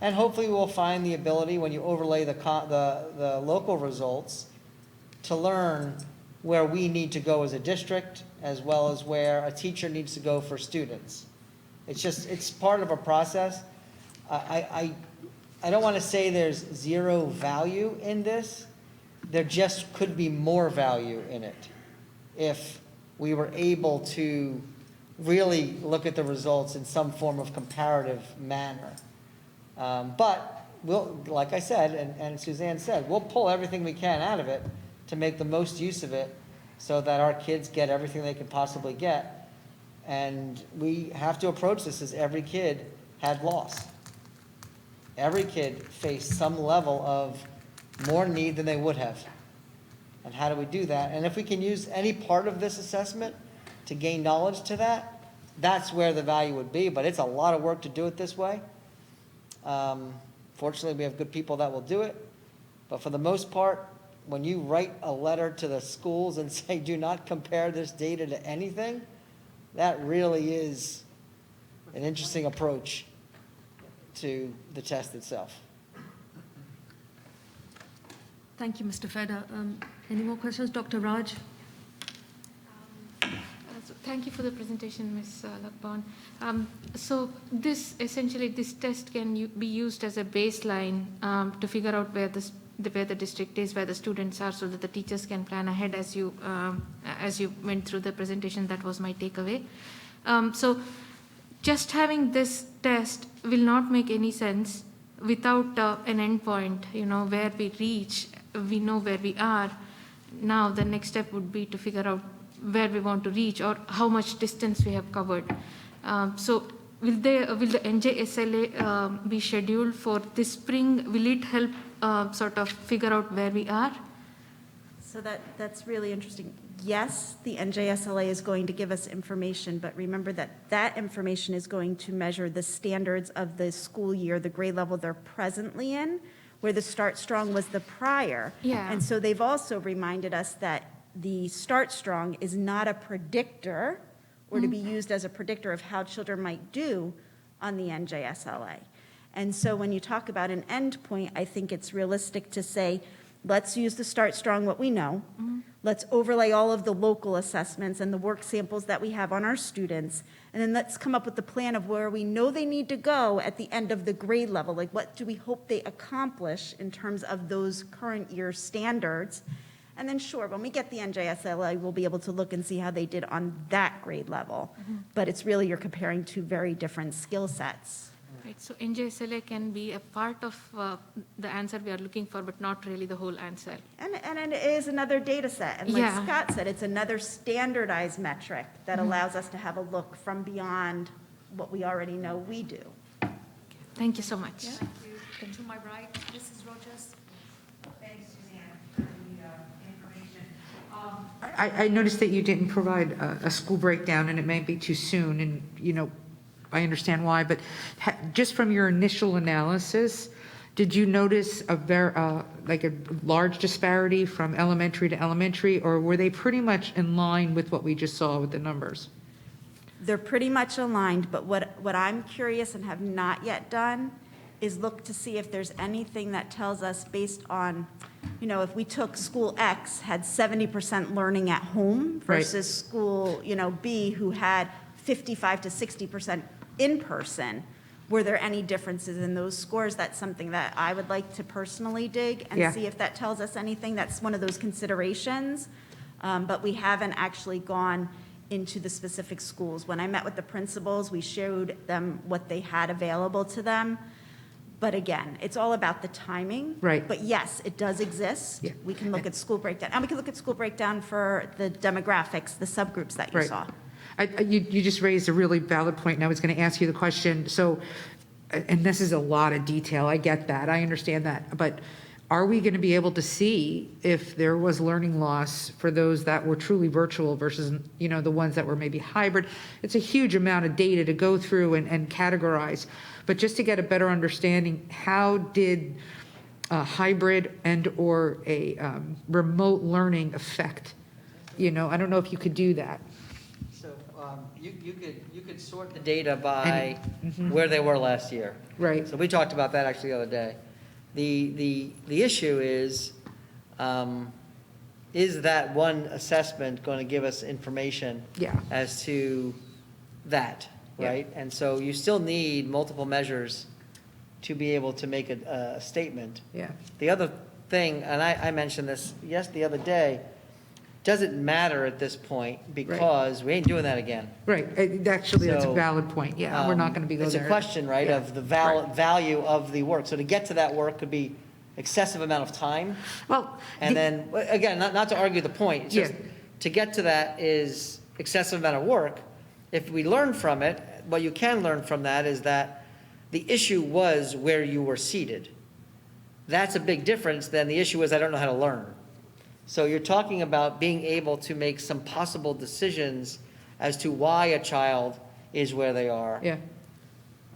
S4: And hopefully we'll find the ability, when you overlay the local results, to learn where we need to go as a district, as well as where a teacher needs to go for students. It's part of a process. I don't want to say there's zero value in this. There just could be more value in it if we were able to really look at the results in some form of comparative manner. But we'll, like I said, and Suzanne said, we'll pull everything we can out of it to make the most use of it so that our kids get everything they can possibly get. And we have to approach this as every kid had loss. Every kid faced some level of more need than they would have. And how do we do that? And if we can use any part of this assessment to gain knowledge to that, that's where the value would be. But it's a lot of work to do it this way. Fortunately, we have good people that will do it. But for the most part, when you write a letter to the schools and say, do not compare this data to anything, that really is an interesting approach to the test itself.
S1: Thank you, Mr. Feder. Any more questions? Dr. Raj?
S9: Thank you for the presentation, Ms. Lakban. So this test can be used as a baseline to figure out where the district is, where the students are, so that the teachers can plan ahead. As you went through the presentation, that was my takeaway. So just having this test will not make any sense without an endpoint, where we reach, we know where we are. Now the next step would be to figure out where we want to reach or how much distance we have covered. So will the NJSLA be scheduled for this spring? Will it help sort of figure out where we are?
S21: So that's really interesting. Yes, the NJSLA is going to give us information, but remember that information is going to measure the standards of the school year, the grade level they're presently in, where the Start Strong was the prior.
S9: Yeah.
S21: And so they've also reminded us that the Start Strong is not a predictor or to be used as a predictor of how children might do on the NJSLA. And so when you talk about an endpoint, I think it's realistic to say, let's use the Start Strong, what we know. Let's overlay all of the local assessments and the work samples that we have on our students. And then let's come up with the plan of where we know they need to go at the end of the grade level. Like, what do we hope they accomplish in terms of those current year standards? And then, sure, when we get the NJSLA, we'll be able to look and see how they did on that grade level. But it's really, you're comparing two very different skill sets.
S9: Right, so NJSLA can be a part of the answer we are looking for, but not really the whole answer.
S21: And it is another data set. And like Scott said, it's another standardized metric that allows us to have a look from beyond what we already know we do.
S9: Thank you so much.
S1: Yeah. Thank you. To my right, Mrs. Rogers.
S3: Thanks, Suzanne, for the information. I noticed that you didn't provide a school breakdown, and it may be too soon, and I understand why, but just from your initial analysis, did you notice a large disparity from elementary to elementary, or were they pretty much in line with what we just saw with the numbers?
S21: They're pretty much aligned, but what I'm curious and have not yet done is look to see if there's anything that tells us based on, if we took school X had 70% learning at home versus school, B, who had 55 to 60% in person, were there any differences in those scores? That's something that I would like to personally dig and see if that tells us anything. That's one of those considerations, but we haven't actually gone into the specific schools. When I met with the principals, we showed them what they had available to them. But again, it's all about the timing.
S3: Right.
S21: But yes, it does exist. Yeah. We can look at school breakdown. And we can look at school breakdown for the demographics, the subgroups that you saw.
S3: You just raised a really valid point, and I was going to ask you the question. So, and this is a lot of detail. I get that. I understand that. But are we going to be able to see if there was learning loss for those that were truly virtual versus, the ones that were maybe hybrid? It's a huge amount of data to go through and categorize. But just to get a better understanding, how did a hybrid and or a remote learning affect? I don't know if you could do that.
S4: So You could sort the data by where they were last year.
S3: Right.
S4: So we talked about that actually the other day. The issue is that one assessment going to give us information as to that, right? And so you still need multiple measures to be able to make a statement.
S3: Yeah.
S4: The other thing, and I mentioned this the other day, doesn't matter at this point because we ain't doing that again.
S3: Right, actually, that's a
S4: So,
S3: valid point, yeah, we're not going to be going there.
S4: It's a question, right, of the value of the work. So to get to that work could be excessive amount of time.
S3: Well,
S4: and then, again, not to argue the point, it's just to get to that is excessive amount of work. If we learn from it, what you can learn from that is that the issue was where you were seated. That's a big difference than the issue is I don't know how to learn. So you're talking about being able to make some possible decisions as to why a child is where they are.
S3: Yeah.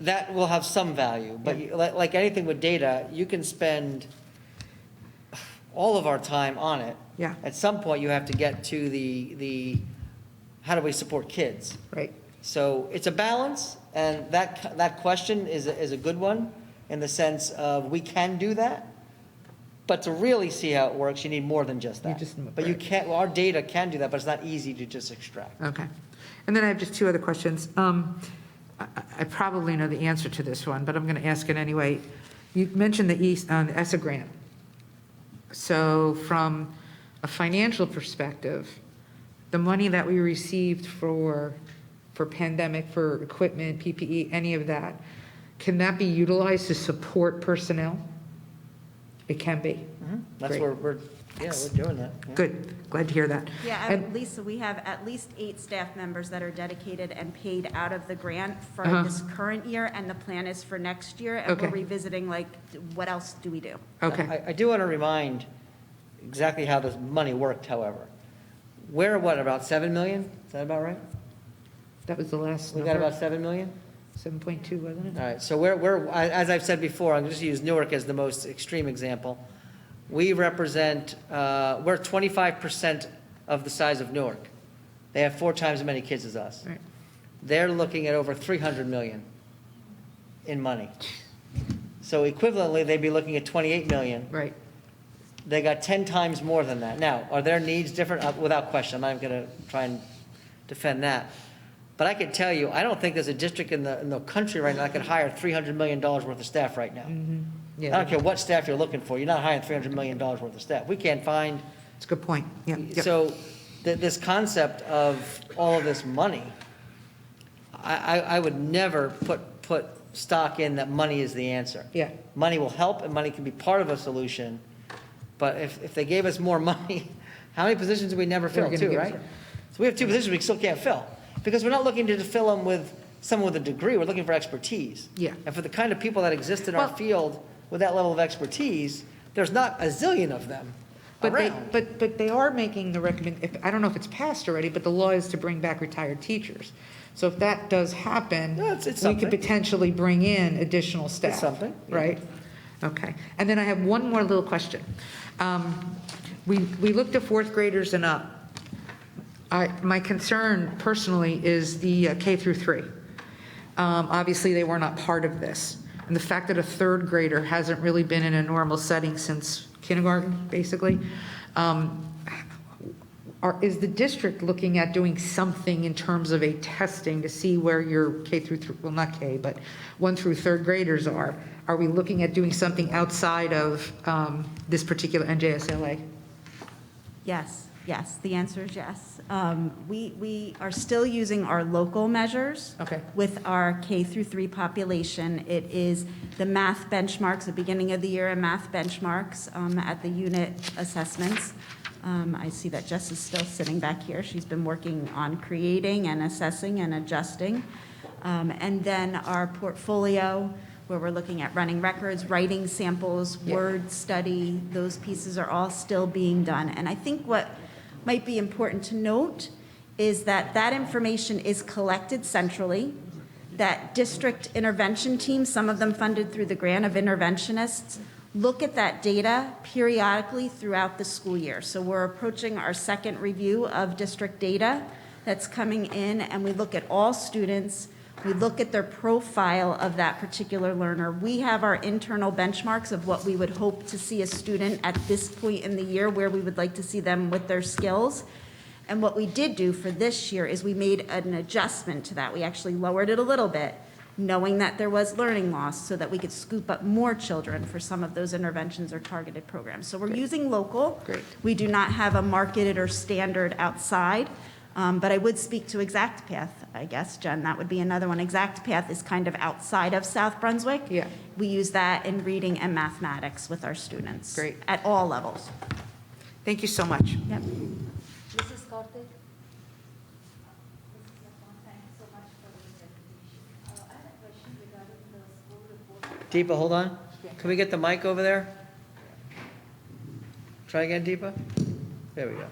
S4: That will have some value, but like anything with data, you can spend all of our time on it.
S3: Yeah.
S4: At some point, you have to get to the how do we support kids?
S3: Right.
S4: So it's a balance, and that question is a good one in the sense of we can do that. But to really see how it works, you need more than just that. But you can't, our data can do that, but it's not easy to just extract.
S3: Okay. And then I have just two other questions. I probably know the answer to this one, but I'm going to ask it anyway. You mentioned the ESSA grant. So from a financial perspective, the money that we received for pandemic, for equipment, PPE, any of that, can that be utilized to support personnel? It can be.
S4: That's
S3: Great.
S4: where we're doing that. Yeah.
S3: Good, glad to hear that.
S21: Yeah, Lisa, we have at least 8 staff members that are dedicated and paid out of the grant for this current year, and the plan is for next year, and we're revisiting, like, what else do we do?
S3: Okay.
S4: I do want to remind exactly how this money worked, however. We're about 7 million? Is that about right?
S3: That was the last
S4: We
S3: number.
S4: got about 7 million?
S3: 7.2, wasn't it?
S4: All right, so we're, as I've said before, I'm just use Newark as the most extreme example. We represent, we're 25% of the size of Newark. They have 4 times as many kids as us.
S3: Right.
S4: They're looking at over 300 million in money. So equivalently, they'd be looking at 28 million.
S3: Right.
S4: They got 10 times more than that. Now, are their needs different? Without question, I'm not going to try and defend that. But I can tell you, I don't think there's a district in the country right now that could hire $300 million worth of staff right now.
S3: Yeah.
S4: I don't care what staff you're looking for. You're not hiring $300 million worth of staff. We can't find.
S3: That's a good point. Yeah.
S4: So this concept of all of this money, I would never put stock in that money is the answer.
S3: Yeah.
S4: Money will help, and money can be part of a solution. But if they gave us more money, how many positions do we never fill too, right? So we have 2 positions we still can't fill. Because we're not looking to fill them with someone with a degree, we're looking for expertise.
S3: Yeah.
S4: And for the kind of people that exist in our field with that level of expertise, there's not a zillion of them around.
S3: But they are making the I don't know if it's passed already, but the law is to bring back retired teachers. So if that does happen, we could potentially bring in additional staff.
S4: It's something.
S3: Right? Okay. And then I have one more little question. We looked at 4th graders and up. My concern personally is the K through 3. Obviously, they were not part of this. And the fact that a 3rd grader hasn't really been in a normal setting since kindergarten, basically. Is the district looking at doing something in terms of a testing to see where your K through 3, well, not K, but 1 through 3rd graders are? Are we looking at doing something outside of this particular NJSLA?
S21: Yes, the answer is yes. We are still using our local measures with our K through 3 population. It is the math benchmarks, the beginning of the year and math benchmarks at the unit assessments. I see that Jess is still sitting back here. She's been working on creating and assessing and adjusting. And then our portfolio, where we're looking at running records, writing samples, word study, those pieces are all still being done. And I think what might be important to note is that that information is collected centrally, that district intervention teams, some of them funded through the grant of interventionists, look at that data periodically throughout the school year. So we're approaching our 2nd review of district data that's coming in, and we look at all students. We look at their profile of that particular learner. We have our internal benchmarks of what we would hope to see a student at this point in the year, where we would like to see them with their skills. And what we did do for this year is we made an adjustment to that. We actually lowered it a little bit, knowing that there was learning loss, so that we could scoop up more children for some of those interventions or targeted programs. So we're using local.
S3: Great.
S21: We do not have a marketed or standard outside. But I would speak to Exact Path, I guess, Jen. That would be another one. Exact Path is kind of outside of South Brunswick.
S3: Yeah.
S21: We use that in reading and mathematics with our students.
S3: Great.
S21: At all levels.
S3: Thank you so much.
S21: Yep.
S1: Mrs. Karthik?
S4: Deepa, hold on. Can we get the mic over there? Try again, Deepa. There we go.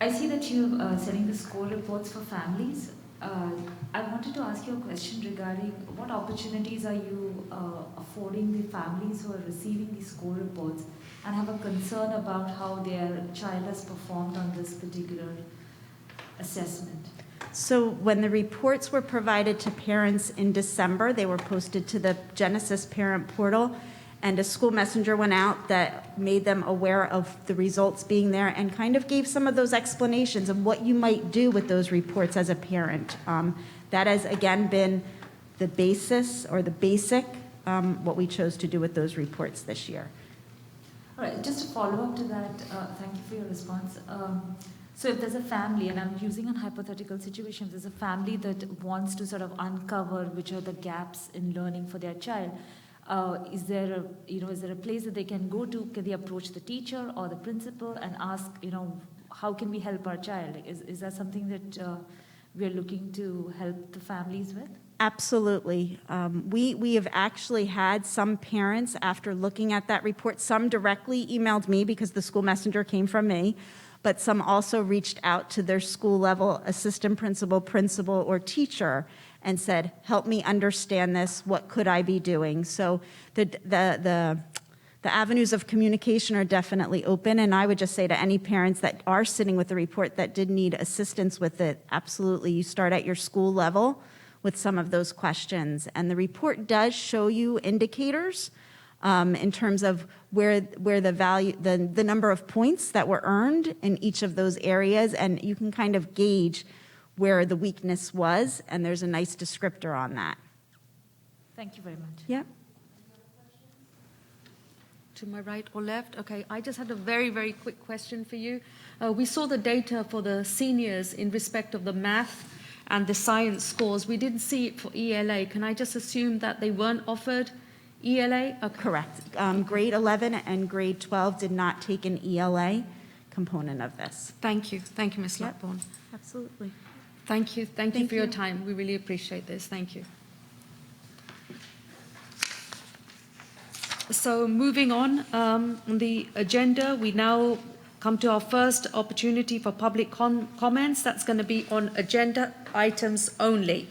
S5: I see that you're sending the school reports for families. I wanted to ask you a question regarding what opportunities are you affording the families who are receiving these school reports and have a concern about how their child has performed on this particular assessment?
S21: So when the reports were provided to parents in December, they were posted to the Genesis parent portal, and a school messenger went out that made them aware of the results being there and kind of gave some of those explanations of what you might do with those reports as a parent. That has, again, been the basis or the basic, what we chose to do with those reports this year.
S5: All right, just to follow up to that, thank you for your response. So if there's a family, and I'm using a hypothetical situation, if there's a family that wants to sort of uncover which are the gaps in learning for their child, is there a place that they can go to? Can they approach the teacher or the principal and ask, how can we help our child? Is that something that we're looking to help the families with?
S21: Absolutely. We have actually had some parents, after looking at that report, some directly emailed me because the school messenger came from me, but some also reached out to their school level assistant principal, or teacher and said, help me understand this, what could I be doing? So the avenues of communication are definitely open, and I would just say to any parents that are sitting with the report that did need assistance with it, absolutely, you start at your school level with some of those questions. And the report does show you indicators in terms of where the value, the number of points that were earned in each of those areas, and you can kind of gauge where the weakness was, and there's a nice descriptor on that.
S5: Thank you very much.
S21: Yeah.
S1: To my right or left? Okay, I just had a very, very quick question for you. We saw the data for the seniors in respect of the math and the science scores. We didn't see it for ELA. Can I just assume that they weren't offered ELA? Okay.
S21: Correct. Grade 11 and grade 12 did not take an ELA component of this.
S1: Thank you. Thank you, Ms.
S21: Yep.
S1: Lockbourne.
S21: Absolutely.
S1: Thank you. Thank you for your time. We really appreciate this. Thank you. So moving on the agenda, we now come to our first opportunity for public comments. That's going to be on agenda items only.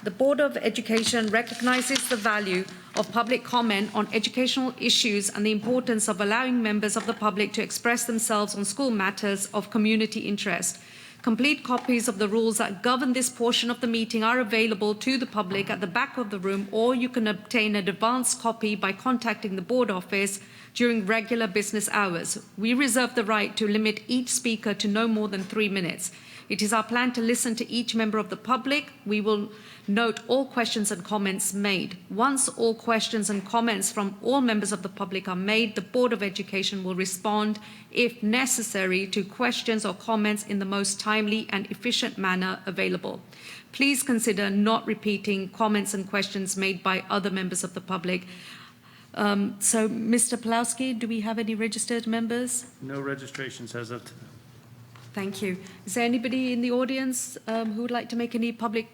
S1: The Board of Education recognizes the value of public comment on educational issues and the importance of allowing members of the public to express themselves on school matters of community interest. Complete copies of the rules that govern this portion of the meeting are available to the public at the back of the room, or you can obtain an advance copy by contacting the board office during regular business hours. We reserve the right to limit each speaker to no more than 3 minutes. It is our plan to listen to each member of the public. We will note all questions and comments made. Once all questions and comments from all members of the public are made, the Board of Education will respond, if necessary, to questions or comments in the most timely and efficient manner available. Please consider not repeating comments and questions made by other members of the public. So, Mr. Pawlowski, do we have any registered members?
S17: No registrations as of today.
S1: Thank you. Is there anybody in the audience who would like to make any public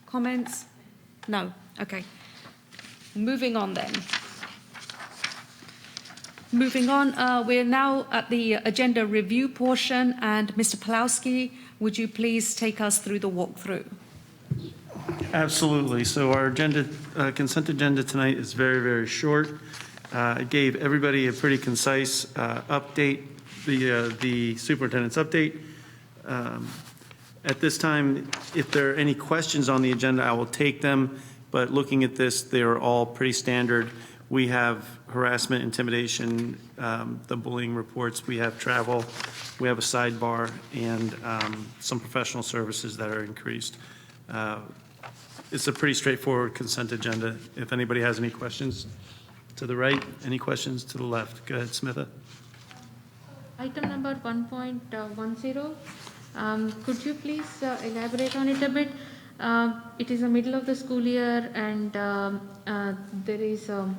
S1: comments? No? Okay. Moving on then. Moving on, we're now at the agenda review portion, and Mr. Pawlowski, would you please take us through the walkthrough?
S17: Absolutely. So our agenda, consent agenda tonight is very, very short. I gave everybody a pretty concise update, the superintendent's update.
S8: At this time, if there are any questions on the agenda, I will take them, but looking at this, they are all pretty standard. We have harassment, intimidation, the bullying reports, we have travel, we have a sidebar, and some professional services that are increased. It's a pretty straightforward consent agenda. If anybody has any questions to the right, any questions to the left? Go ahead, Smitha.
S9: Item number 1.10. Could you please elaborate on it a bit? It is the middle of the school year, and there is, there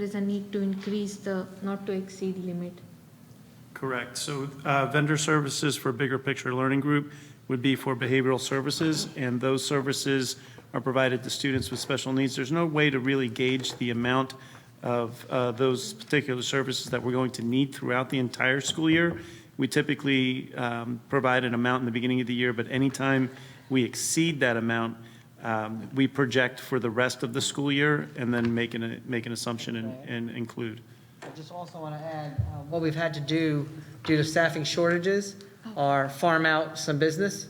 S9: is a need to increase the not to exceed limit.
S8: Correct. So vendor services for Bigger Picture Learning Group would be for behavioral services, and those services are provided to students with special needs. There's no way to really gauge the amount of those particular services that we're going to need throughout the entire school year. We typically provide an amount in the beginning of the year, but anytime we exceed that amount, we project for the rest of the school year and then make an assumption and include.
S4: I just also want to add, what we've had to do due to staffing shortages are farm out some business.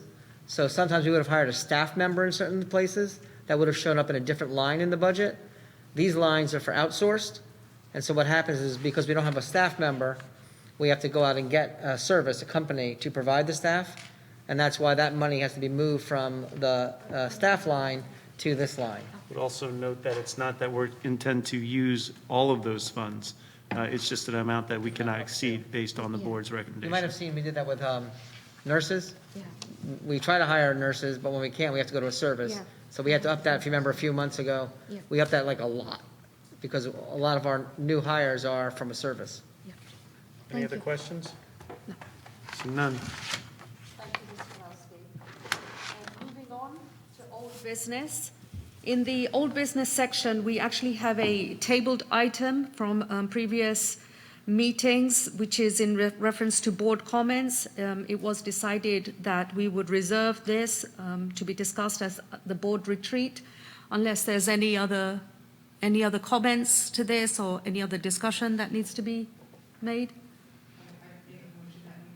S4: So sometimes we would have hired a staff member in certain places that would have shown up in a different line in the budget. These lines are for outsourced. And so what happens is, because we don't have a staff member, we have to go out and get a service, a company, to provide the staff. And that's why that money has to be moved from the staff line to this line.
S8: But also note that it's not that we intend to use all of those funds. It's just an amount that we cannot exceed based on the board's recommendation.
S4: You might have seen we did that with nurses. Yeah. We try to hire nurses, but when we can't, we have to go to a service. Yeah. So we had to up that, if you remember, a few months ago. Yeah. We upped that like a lot, because a lot of our new hires are from a service.
S9: Yeah.
S8: Any other questions? No. So none.
S1: Thank you, Mr. Lasky. And moving on to old business. In the old business section, we actually have a tabled item from previous meetings, which is in reference to board comments. It was decided that we would reserve this to be discussed as the board retreat, unless there's any other comments to this or any other discussion that needs to be made.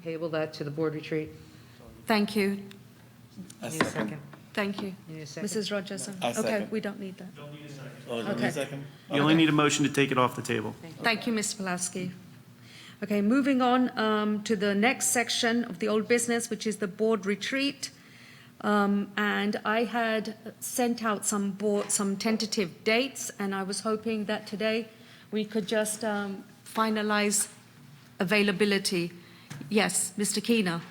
S3: Table that to the board retreat.
S1: Thank you.
S3: Need a second.
S1: Thank you.
S3: Need a second?
S1: Mrs. Rogers.
S2: I
S1: Okay,
S2: second.
S1: we don't need that.
S2: Oh, do you need a second?
S8: You only need a motion to take it off the table.
S1: Thank you, Mr. Pulaski. Okay, moving on to the next section of the old business, which is the board retreat. And I had sent out some tentative dates, and I was hoping that today we could just finalize availability. Yes, Mr. Keener.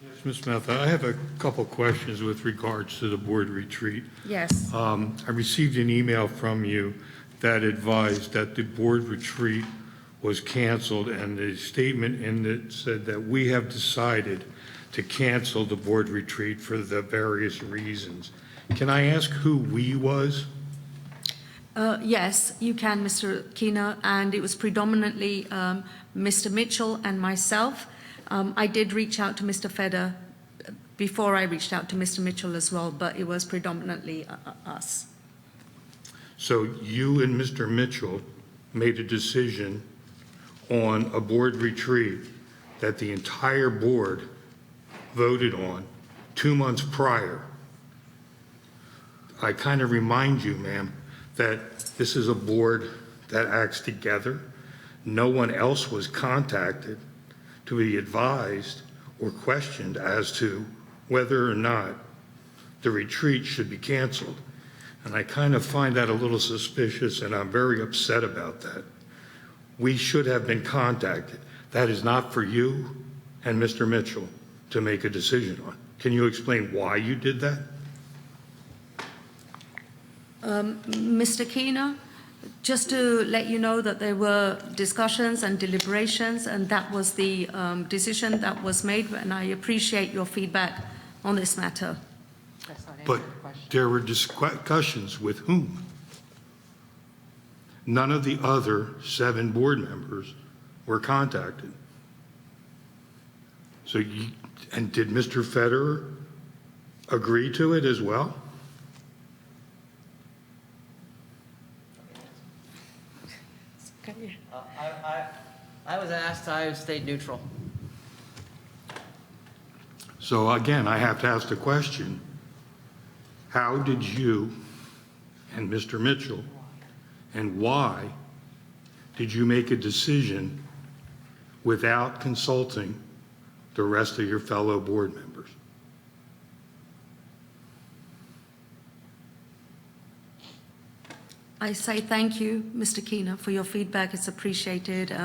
S22: Yes, Ms. Smith, I have a couple questions with regards to the board retreat.
S1: Yes.
S22: I received an email from you that advised that the board retreat was canceled, and the statement in it said that we have decided to cancel the board retreat for the various reasons. Can I ask who we was?
S1: Yes, you can, Mr. Keener, and it was predominantly Mr. Mitchell and myself. I did reach out to Mr. Feder before I reached out to Mr. Mitchell as well, but it was predominantly us.
S22: So you and Mr. Mitchell made a decision on a board retreat that the entire board voted on 2 months prior. I kind of remind you, ma'am, that this is a board that acts together. No one else was contacted to be advised or questioned as to whether or not the retreat should be canceled. And I kind of find that a little suspicious, and I'm very upset about that. We should have been contacted. That is not for you and Mr. Mitchell to make a decision on. Can you explain why you did that?
S1: Mr. Keener, just to let you know that there were discussions and deliberations, and that was the decision that was made, and I appreciate your feedback on this matter.
S22: But there were discussions with whom? None of the other 7 board members were contacted. So and did Mr. Federer agree to it as well?
S4: I was asked, I stayed neutral.
S22: So again, I have to ask the question, how did you and Mr. Mitchell, and why did you make a decision without consulting the rest of your fellow board members?
S1: I say thank you, Mr. Keener, for your feedback. It's appreciated.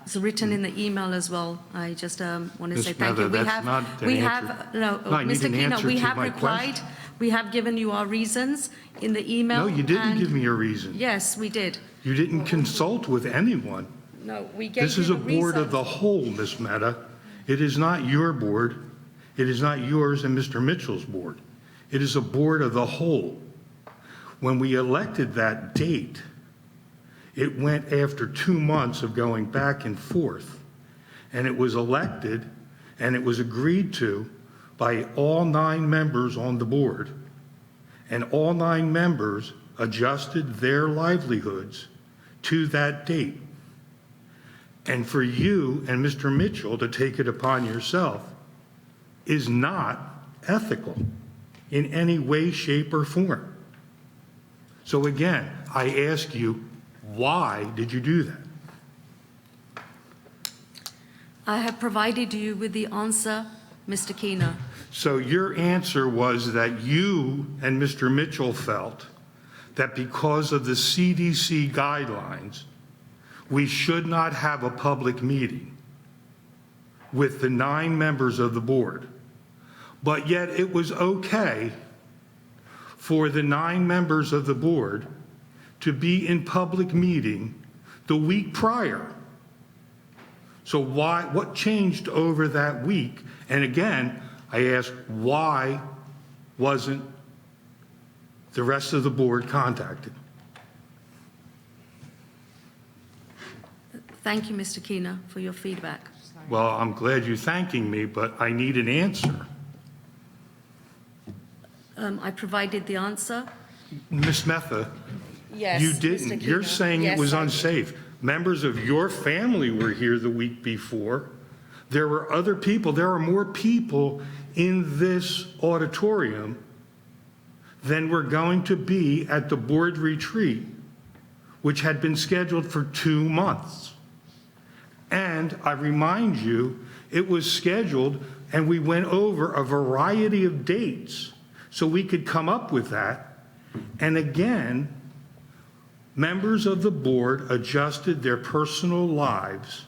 S1: It's written in the email as well. I just want to
S22: Ms.
S1: say thank you.
S22: Mather, that's not an answer.
S1: No,
S22: No, I need
S1: Mr.
S22: an
S1: Keener,
S22: answer
S1: we
S22: to
S1: have
S22: my
S1: replied.
S22: question.
S1: We have given you our reasons in the email.
S22: No, you didn't
S1: and-
S22: give me a reason.
S1: Yes, we did.
S22: You didn't consult with anyone.
S1: No, we gave
S22: This
S1: you
S22: is a
S1: the
S22: board of
S1: reasons.
S22: the whole, Ms. Mehta. It is not your board. It is not yours and Mr. Mitchell's board. It is a board of the whole. When we elected that date, it went after 2 months of going back and forth, and it was elected and it was agreed to by all 9 members on the board, and all 9 members adjusted their livelihoods to that date. And for you and Mr. Mitchell to take it upon yourself is not ethical in any way, shape, or form. So again, I ask you, why did you do that?
S1: I have provided you with the answer, Mr. Keener.
S22: So your answer was that you and Mr. Mitchell felt that because of the CDC guidelines, we should not have a public meeting with the 9 members of the board. But yet it was okay for the 9 members of the board to be in public meeting the week prior. So what changed over that week? And again, I ask, why wasn't the rest of the board contacted?
S1: Thank you, Mr. Keener, for your feedback.
S22: Well, I'm glad you're thanking me, but I need an answer.
S1: I provided the answer.
S22: Ms. Metha,
S1: Yes,
S22: you
S1: Mr.
S22: didn't.
S1: Keener.
S22: You're saying
S1: Yes,
S22: it was
S1: I did.
S22: unsafe. Members of your family were here the week before. There were other people. There are more people in this auditorium than were going to be at the board retreat, which had been scheduled for 2 months. And I remind you, it was scheduled and we went over a variety of dates so we could come up with that. And again, members of the board adjusted their personal lives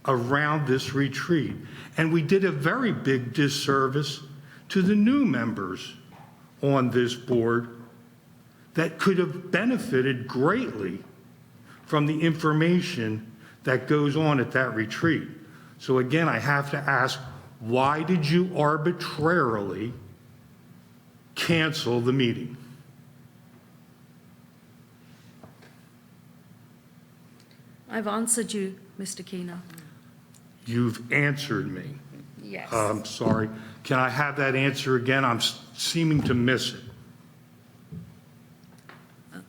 S22: around this retreat. And we did a very big disservice to the new members on this board that could have benefited greatly from the information that goes on at that retreat. So again, I have to ask, why did you arbitrarily cancel the meeting?
S1: I've answered you, Mr. Keener.
S22: You've answered me.
S1: Yes.
S22: I'm sorry. Can I have that answer again? I'm seeming to miss it.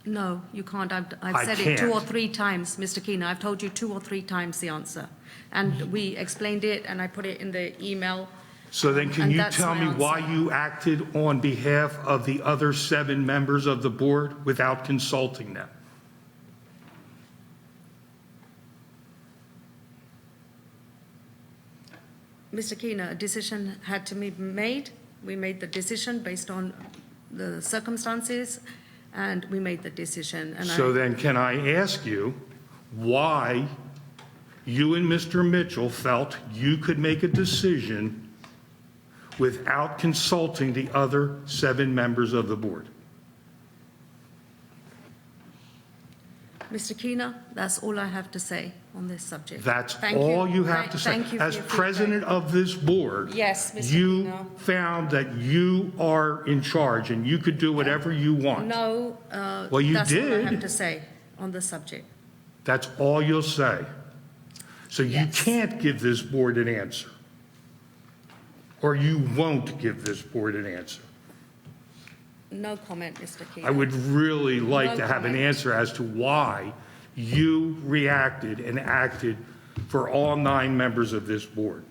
S1: No, you can't. I've
S22: I
S1: said it 2 or
S22: can't.
S1: 3 times, Mr. Keener. I've told you 2 or 3 times the answer. And we explained it, and I put it in the email.
S22: So then can
S1: And
S22: you
S1: that's
S22: tell
S1: my
S22: me why
S1: answer.
S22: you acted on behalf of the other 7 members of the board without consulting them?
S1: Mr. Keener, a decision had to be made. We made the decision based on the circumstances, and we made the decision. And
S22: So then can I ask you why you and Mr. Mitchell felt you could make a decision without consulting the other 7 members of the board?
S1: Mr. Keener, that's all I have to say on this subject.
S22: That's
S1: Thank
S22: all you have to say.
S1: Thank you for
S22: As
S1: your
S22: president of this board,
S1: Yes, Mr.
S22: you
S1: Keener.
S22: found that you are in charge and you could do whatever you want.
S1: No,
S22: Well, you
S1: that's all I
S22: did.
S1: have to say on the subject.
S22: That's all you'll say. So you can't give this board an answer. Or you won't give this board an answer.
S1: No comment, Mr. Keener.
S22: I would really like
S1: No
S22: to have an
S1: comment.
S22: answer as to why you reacted and acted for all 9 members of this board.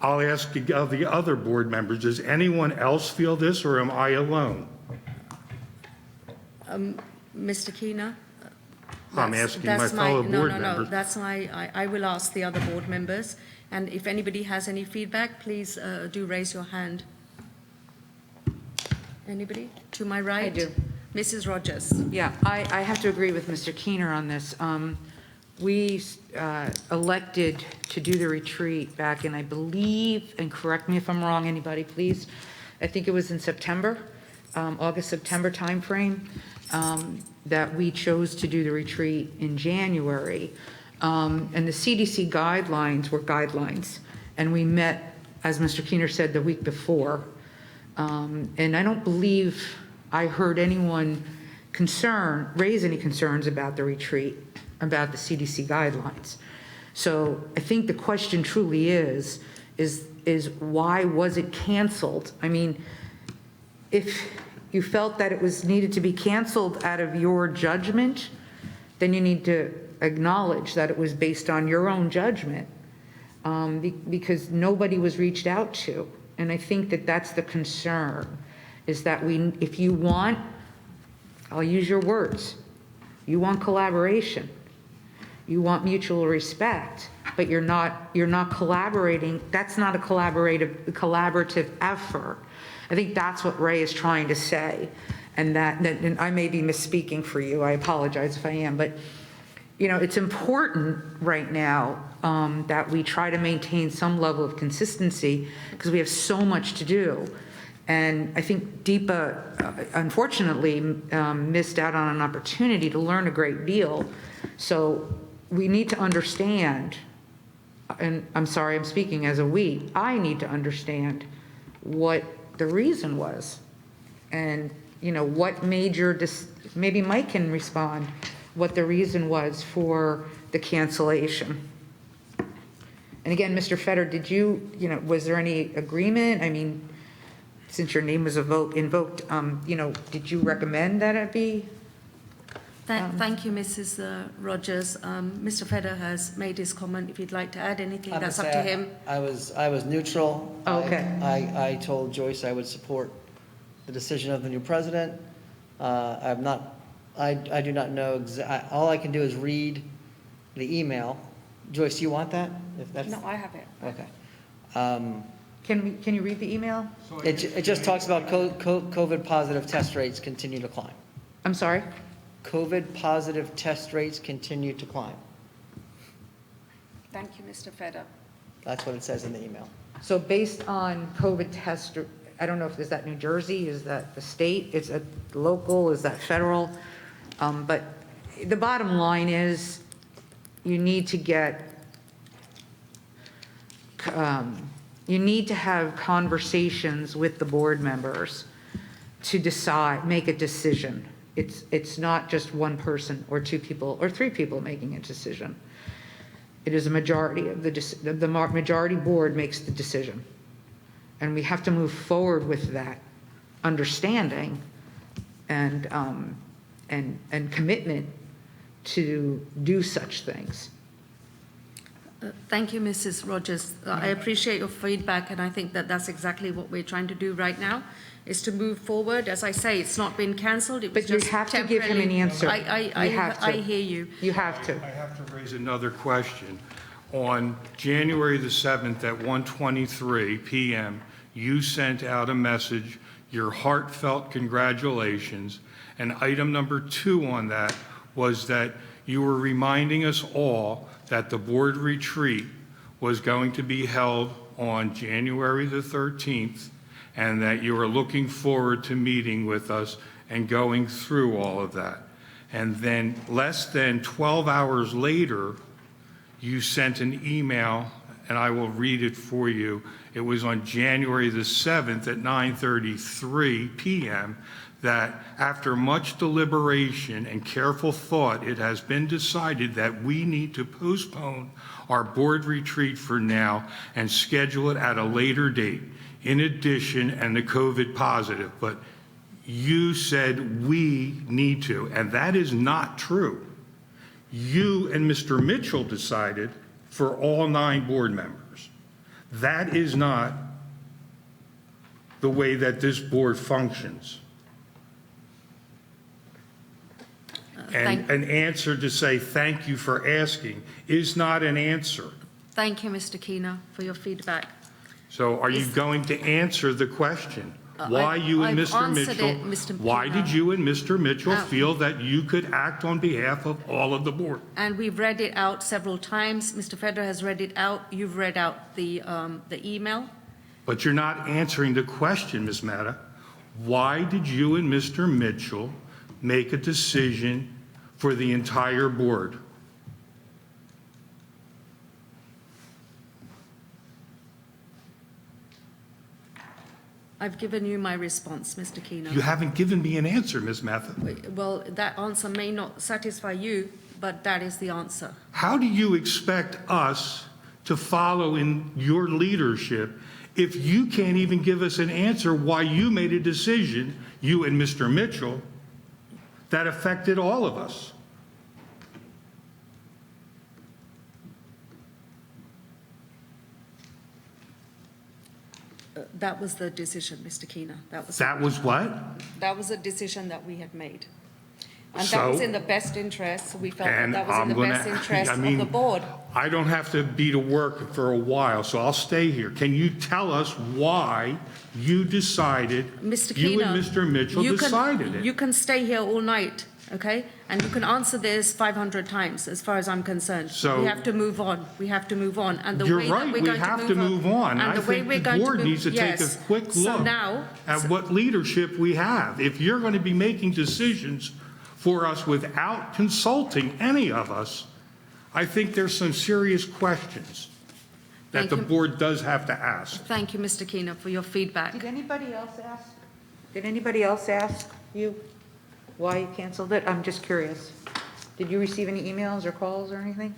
S22: I'll ask the other board members, does anyone else feel this, or am I alone?
S1: Mr. Keener?
S22: I'm asking my fellow board members.
S1: That's I will ask the other board members. And if anybody has any feedback, please do raise your hand. Anybody? To my right?
S3: I do.
S1: Mrs. Rogers.
S3: Yeah, I have to agree with Mr. Keener on this. We elected to do the retreat back in, I believe, and correct me if I'm wrong, anybody, please, I think it was in September, August-September timeframe, that we chose to do the retreat in January. And the CDC guidelines were guidelines. And we met, as Mr. Keener said, the week before. And I don't believe I heard anyone raise any concerns about the retreat, about the CDC guidelines. So I think the question truly is why was it canceled? I mean, if you felt that it was needed to be canceled out of your judgment, then you need to acknowledge that it was based on your own judgment, because nobody was reached out to. And I think that that's the concern, is that if you want, I'll use your words, you want collaboration, you want mutual respect, but you're not collaborating. That's not a collaborative effort. I think that's what Ray is trying to say. And and I may be misspeaking for you, I apologize if I am, but it's important right now that we try to maintain some level of consistency, because we have so much to do. And I think Deepa, unfortunately, missed out on an opportunity to learn a great deal. So we need to understand, and I'm sorry I'm speaking as a we, I need to understand what the reason was. And, what maybe Mike can respond, what the reason was for the cancellation. And again, Mr. Fetter, did was there any agreement? I mean, since your name was invoked, did you recommend that it be?
S1: Thank you, Mrs. Rogers. Mr. Fetter has made his comment. If you'd like to add anything, that's up to him.
S4: I was neutral.
S3: Oh, okay.
S4: I told Joyce I would support the decision of the new president. I do not know all I can do is read the email. Joyce, do you want that?
S1: No, I have it.
S4: Okay.
S3: Can you read the email?
S4: It just talks about COVID positive test rates continue to climb.
S3: I'm sorry?
S4: COVID positive test rates continue to climb.
S1: Thank you, Mr. Fetter.
S4: That's what it says in the email.
S3: So based on COVID test, I don't know if is that New Jersey, is that the state, is that local, is that federal? But the bottom line is you need to have conversations with the board members to make a decision. It's not just one person or two people or three people making a decision. It is a majority of the majority board makes the decision. And we have to move forward with that understanding and commitment to do such things.
S1: Thank you, Mrs. Rogers. I appreciate your feedback, and I think that that's exactly what we're trying to do right now, is to move forward. As I say, it's not been cancelled. It was just temporarily.
S3: But you have to give him an answer.
S1: I hear you.
S3: You have to.
S22: I have to raise another question. On January the 7th at 1:23 p.m., you sent out a message, your heartfelt congratulations, and item number 2 on that was that you were reminding us all that the board retreat was going to be held on January the 13th, and that you were looking forward to meeting with us and going through all of that. And then less than 12 hours later, you sent an email, and I will read it for you. It was on January the 7th at 9:33 p.m. that after much deliberation and careful thought, it has been decided that we need to postpone our board retreat for now and schedule it at a later date. In addition, and the COVID positive, but you said we need to, and that is not true. You and Mr. Mitchell decided for all 9 board members That is not the way that this board functions. And an answer to say thank you for asking is not an answer.
S1: Thank you, Mr. Keener, for your feedback.
S22: So are you going to answer the question? Why you and
S1: I've
S22: Mr.
S1: answered
S22: Mitchell,
S1: it, Mr.
S22: why
S1: Keener.
S22: did you and Mr. Mitchell feel that you could act on behalf of all of the board?
S1: And we've read it out several times. Mr. Federer has read it out. You've read out the email.
S22: But you're not answering the question, Ms. Matta. Why did you and Mr. Mitchell make a decision for the entire board?
S1: I've given you my response, Mr. Keener.
S22: You haven't given me an answer, Ms. Matta.
S1: Well, that answer may not satisfy you, but that is the answer.
S22: How do you expect us to follow in your leadership if you can't even give us an answer why you made a decision, you and Mr. Mitchell, that affected all of us?
S1: That was the decision, Mr. Keener. That
S22: was what?
S1: That was a decision that we had made. And
S22: So-
S1: that was in the best interest. We felt that
S22: And
S1: that was in
S22: I'm
S1: the
S22: gonna-
S1: best interest
S22: I mean,
S1: of the board.
S22: I don't have to be to work for a while, so I'll stay here. Can you tell us why you decided,
S1: Mr.
S22: you
S1: Keener,
S22: and Mr. Mitchell decided it?
S1: You can stay here all night, okay? And you can answer this 500 times, as far as I'm concerned.
S22: So-
S1: we have to move on. We have to move on. And the
S22: You're
S1: way
S22: right,
S1: that we're
S22: we
S1: going
S22: have
S1: to move
S22: on.
S1: And
S22: I
S1: the way
S22: think
S1: we're
S22: the
S1: going to
S22: board
S1: move,
S22: needs to take a
S1: yes.
S22: quick
S1: So
S22: look
S1: now,
S22: at what leadership we have. If you're going to be making decisions for us without consulting any of us, I think there's some serious questions that
S1: Thank
S22: the
S1: you.
S22: board does have to ask.
S1: thank you, Mr. Keener, for your feedback.
S3: Did anybody else ask? Did anybody else ask you why you canceled it? I'm just curious. Did you receive any emails or calls or anything?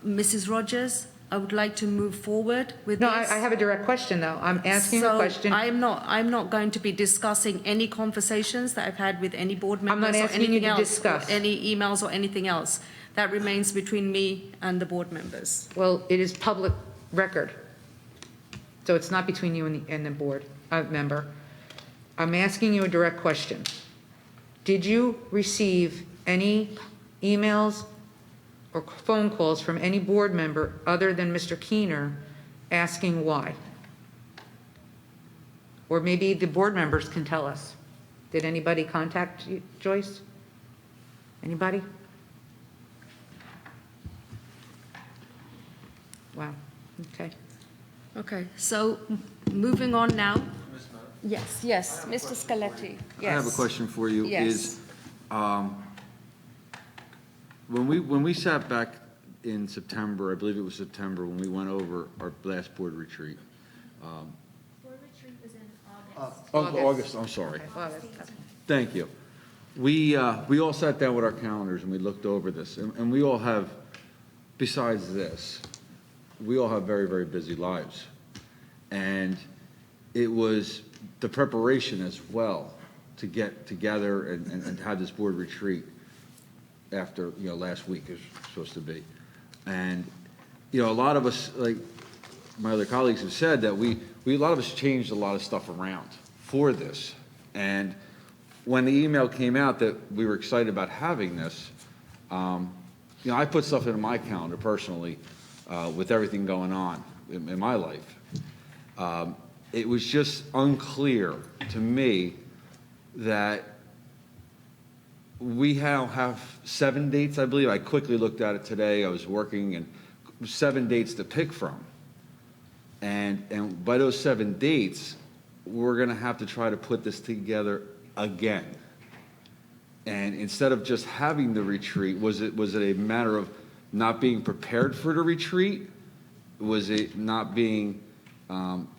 S1: Mrs. Rogers, I would like to move forward with
S3: No,
S1: this.
S3: I have a direct question, though. I'm asking a question.
S1: So I'm not going to be discussing any conversations that I've had with any board
S3: I'm
S1: members
S3: not
S1: or
S3: asking you
S1: anything
S3: to
S1: else,
S3: discuss.
S1: or any emails or anything else. That remains between me and the board members.
S3: Well, it is public record. So it's not between you and the board member. I'm asking you a direct question. Did you receive any emails or phone calls from any board member other than Mr. Keener asking why? Or maybe the board members can tell us. Did anybody contact you, Joyce? Anybody? Wow, okay.
S1: Okay, so moving on now. Yes, Mr. Scaletti.
S10: I have a
S1: Yes.
S10: question for you.
S1: Yes.
S10: Is, when we sat back in September, I believe it was September, when we went over our last board retreat.
S14: Board retreat was in
S10: August, I'm sorry. Thank you. We all sat down with our calendars and we looked over this, and we all have, besides this, we all have very, very busy lives. And it was the preparation as well to get together and have this board retreat after, last week is supposed to be. And, a lot of us, like my other colleagues have said, that a lot of us changed a lot of stuff around for this. And when the email came out that we were excited about having this, I put stuff into my calendar personally with everything going on in my life. It was just unclear to me that we have 7 dates, I believe. I quickly looked at it today. I was working, and 7 dates to pick from. And by those 7 dates, we're going to have to try to put this together again. And instead of just having the retreat, was it a matter of not being prepared for the retreat? Was it not being,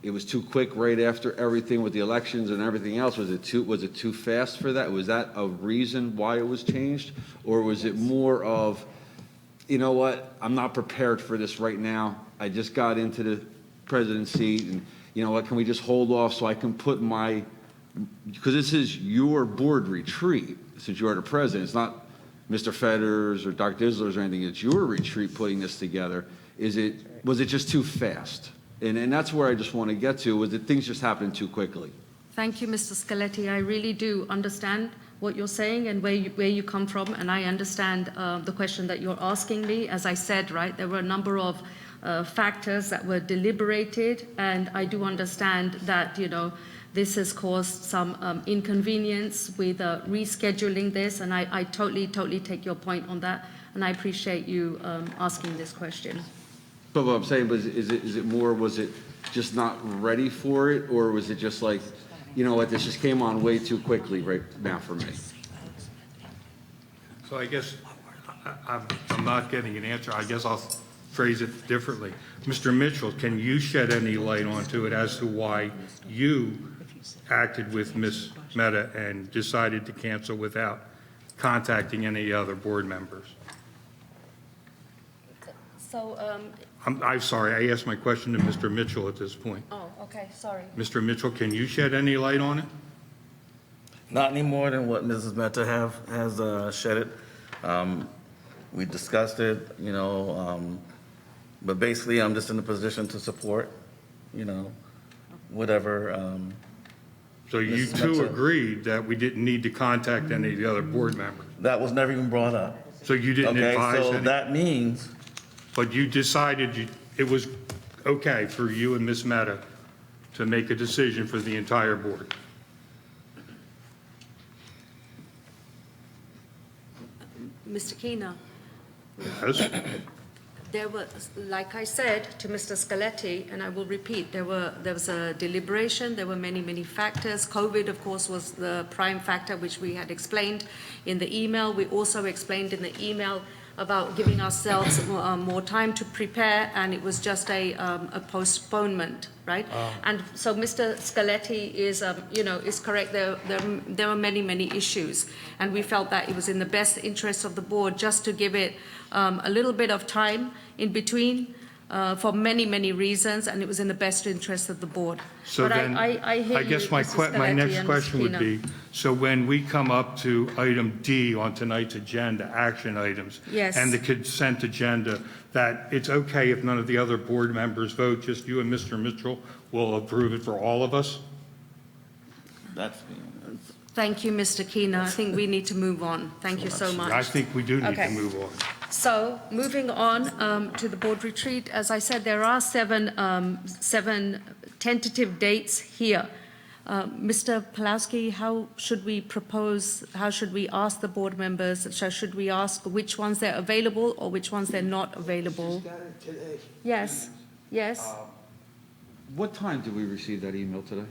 S10: it was too quick right after everything with the elections and everything else? Was it too fast for that? Was that a reason why it was changed? Or was it more of, you know what, I'm not prepared for this right now. I just got into the presidency, and you know what, can we just hold off so I can put because this is your board retreat, since you are the president. It's not Mr. Fetters or Dr. Isler's or anything, it's your retreat putting this together. Was it just too fast? And that's where I just want to get to, was that things just happened too quickly.
S1: Thank you, Mr. Scaletti. I really do understand what you're saying and where you come from, and I understand the question that you're asking me. As I said, right, there were a number of factors that were deliberated, and I do understand that, this has caused some inconvenience with rescheduling this, and I totally take your point on that, and I appreciate you asking this question.
S10: But what I'm saying, was it just not ready for it, or was it just like, you know what, this just came on way too quickly right now for me?
S22: So I guess I'm not getting an answer. I guess I'll phrase it differently. Mr. Mitchell, can you shed any light onto it as to why you acted with Ms. Mehta and decided to cancel without contacting any other board members?
S1: So,
S22: I'm sorry, I asked my question to Mr. Mitchell at this point.
S1: oh, okay, sorry.
S22: Mr. Mitchell, can you shed any light on it?
S12: Not any more than what Mrs. Mehta has shed it. We discussed it, but basically I'm just in a position to support, whatever.
S22: So you
S12: Mrs.
S22: two
S12: Mehta-
S22: agreed that we didn't need to contact any of the other board members?
S12: That was never even brought up.
S22: So you didn't advise
S12: Okay, so
S22: any?
S12: that means,
S22: But you decided it was okay for you and Ms. Mehta to make a decision for the entire board?
S1: Mr. Keener,
S22: Yes?
S1: there was, like I said to Mr. Scaletti, and I will repeat, there was a deliberation, there were many factors. COVID, of course, was the prime factor, which we had explained in the email. We also explained in the email about giving ourselves more time to prepare, and it was just a postponement, right? And so Mr. Scaletti is correct. There were many issues, and we felt that it was in the best interest of the board just to give it a little bit of time in between for many reasons, and it was in the best interest of the board.
S22: So
S1: but
S22: then,
S1: I hear you,
S22: guess my
S1: Mr.
S22: my
S1: Scaletti
S22: next
S1: and
S22: question
S1: Mr.
S22: would
S1: Keener.
S22: be, so when we come up to item D on tonight's agenda, action items,
S1: Yes.
S22: and the consent agenda, that it's okay if none of the other board members vote, just you and Mr. Mitchell will approve it for all of us?
S12: that's,
S1: Thank you, Mr. Keener. I think we need to move on. Thank you so much.
S22: I think we do need
S1: Okay.
S22: to move on.
S1: So, moving on to the board retreat, as I said, there are seven tentative dates here. Mr. Pulowski, how should we ask the board members? Should we ask which ones they're available or which ones they're not available? Yes.
S10: What time did we receive that email today?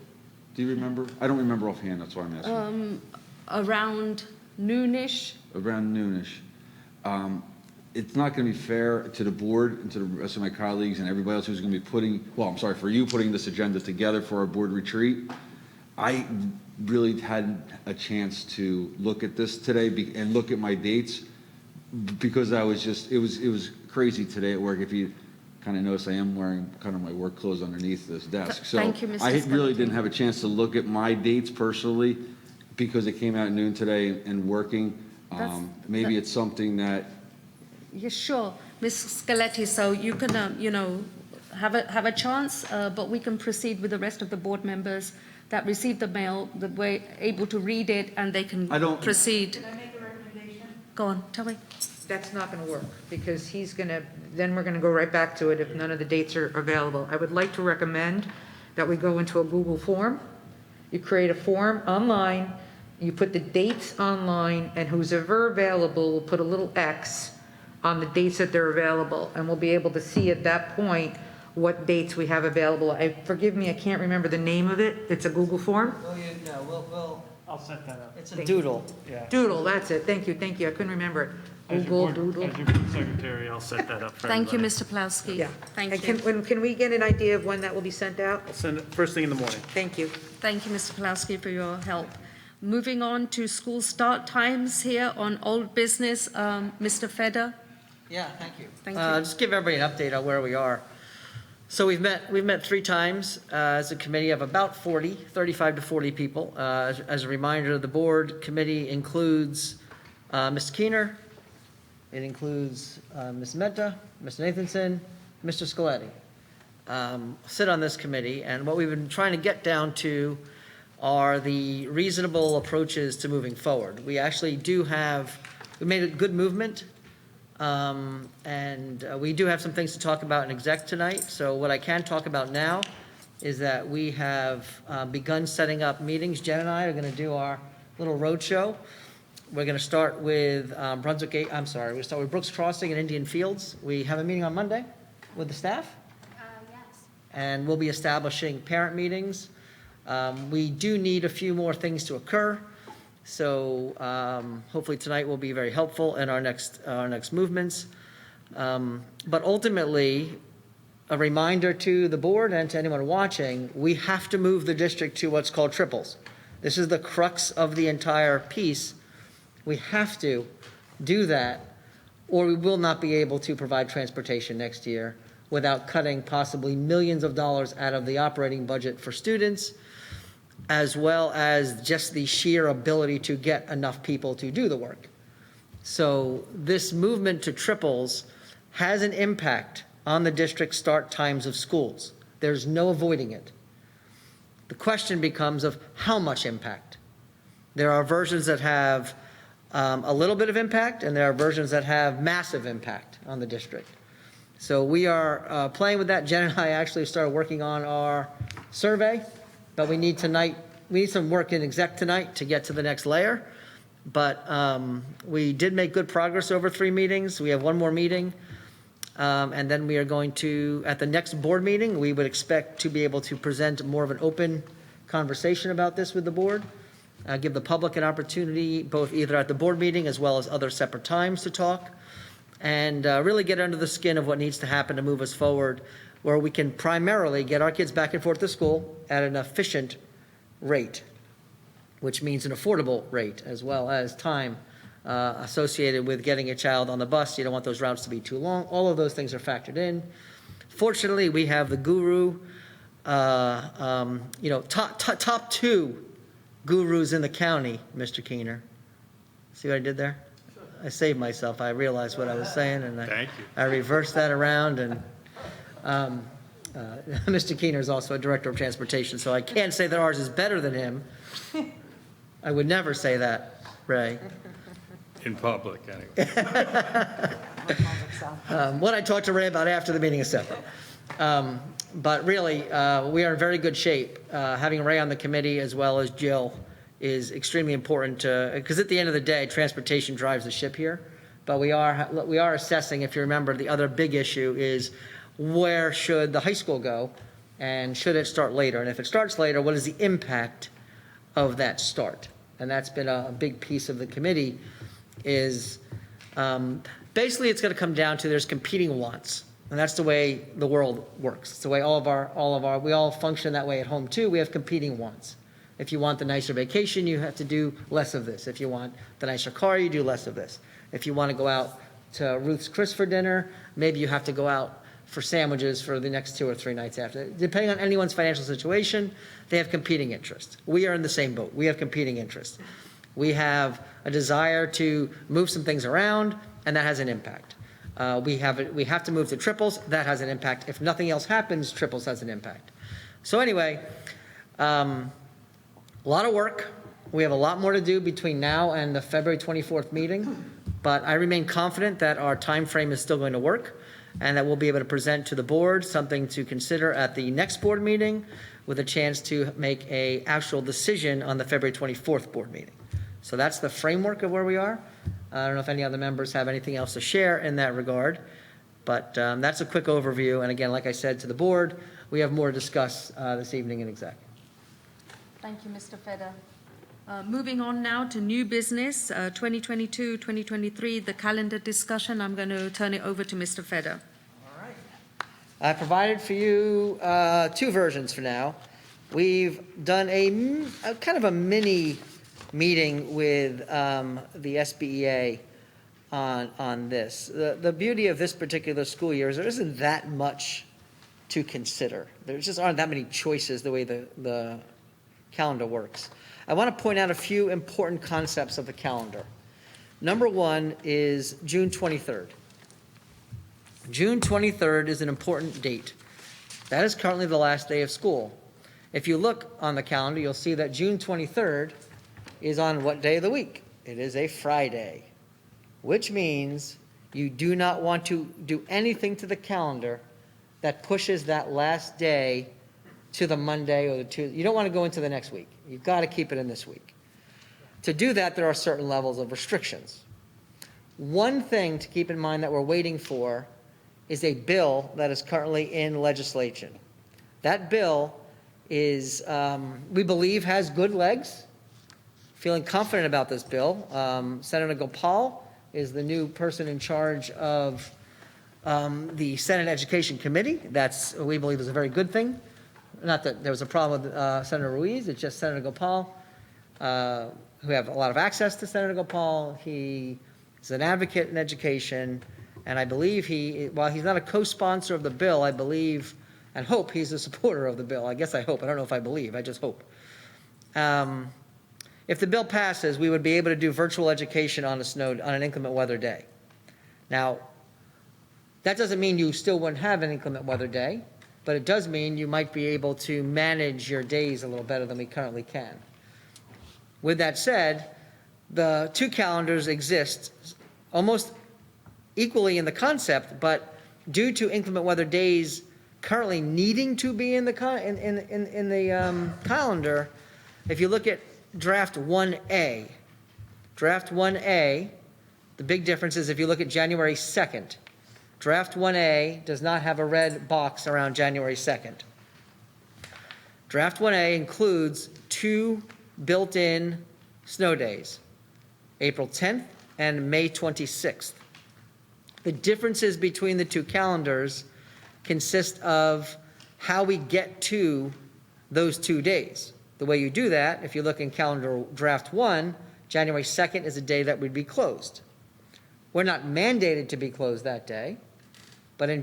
S10: Do you remember? I don't remember offhand, that's why I'm asking.
S1: Around noonish.
S10: Around noonish. It's not going to be fair to the board and to the rest of my colleagues and everybody else who's going to be for you putting this agenda together for our board retreat. I really hadn't a chance to look at this today and look at my dates because it was crazy today at work. If you kind of notice, I am wearing kind of my work clothes underneath this desk. So
S1: Thank you, Mr.
S10: I really
S1: Scaletti.
S10: didn't have a chance to look at my dates personally because it came out at noon today and working. Maybe it's something that
S1: Yeah, sure, Ms. Scaletti, so you can, have a chance, but we can proceed with the rest of the board members that received the mail, that were able to read it, and they can proceed.
S3: Can I make a recommendation?
S1: Go on, tell me.
S3: That's not going to work, because then we're going to go right back to it if none of the dates are available. I would like to recommend that we go into a Google form. You create a form online, you put the dates online, and who's ever available will put a little X on the dates that they're available, and we'll be able to see at that point what dates we have available. Forgive me, I can't remember the name of it. It's a Google form?
S2: I'll set that up.
S4: It's a doodle.
S2: Yeah.
S3: Doodle, that's it. Thank you. I couldn't remember it. Google Doodle.
S2: As your board secretary, I'll set that up for
S1: Thank you,
S2: everybody.
S1: Mr. Pulowski.
S3: Yeah.
S1: Thank
S3: And
S1: you.
S3: can we get an idea of when that will be sent out?
S2: I'll send it first thing in the morning.
S3: Thank you.
S1: Thank you, Mr. Pulowski, for your help. Moving on to school start times here on old business, Mr. Feder.
S4: Yeah, thank you.
S1: Thank you.
S4: Just give everybody an update on where we are. So we've met 3 times as a committee of about 35 to 40 people. As a reminder, the board committee includes Mr. Keener, It includes Ms. Mehta, Mr. Nathanson, Mr. Scaletti. Sit on this committee, and what we've been trying to get down to are the reasonable approaches to moving forward. We actually do have, we made a good movement, and we do have some things to talk about in exec tonight. So what I can talk about now is that we have begun setting up meetings. Jen and I are going to do our little road show. We're going to start with Brunswick, we're going to start with Brooks Crossing and Indian Fields. We have a meeting on Monday with the staff.
S7: Yes.
S4: And we'll be establishing parent meetings. We do need a few more things to occur. So hopefully tonight will be very helpful in our next movements. But ultimately, a reminder to the board and to anyone watching, we have to move the district to what's called triples. This is the crux of the entire piece. We have to do that, or we will not be able to provide transportation next year without cutting possibly millions of dollars out of the operating budget for students, as well as just the sheer ability to get enough people to do the work. So this movement to triples has an impact on the district start times of schools. There's no avoiding it. The question becomes of how much impact. There are versions that have a little bit of impact, and there are versions that have massive impact on the district. So we are playing with that. Jen and I actually started working on our survey, but we need some work in exec tonight to get to the next layer. But we did make good progress over 3 meetings. We have one more meeting. And then we are going to, at the next board meeting, we would expect to be able to present more of an open conversation about this with the board. Give the public an opportunity, both either at the board meeting as well as other separate times to talk, and really get under the skin of what needs to happen to move us forward, where we can primarily get our kids back and forth to school at an efficient rate, which means an affordable rate, as well as time associated with getting a child on the bus. You don't want those routes to be too long. All of those things are factored in. Fortunately, we have the guru, top 2 gurus in the county, Mr. Keener. See what I did there? I saved myself. I realized what I was saying, and I reversed that around. And Mr. Keener is also a director of transportation, so I can't say that ours is better than him. I would never say that, Ray.
S22: In public, anyway.
S4: What I talked to Ray about after the meeting is separate. But really, we are in very good shape. Having Ray on the committee as well as Jill is extremely important because at the end of the day, transportation drives the ship here. But we are assessing, if you remember, the other big issue is where should the high school go, and should it start later? And if it starts later, what is the impact of that start? And that's been a big piece of the committee is basically it's going to come down to there's competing wants. And that's the way the world works. It's the way all of our, we all function that way at home too. We have competing wants. If you want the nicer vacation, you have to do less of this. If you want the nicer car, you do less of this. If you want to go out to Ruth's Chris for dinner, maybe you have to go out for sandwiches for the next 2 or 3 nights after. Depending on anyone's financial situation, they have competing interests. We are in the same boat. We have competing interests. We have a desire to move some things around, and that has an impact. We have to move to triples. That has an impact. If nothing else happens, triples has an impact. So anyway, a lot of work. We have a lot more to do between now and the February 24th meeting, but I remain confident that our time frame is still going to work and that we'll be able to present to the board something to consider at the next board meeting with a chance to make an actual decision on the February 24th board meeting. So that's the framework of where we are. I don't know if any other members have anything else to share in that regard, but that's a quick overview. And again, like I said to the board, we have more to discuss this evening in exec.
S1: Thank you, Mr. Feder. Moving on now to new business, 2022-2023, the calendar discussion. I'm going to turn it over to Mr. Feder.
S4: All right. I provided for you 2 versions for now. We've done a kind of a mini meeting with the SBEA on this. The beauty of this particular school year is there isn't that much to consider. There just aren't that many choices the way the calendar works. I want to point out a few important concepts of the calendar. Number one is June 23rd. June 23rd is an important date. That is currently the last day of school. If you look on the calendar, you'll see that June 23rd is on what day of the week? It is a Friday, which means you do not want to do anything to the calendar that pushes that last day to the Monday or the Tuesday. You don't want to go into the next week. You've got to keep it in this week. To do that, there are certain levels of restrictions. One thing to keep in mind that we're waiting for is a bill that is currently in legislation. That bill is, we believe, has good legs. Feeling confident about this bill. Senator Gopal is the new person in charge of the Senate Education Committee. That's, we believe, is a very good thing. Not that there was a problem with Senator Ruiz, it's just Senator Gopal, who have a lot of access to Senator Gopal. He is an advocate in education, and I believe while he's not a co-sponsor of the bill, I believe and hope he's a supporter of the bill. I guess I hope. I don't know if I believe. I just hope. If the bill passes, we would be able to do virtual education on an inclement weather day. Now, that doesn't mean you still wouldn't have an inclement weather day, but it does mean you might be able to manage your days a little better than we currently can. With that said, the two calendars exist almost equally in the concept, but due to inclement weather days currently needing to be in the calendar, if you look at Draft 1A, the big difference is if you look at January 2nd, Draft 1A does not have a red box around January 2nd. Draft 1A includes two built-in snow days, April 10th and May 26th. The differences between the two calendars consist of how we get to those 2 days. The way you do that, if you look in calendar Draft 1, January 2nd is a day that would be closed. We're not mandated to be closed that day, but in in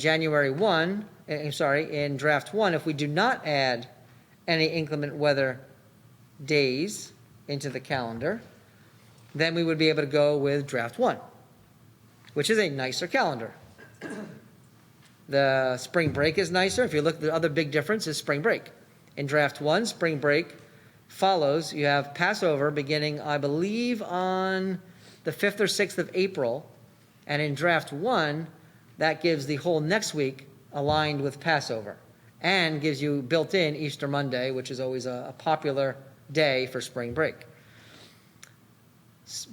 S4: Draft 1, if we do not add any inclement weather days into the calendar, then we would be able to go with Draft 1, which is a nicer calendar. The spring break is nicer. If you look, the other big difference is spring break. In Draft 1, spring break follows, you have Passover beginning, I believe, on the 5th or 6th of April, and in Draft 1, that gives the whole next week aligned with Passover, and gives you built-in Easter Monday, which is always a popular day for spring break.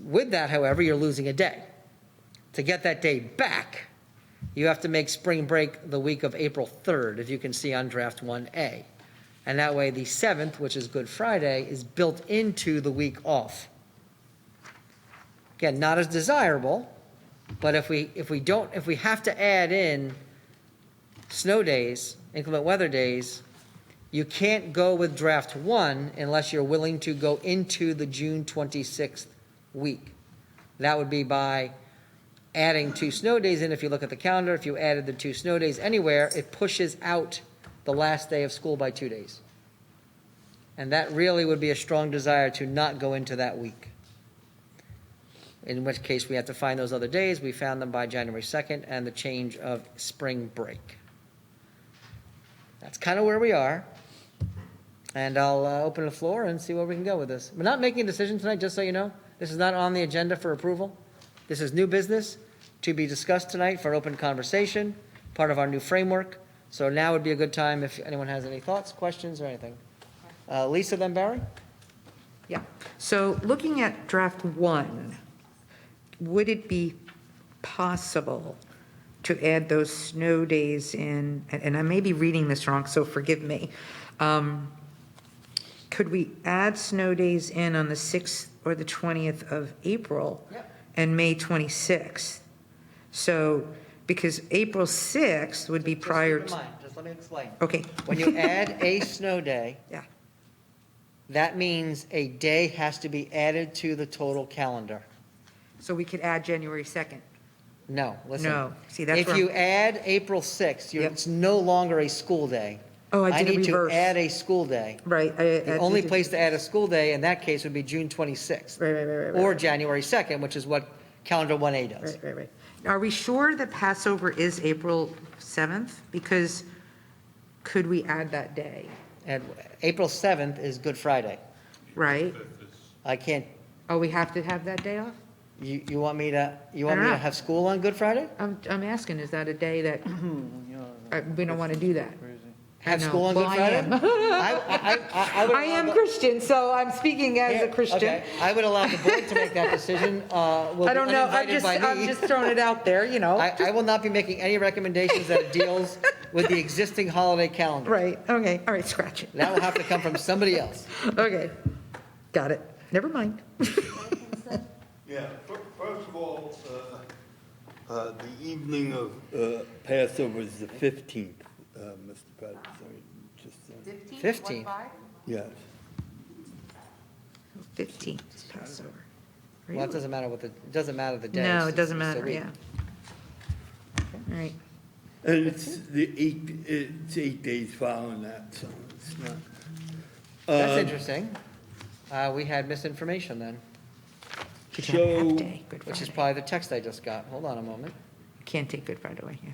S4: With that, however, you're losing a day. To get that day back, you have to make spring break the week of April 3rd, if you can see on Draft 1A. And that way, the 7th, which is Good Friday, is built into the week off. Again, not as desirable, but if we have to add in snow days, inclement weather days, you can't go with Draft 1 unless you're willing to go into the June 26th week. That would be by adding 2 snow days in. If you look at the calendar, if you added the 2 snow days anywhere, it pushes out the last day of school by 2 days. And that really would be a strong desire to not go into that week. In which case we have to find those other days. We found them by January 2nd and the change of spring break. That's kind of where we are. And I'll open the floor and see where we can go with this. We're not making a decision tonight, just so you know. This is not on the agenda for approval. This is new business to be discussed tonight for open conversation, part of our new framework. So now would be a good time if anyone has any thoughts, questions, or anything. Lisa, then Barry?
S3: Yeah. So looking at Draft 1, would it be possible to add those snow days in, and I may be reading this wrong, so forgive me. Could we add snow days in on the 6th or the 20th of April?
S4: Yep.
S3: And May 26th? So, because April 6th would be prior
S4: Just
S3: to...
S4: keep in mind, just let me explain.
S3: Okay.
S4: When you add a snow day,
S3: yeah,
S4: that means a day has to be added to the total calendar.
S3: So we could add January 2nd?
S4: No, listen.
S3: No. See, that's
S4: if
S3: where
S4: you add April 6th, it's no longer a school day.
S3: Oh, I did
S4: need
S3: reverse.
S4: to add a school day.
S3: Right.
S4: The only place to add a school day in that case would be June 26th.
S3: Right.
S4: Or January 2nd, which is what calendar 1A does.
S3: Right. Are we sure that Passover is April 7th? Because could we add that day?
S4: And April 7th is Good Friday.
S3: Right?
S4: I can't,
S3: Oh, we have to have that day off?
S4: you want me to
S3: don't know.
S4: have school on Good Friday?
S3: I'm asking, is that a day that, we don't want to do that?
S4: Have
S3: I know.
S4: school on
S3: Well,
S4: Good Friday?
S3: I am Christian, so I'm speaking as a Christian.
S4: Okay, I would allow the board to make that decision.
S3: I don't know, I'm just throwing it out there, you know.
S4: I will not be making any recommendations that deals with the existing holiday calendar.
S3: Right, okay, all right, scratch it.
S4: That will have to come from somebody else.
S3: Okay, got it, never mind.
S6: Yeah, first of all, the evening of Passover is the 15th, Mr. President. Sorry, just
S4: 15th?
S6: yes.
S3: 15th is Passover.
S4: Well, it doesn't matter it doesn't matter the day.
S3: No,
S4: It's
S3: it doesn't
S4: just a
S3: matter,
S4: week.
S3: yeah. All right.
S6: And it's 8 days following that, so it's not.
S4: That's interesting. We had misinformation then,
S6: So,
S4: which is probably the text I just got. Hold on a moment.
S3: Can't take Good Friday away, yeah.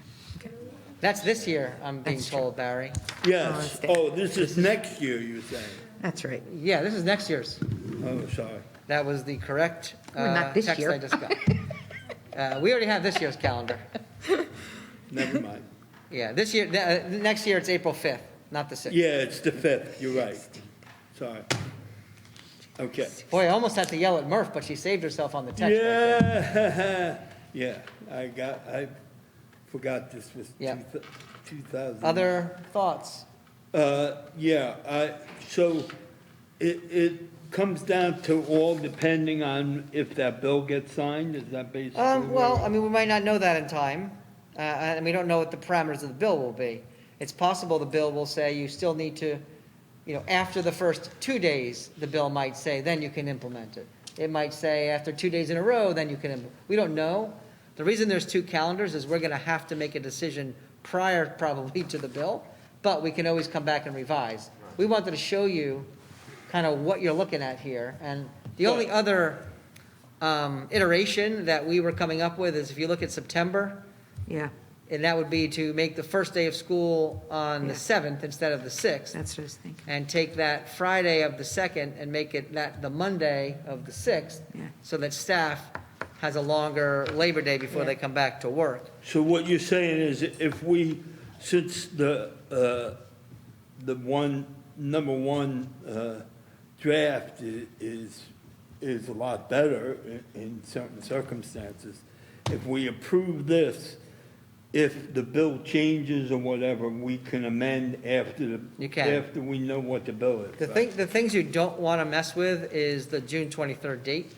S4: That's this year, I'm being
S3: That's
S4: told, Barry.
S6: yes, this is next year, you're saying?
S3: That's right.
S4: Yeah, this is next year's.
S6: Oh, sorry.
S4: That was the correct
S3: Not this
S4: text
S3: year.
S4: I just got. We already have this year's calendar.
S6: Never mind.
S4: Yeah, this year, next year it's April 5th, not the 6th.
S6: Yeah, it's the 5th, you're right. Sorry. Okay.
S4: Boy, I almost had to yell at Murph, but she saved herself on the text. right there.
S6: Yeah, I forgot this was
S4: Yeah.
S6: 2000.
S4: Other thoughts?
S6: So it comes down to all depending on if that bill gets signed, is that basically?
S4: Well, I mean, we might not know that in time, and we don't know what the parameters of the bill will be. It's possible the bill will say you still need to, after the first 2 days, the bill might say, then you can implement it. It might say after 2 days in a row, then you can, we don't know. The reason there's two calendars is we're going to have to make a decision prior probably to the bill, but we can always come back and revise. We wanted to show you kind of what you're looking at here, and the only other iteration that we were coming up with is if you look at September,
S3: Yeah,
S4: and that would be to make the first day of school on the
S3: Yeah.
S4: 7th instead of the 6th.
S3: that's what I was thinking.
S4: And take that Friday of the 2nd and make it the Monday of the 6th,
S3: Yeah.
S4: so that staff has a longer Labor Day before
S3: Yeah.
S4: they come back to work.
S6: So what you're saying is since the number one draft is a lot better in certain circumstances, if we approve this, if the bill changes or whatever, we can amend after
S4: You can.
S6: after we know what the bill is.
S4: The things you don't want to mess with is the June 23rd date.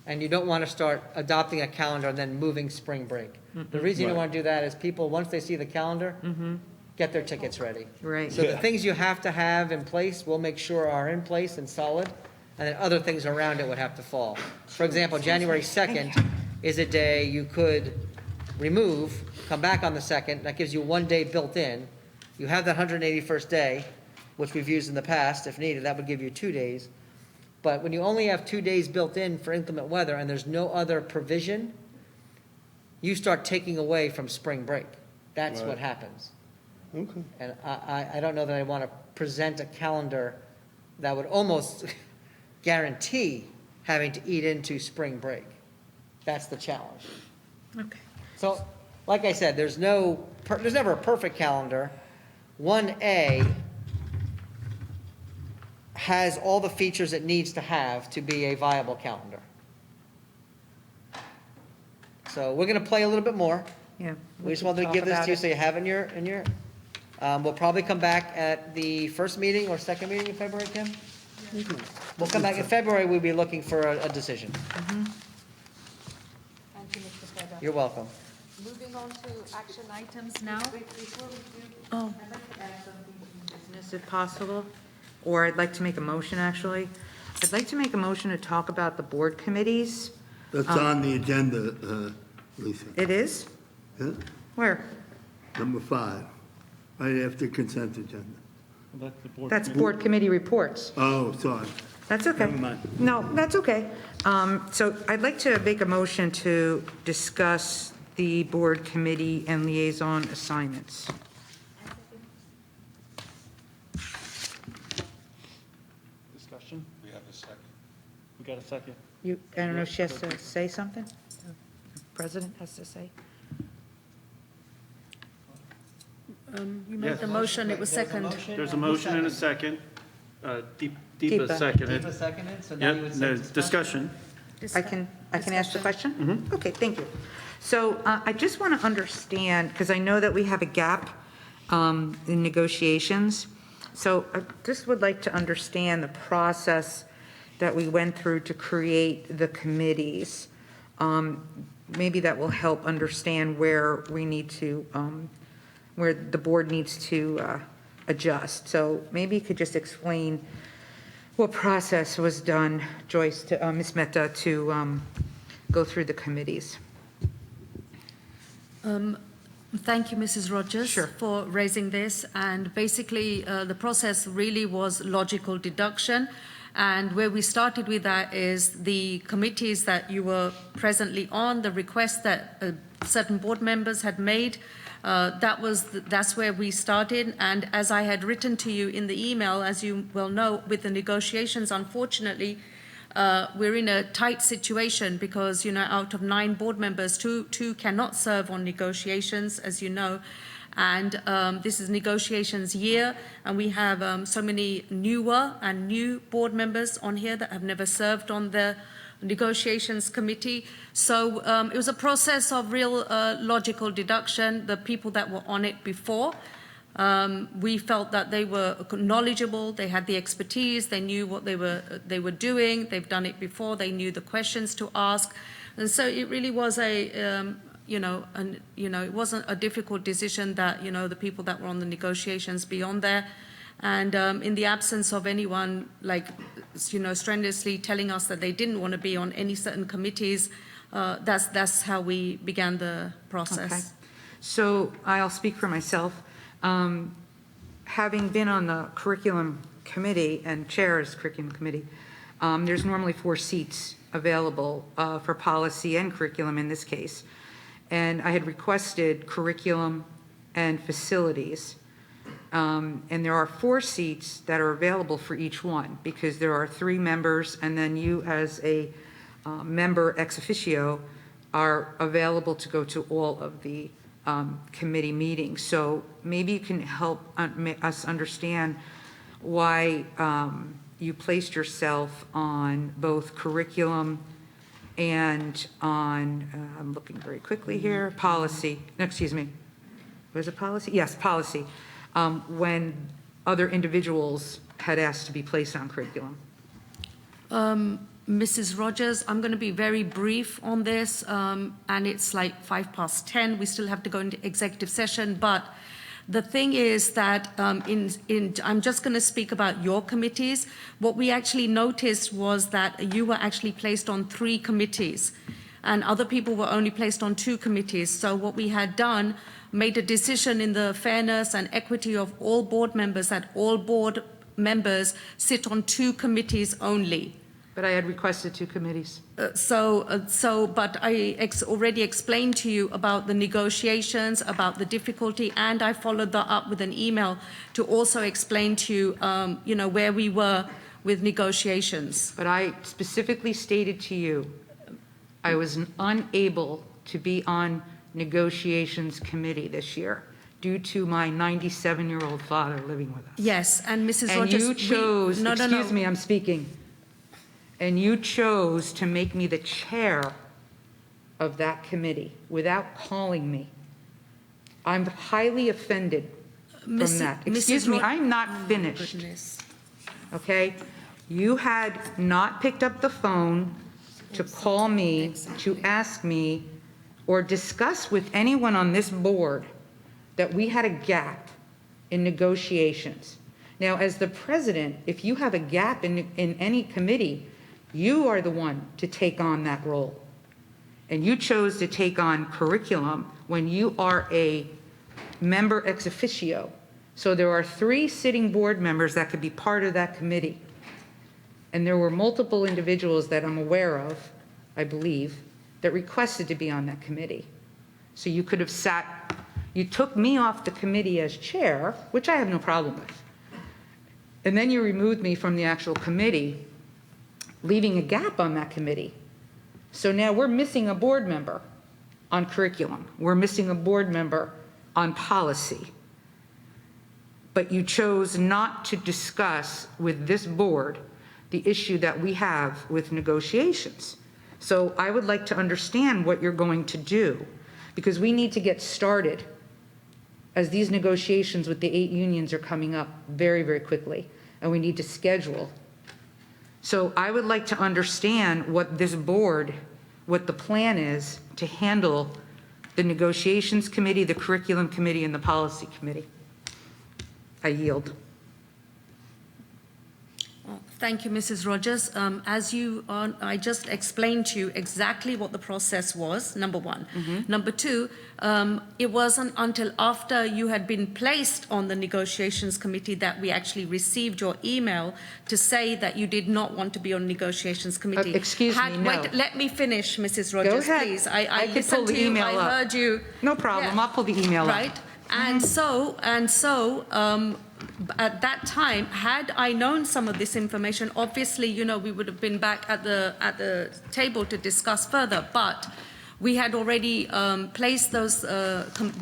S4: And you don't want to start adopting a calendar and then moving spring break. The reason you don't
S6: Right.
S4: want to do that is people, once they see the calendar, get their tickets ready.
S3: Right.
S4: So the
S6: Yeah.
S4: things you have to have in place, we'll make sure are in place and solid, and then other things around it would have to fall. For example, January 2nd is a day you could remove, come back on the 2nd, that gives you 1 day built in. You have that 181st day, which we've used in the past, if needed, that would give you 2 days. But when you only have 2 days built in for inclement weather and there's no other provision, you start taking away from spring break. That's what
S6: Right.
S4: happens.
S6: Okay.
S4: And I don't know that I want to present a calendar that would almost guarantee having to eat into spring break. That's the challenge.
S3: Okay.
S4: So, like I said, there's never a perfect calendar. 1A has all the features it needs to have to be a viable calendar. So we're going to play a little bit more.
S3: Yeah.
S4: We just wanted to give this to you so you have in your, we'll probably come back at the first meeting or second meeting in February, Kim? We'll come back in February, we'll be looking for a decision.
S1: Thank you, Mr. Fedor.
S4: You're welcome.
S1: Moving on to action items now.
S3: Oh. Business if possible, or I'd like to make a motion, actually. I'd like to make a motion to talk about the board committees.
S6: That's on the agenda, Lisa.
S3: It is?
S6: Yeah?
S3: Where?
S6: Number 5, right after consent agenda.
S3: That's board committee reports.
S6: Oh, sorry.
S3: That's okay.
S6: Never mind.
S3: No, that's okay. So I'd like to make a motion to discuss the board committee and liaison assignments.
S2: Discussion? We have a second. We got a second.
S3: I don't know if she has to say something? The President has to say?
S1: You made the motion, it was second.
S8: There's a motion and a second. Deepa
S3: Deepa.
S8: seconded.
S4: Deepa seconded, so now you would
S8: Yep,
S4: say
S8: no, discussion.
S3: I can ask the question? Okay, thank you. So I just want to understand, because I know that we have a gap in negotiations. So I just would like to understand the process that we went through to create the committees. Maybe that will help understand where we need to, where the board needs to adjust. So maybe you could just explain what process was done, Joyce, to Ms. Mehta, to go through the committees.
S1: Thank you, Mrs. Rogers, for raising this. And basically, the process really was logical deduction. And where we started with that is the committees that you were presently on, the requests that certain board members had made. That's where we started. And as I had written to you in the email, as you well know, with the negotiations, unfortunately, we're in a tight situation because, out of 9 board members, two cannot serve on negotiations, as you know. And this is negotiations year, and we have so many newer and new board members on here that have never served on the negotiations committee. So it was a process of real logical deduction. The people that were on it before, we felt that they were knowledgeable, they had the expertise, they knew what they were doing, they've done it before, they knew the questions to ask. And so it really was it wasn't a difficult decision that, the people that were on the negotiations be on there. And in the absence of anyone, strenuously telling us that they didn't want to be on any certain committees, that's how we began the process.
S3: Okay. So I'll speak for myself. Having been on the curriculum committee and chairs curriculum committee, there's normally 4 seats available for policy and curriculum in this case. And I had requested curriculum and facilities. And there are 4 seats that are available for each one because there are 3 members, and then you as a member ex officio are available to go to all of the committee meetings. So maybe you can help us understand why you placed yourself on both curriculum and on, I'm looking very quickly here, policy. No, excuse me. Was it policy? Yes, policy. When other individuals had asked to be placed on curriculum.
S1: Mrs. Rogers, I'm going to be very brief on this, and it's like 10:05. We still have to go into executive session, but the thing is that I'm just going to speak about your committees. What we actually noticed was that you were actually placed on 3 committees, and other people were only placed on 2 committees. So what we had done, made a decision in the fairness and equity of all board members that all board members sit on 2 committees only.
S3: But I had requested 2 committees.
S1: But I already explained to you about the negotiations, about the difficulty, and I followed that up with an email to also explain to you, where we were with negotiations.
S3: But I specifically stated to you, I was unable to be on negotiations committee this year due to my 97-year-old father living with us.
S1: Yes, and Mrs.
S3: And
S1: Rogers,
S3: you chose, excuse me, I'm speaking. And you chose to make me the chair of that committee without calling me. I'm highly offended from that. Excuse me, I'm not finished. Okay? You had not picked up the phone to call me, to ask me, or discuss with anyone on this board that we had a gap in negotiations. Now, as the president, if you have a gap in any committee, you are the one to take on that role. And you chose to take on curriculum when you are a member ex officio. So there are 3 sitting board members that could be part of that committee. And there were multiple individuals that I'm aware of, I believe, that requested to be on that committee. So you could have you took me off the committee as chair, which I have no problem with. And then you removed me from the actual committee, leaving a gap on that committee. So now we're missing a board member on curriculum. We're missing a board member on policy. But you chose not to discuss with this board the issue that we have with negotiations. So I would like to understand what you're going to do, because we need to get started as these negotiations with the 8 unions are coming up very, very quickly, and we need to schedule. So I would like to understand what this board, what the plan is to handle the negotiations committee, the curriculum committee, and the policy committee. I yield.
S1: Thank you, Mrs. Rogers. I just explained to you exactly what the process was, number one. Number two, it wasn't until after you had been placed on the negotiations committee that we actually received your email to say that you did not want to be on negotiations committee.
S3: Excuse me, no.
S1: Wait, let me finish, Mrs. Rogers,
S3: Go ahead.
S1: please. I
S3: could
S1: listened
S3: pull the
S1: to you,
S3: email
S1: I
S3: up.
S1: heard you.
S3: No problem,
S1: Yeah.
S3: I'll pull the email up.
S1: Right, and so, at that time, had I known some of this information, obviously, we would have been back at the table to discuss further. But we had already placed those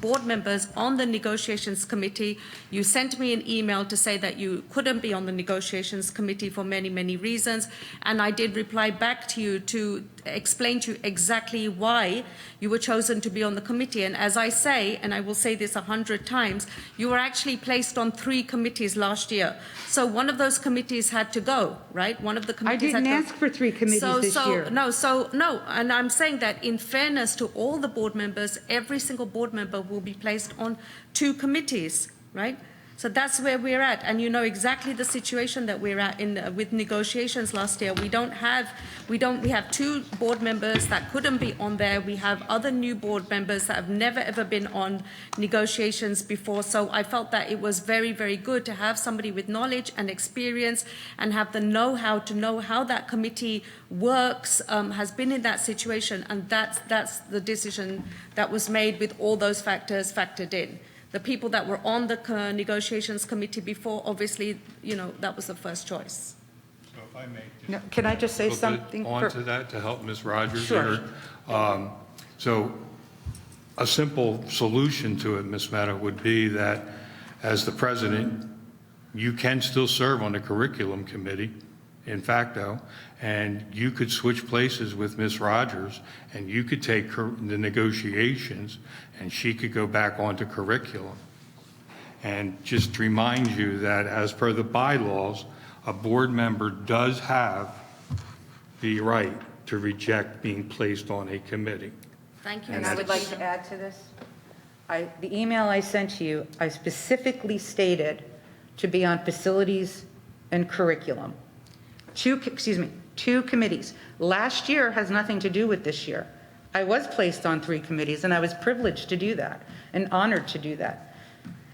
S1: board members on the negotiations committee. You sent me an email to say that you couldn't be on the negotiations committee for many, many reasons. And I did reply back to you to explain to you exactly why you were chosen to be on the committee. And as I say, and I will say this 100 times, you were actually placed on 3 committees last year. So one of those committees had to go, right? One of the committees
S3: I didn't
S1: had to
S3: ask for 3 committees this year.
S1: No, and I'm saying that in fairness to all the board members, every single board member will be placed on 2 committees, right? So that's where we're at, and you know exactly the situation that we're at with negotiations last year. We have 2 board members that couldn't be on there. We have other new board members that have never ever been on negotiations before. So I felt that it was very, very good to have somebody with knowledge and experience and have the know-how to know how that committee works, has been in that situation, and that's the decision that was made with all those factors factored in. The people that were on the negotiations committee before, obviously, that was the first choice.
S22: So if I may.
S3: No, can I just say something?
S22: Onto that to help Ms. Rogers?
S3: Sure.
S22: So a simple solution to it, Ms. Mehta, would be that as the president, you can still serve on the curriculum committee, in facto, and you could switch places with Ms. Rogers, and you could take the negotiations, and she could go back onto curriculum. And just remind you that as per the bylaws, a board member does have the right to reject being placed on a committee.
S1: Thank you.
S3: And I would like to add to this. The email I sent to you, I specifically stated to be on facilities and curriculum. 2 committees. Last year has nothing to do with this year. I was placed on 3 committees, and I was privileged to do that and honored to do that.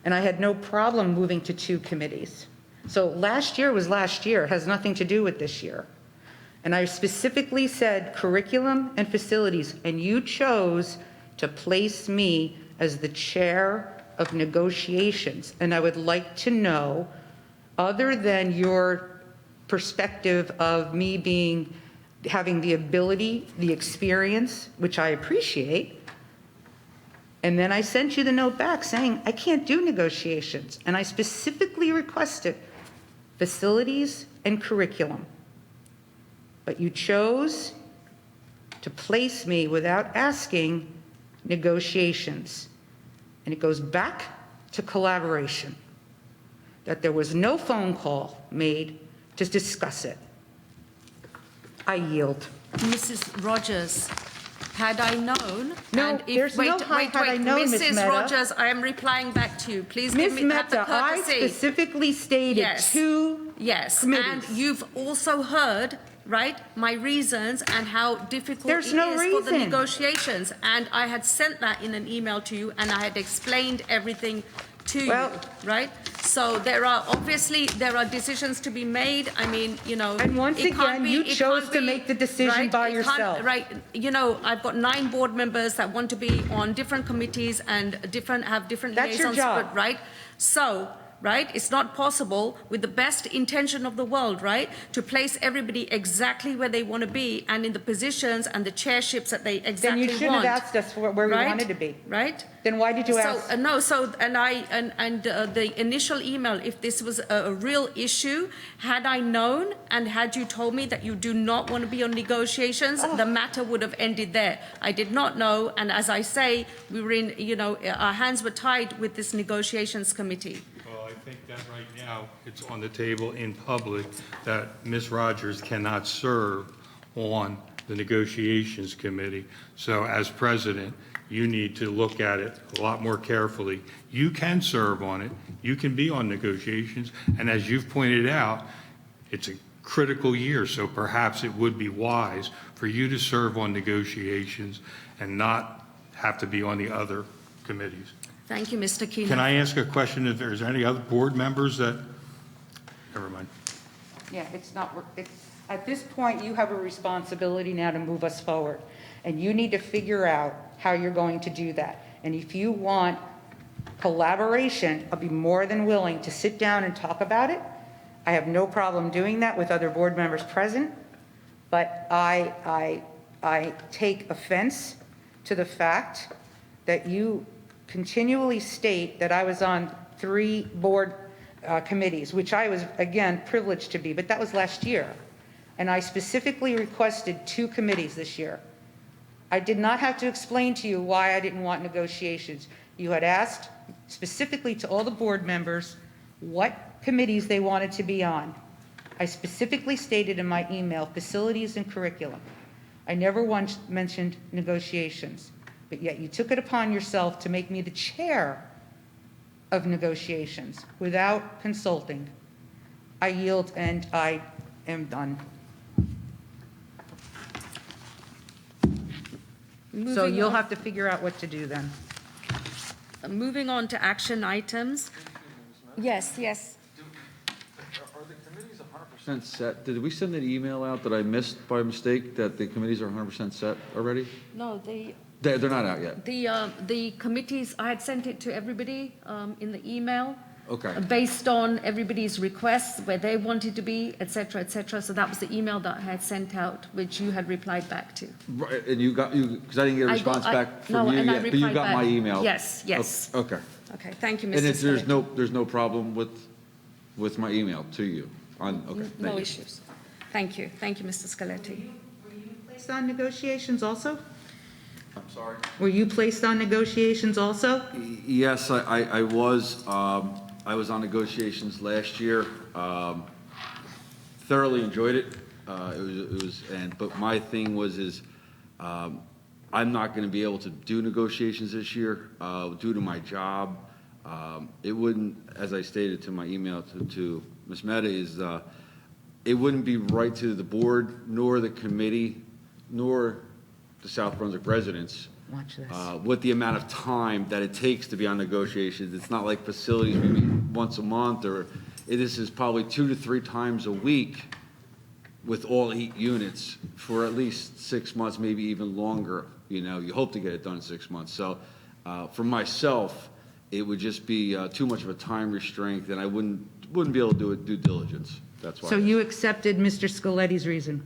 S3: And I had no problem moving to 2 committees. So last year was last year, it has nothing to do with this year. And I specifically said curriculum and facilities, and you chose to place me as the chair of negotiations. And I would like to know, other than your perspective of me having the ability, the experience, which I appreciate. And then I sent you the note back saying, I can't do negotiations. And I specifically requested facilities and curriculum. But you chose to place me without asking negotiations. And it goes back to collaboration, that there was no phone call made to discuss it. I yield.
S1: Mrs. Rogers, had I known...
S3: No, there's no had I known, Ms.
S1: Mrs.
S3: Mehta.
S1: Rogers, I am replying back to you. Please give
S3: Ms.
S1: me have the
S3: Mehta, I
S1: courtesy.
S3: specifically stated 2
S1: Yes,
S3: committees.
S1: and you've also heard, right, my reasons and how difficult
S3: There's
S1: it
S3: no
S1: is for the
S3: reason.
S1: negotiations. And I had sent that in an email to you, and I had explained everything to
S3: Well-
S1: you, right? So there are decisions to be made. I mean,
S3: And once
S1: it can't
S3: again,
S1: be-
S3: you
S1: it
S3: chose
S1: can't
S3: to
S1: be-
S3: make the decision
S1: right?
S3: by
S1: It can't-
S3: yourself.
S1: Right. I've got 9 board members that want to be on different committees and have different
S3: That's your
S1: liaisons,
S3: job.
S1: right? So, right, it's not possible with the best intention of the world, right, to place everybody exactly where they want to be and in the positions and the chairships that they exactly
S3: Then
S1: want.
S3: you shouldn't have asked us where we
S1: Right?
S3: wanted to be.
S1: Right?
S3: Then why did you ask?
S1: The initial email, if this was a real issue, had I known and had you told me that you do not want to be on negotiations, the matter would have ended there. I did not know, and as I say, we were our hands were tied with this negotiations committee.
S22: Well, I think that right now it's on the table in public that Ms. Rogers cannot serve on the negotiations committee. So as president, you need to look at it a lot more carefully. You can serve on it. You can be on negotiations. And as you've pointed out, it's a critical year. So perhaps it would be wise for you to serve on negotiations and not have to be on the other committees.
S1: Thank you, Mr. Keenan.
S22: Can I ask a question if there's any other board members that, never mind.
S3: Yeah, at this point, you have a responsibility now to move us forward. And you need to figure out how you're going to do that. And if you want collaboration, I'll be more than willing to sit down and talk about it. I have no problem doing that with other board members present. But I take offense to the fact that you continually state that I was on 3 board committees, which I was, again, privileged to be, but that was last year. And I specifically requested 2 committees this year. I did not have to explain to you why I didn't want negotiations. You had asked specifically to all the board members what committees they wanted to be on. I specifically stated in my email, facilities and curriculum. I never once mentioned negotiations, but yet you took it upon yourself to make me the chair of negotiations without consulting. I yield and I am done. So you'll have to figure out what to do then.
S1: Moving on to action items. Yes.
S10: Are the committees 100% set? Did we send an email out that I missed by mistake that the committees are 100% set already?
S1: No,
S10: They're not out yet.
S1: the committees, I had sent it to everybody in the email.
S10: Okay.
S1: Based on everybody's requests, where they wanted to be, et cetera, et cetera. So that was the email that I had sent out, which you had replied back to.
S10: Right, and because I didn't get a response back from you
S1: and I
S10: yet, but you
S1: replied
S10: got
S1: back.
S10: my email.
S1: Yes.
S10: Okay.
S1: Okay, thank you, Mr.
S10: And
S1: Scalise.
S10: there's no problem with my email to you? Okay,
S1: No
S10: thank you.
S1: issues. Thank you, Mr. Scaletti.
S3: Placed on negotiations also?
S10: I'm sorry?
S3: Were you placed on negotiations also?
S10: Yes, I was. I was on negotiations last year. Thoroughly enjoyed it. But my thing is I'm not going to be able to do negotiations this year due to my job. It wouldn't, as I stated to my email to Ms. Mehta, it wouldn't be right to the board, nor the committee, nor the South Brunswick residents.
S3: Watch this.
S10: With the amount of time that it takes to be on negotiations. It's not like facilities we meet once a month, this is probably 2 to 3 times a week with all 8 units for at least 6 months, maybe even longer. You hope to get it done in 6 months. So for myself, it would just be too much of a time restraint, and I wouldn't be able to do it due diligence. That's why.
S3: So you accepted Mr. Scaletti's reason?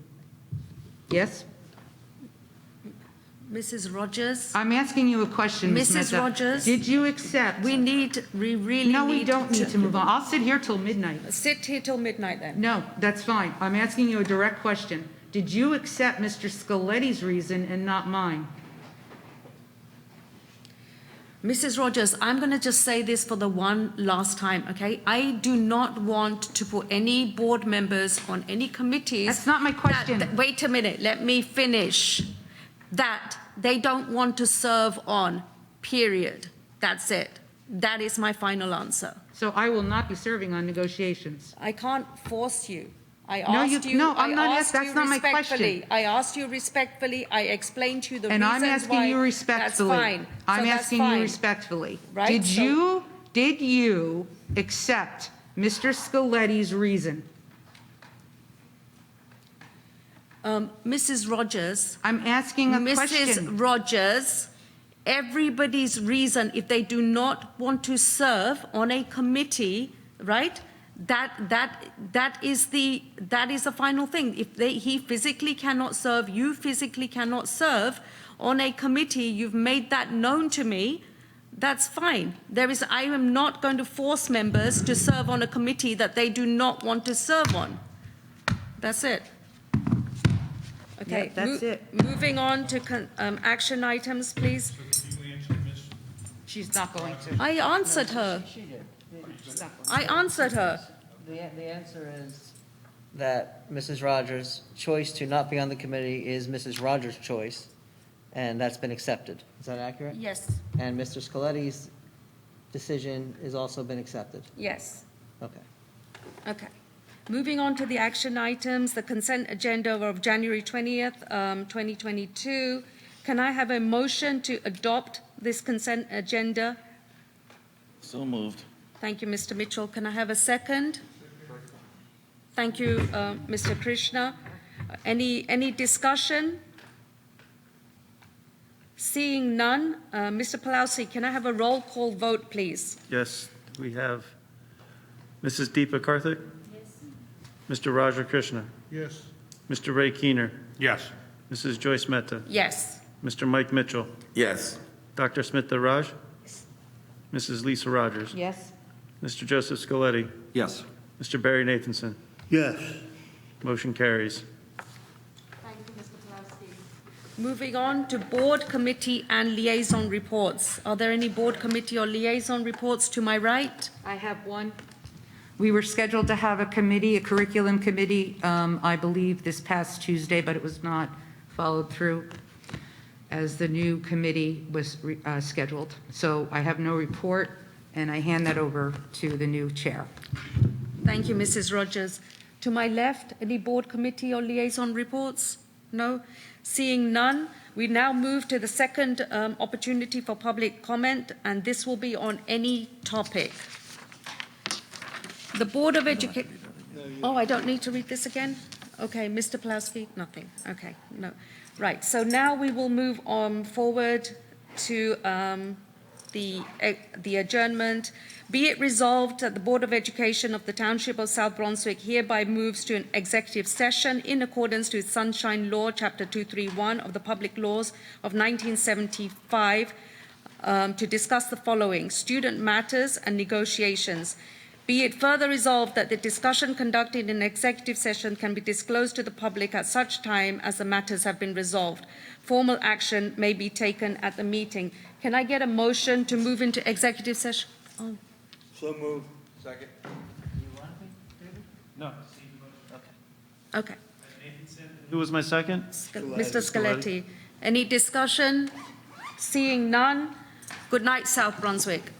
S3: Yes?
S1: Mrs. Rogers?
S3: I'm asking you a question, Ms.
S1: Mrs.
S3: Mehta.
S1: Rogers?
S3: Did you accept?
S1: We really
S3: No, we
S1: need
S3: don't need to move on. I'll sit here till midnight.
S1: Sit here till midnight then.
S3: No, that's fine. I'm asking you a direct question. Did you accept Mr. Scaletti's reason and not mine?
S1: Mrs. Rogers, I'm going to just say this for the one last time, okay? I do not want to put any board members on any committees.
S3: That's not my question.
S1: Wait a minute, let me finish. That they don't want to serve on, period. That's it. That is my final answer.
S3: So I will not be serving on negotiations.
S1: I can't force you. I
S3: No,
S1: asked
S3: you-
S1: you.
S3: no, I'm
S1: I
S3: not
S1: asked
S3: that's
S1: you
S3: not my
S1: respectfully.
S3: question.
S1: I asked you respectfully. I explained to you the
S3: And
S1: reasons
S3: I'm asking
S1: why.
S3: you respectfully.
S1: That's fine.
S3: I'm
S1: So that's
S3: asking
S1: fine.
S3: you respectfully.
S1: Right,
S3: Did
S1: so-
S3: you did you accept Mr. Scoletti's reason?
S1: Mrs. Rogers.
S3: I'm asking a question.
S1: Mrs. Rogers, everybody's reason, if they do not want to serve on a committee, right? That is the final thing. If he physically cannot serve, you physically cannot serve on a committee, you've made that known to me, that's fine. I am not going to force members to serve on a committee that they do not want to serve on. That's it. Okay,
S3: Yeah, that's it.
S1: Moving on to action items, please.
S3: She's not going to.
S1: I answered her.
S4: She did.
S1: I answered her.
S4: The answer is that Mrs. Rogers' choice to not be on the committee is Mrs. Rogers' choice, and that's been accepted. Is that accurate?
S1: Yes.
S4: And Mr. Scoletti's decision has also been accepted?
S1: Yes.
S4: Okay.
S1: Okay. Moving on to the action items, the consent agenda of January 20th, 2022. Can I have a motion to adopt this consent agenda?
S12: So moved.
S1: Thank you, Mr. Mitchell. Can I have a second? Thank you, Mr. Krishna. Any discussion? Seeing none, Mr. Palausi, can I have a roll call vote, please?
S8: Yes, we have Mrs. Deepa Karthik? Yes. Mr. Raja Krishna?
S22: Yes.
S8: Mr. Ray Keener?
S22: Yes.
S8: Mrs. Joyce Mehta?
S1: Yes.
S8: Mr. Mike Mitchell?
S12: Yes.
S8: Dr. Smita Raj? Mrs. Lisa Rogers?
S3: Yes.
S8: Mr. Joseph Scoletti?
S10: Yes.
S8: Mr. Barry Nathanson?
S6: Yes.
S8: Motion carries.
S1: Thank you, Mr. Palausi. Moving on to board, committee, and liaison reports. Are there any board, committee, or liaison reports to my right?
S3: I have one. We were scheduled to have a committee, a curriculum committee, I believe this past Tuesday, but it was not followed through as the new committee was scheduled. So I have no report, and I hand that over to the new chair.
S1: Thank you, Mrs. Rogers. To my left, any board, committee, or liaison reports? No? Seeing none, we now move to the second opportunity for public comment, and this will be on any topic. The Board of Education. Oh, I don't need to read this again? Okay, Mr. Palausi, nothing. Okay, no. Right, so now we will move on forward to the adjournment. Be it resolved that the Board of Education of the Township of South Brunswick hereby moves to an executive session in accordance with Sunshine Law, Chapter 231 of the Public Laws of 1975 to discuss the following: student matters and negotiations. Be it further resolved that the discussion conducted in executive session can be disclosed to the public at such time as the matters have been resolved. Formal action may be taken at the meeting. Can I get a motion to move into executive session? Oh.
S6: So moved. Second.
S8: No.
S1: Okay.
S8: Who was my second?
S1: Mr. Scoletti. Any discussion? Seeing none. Good night, South Brunswick.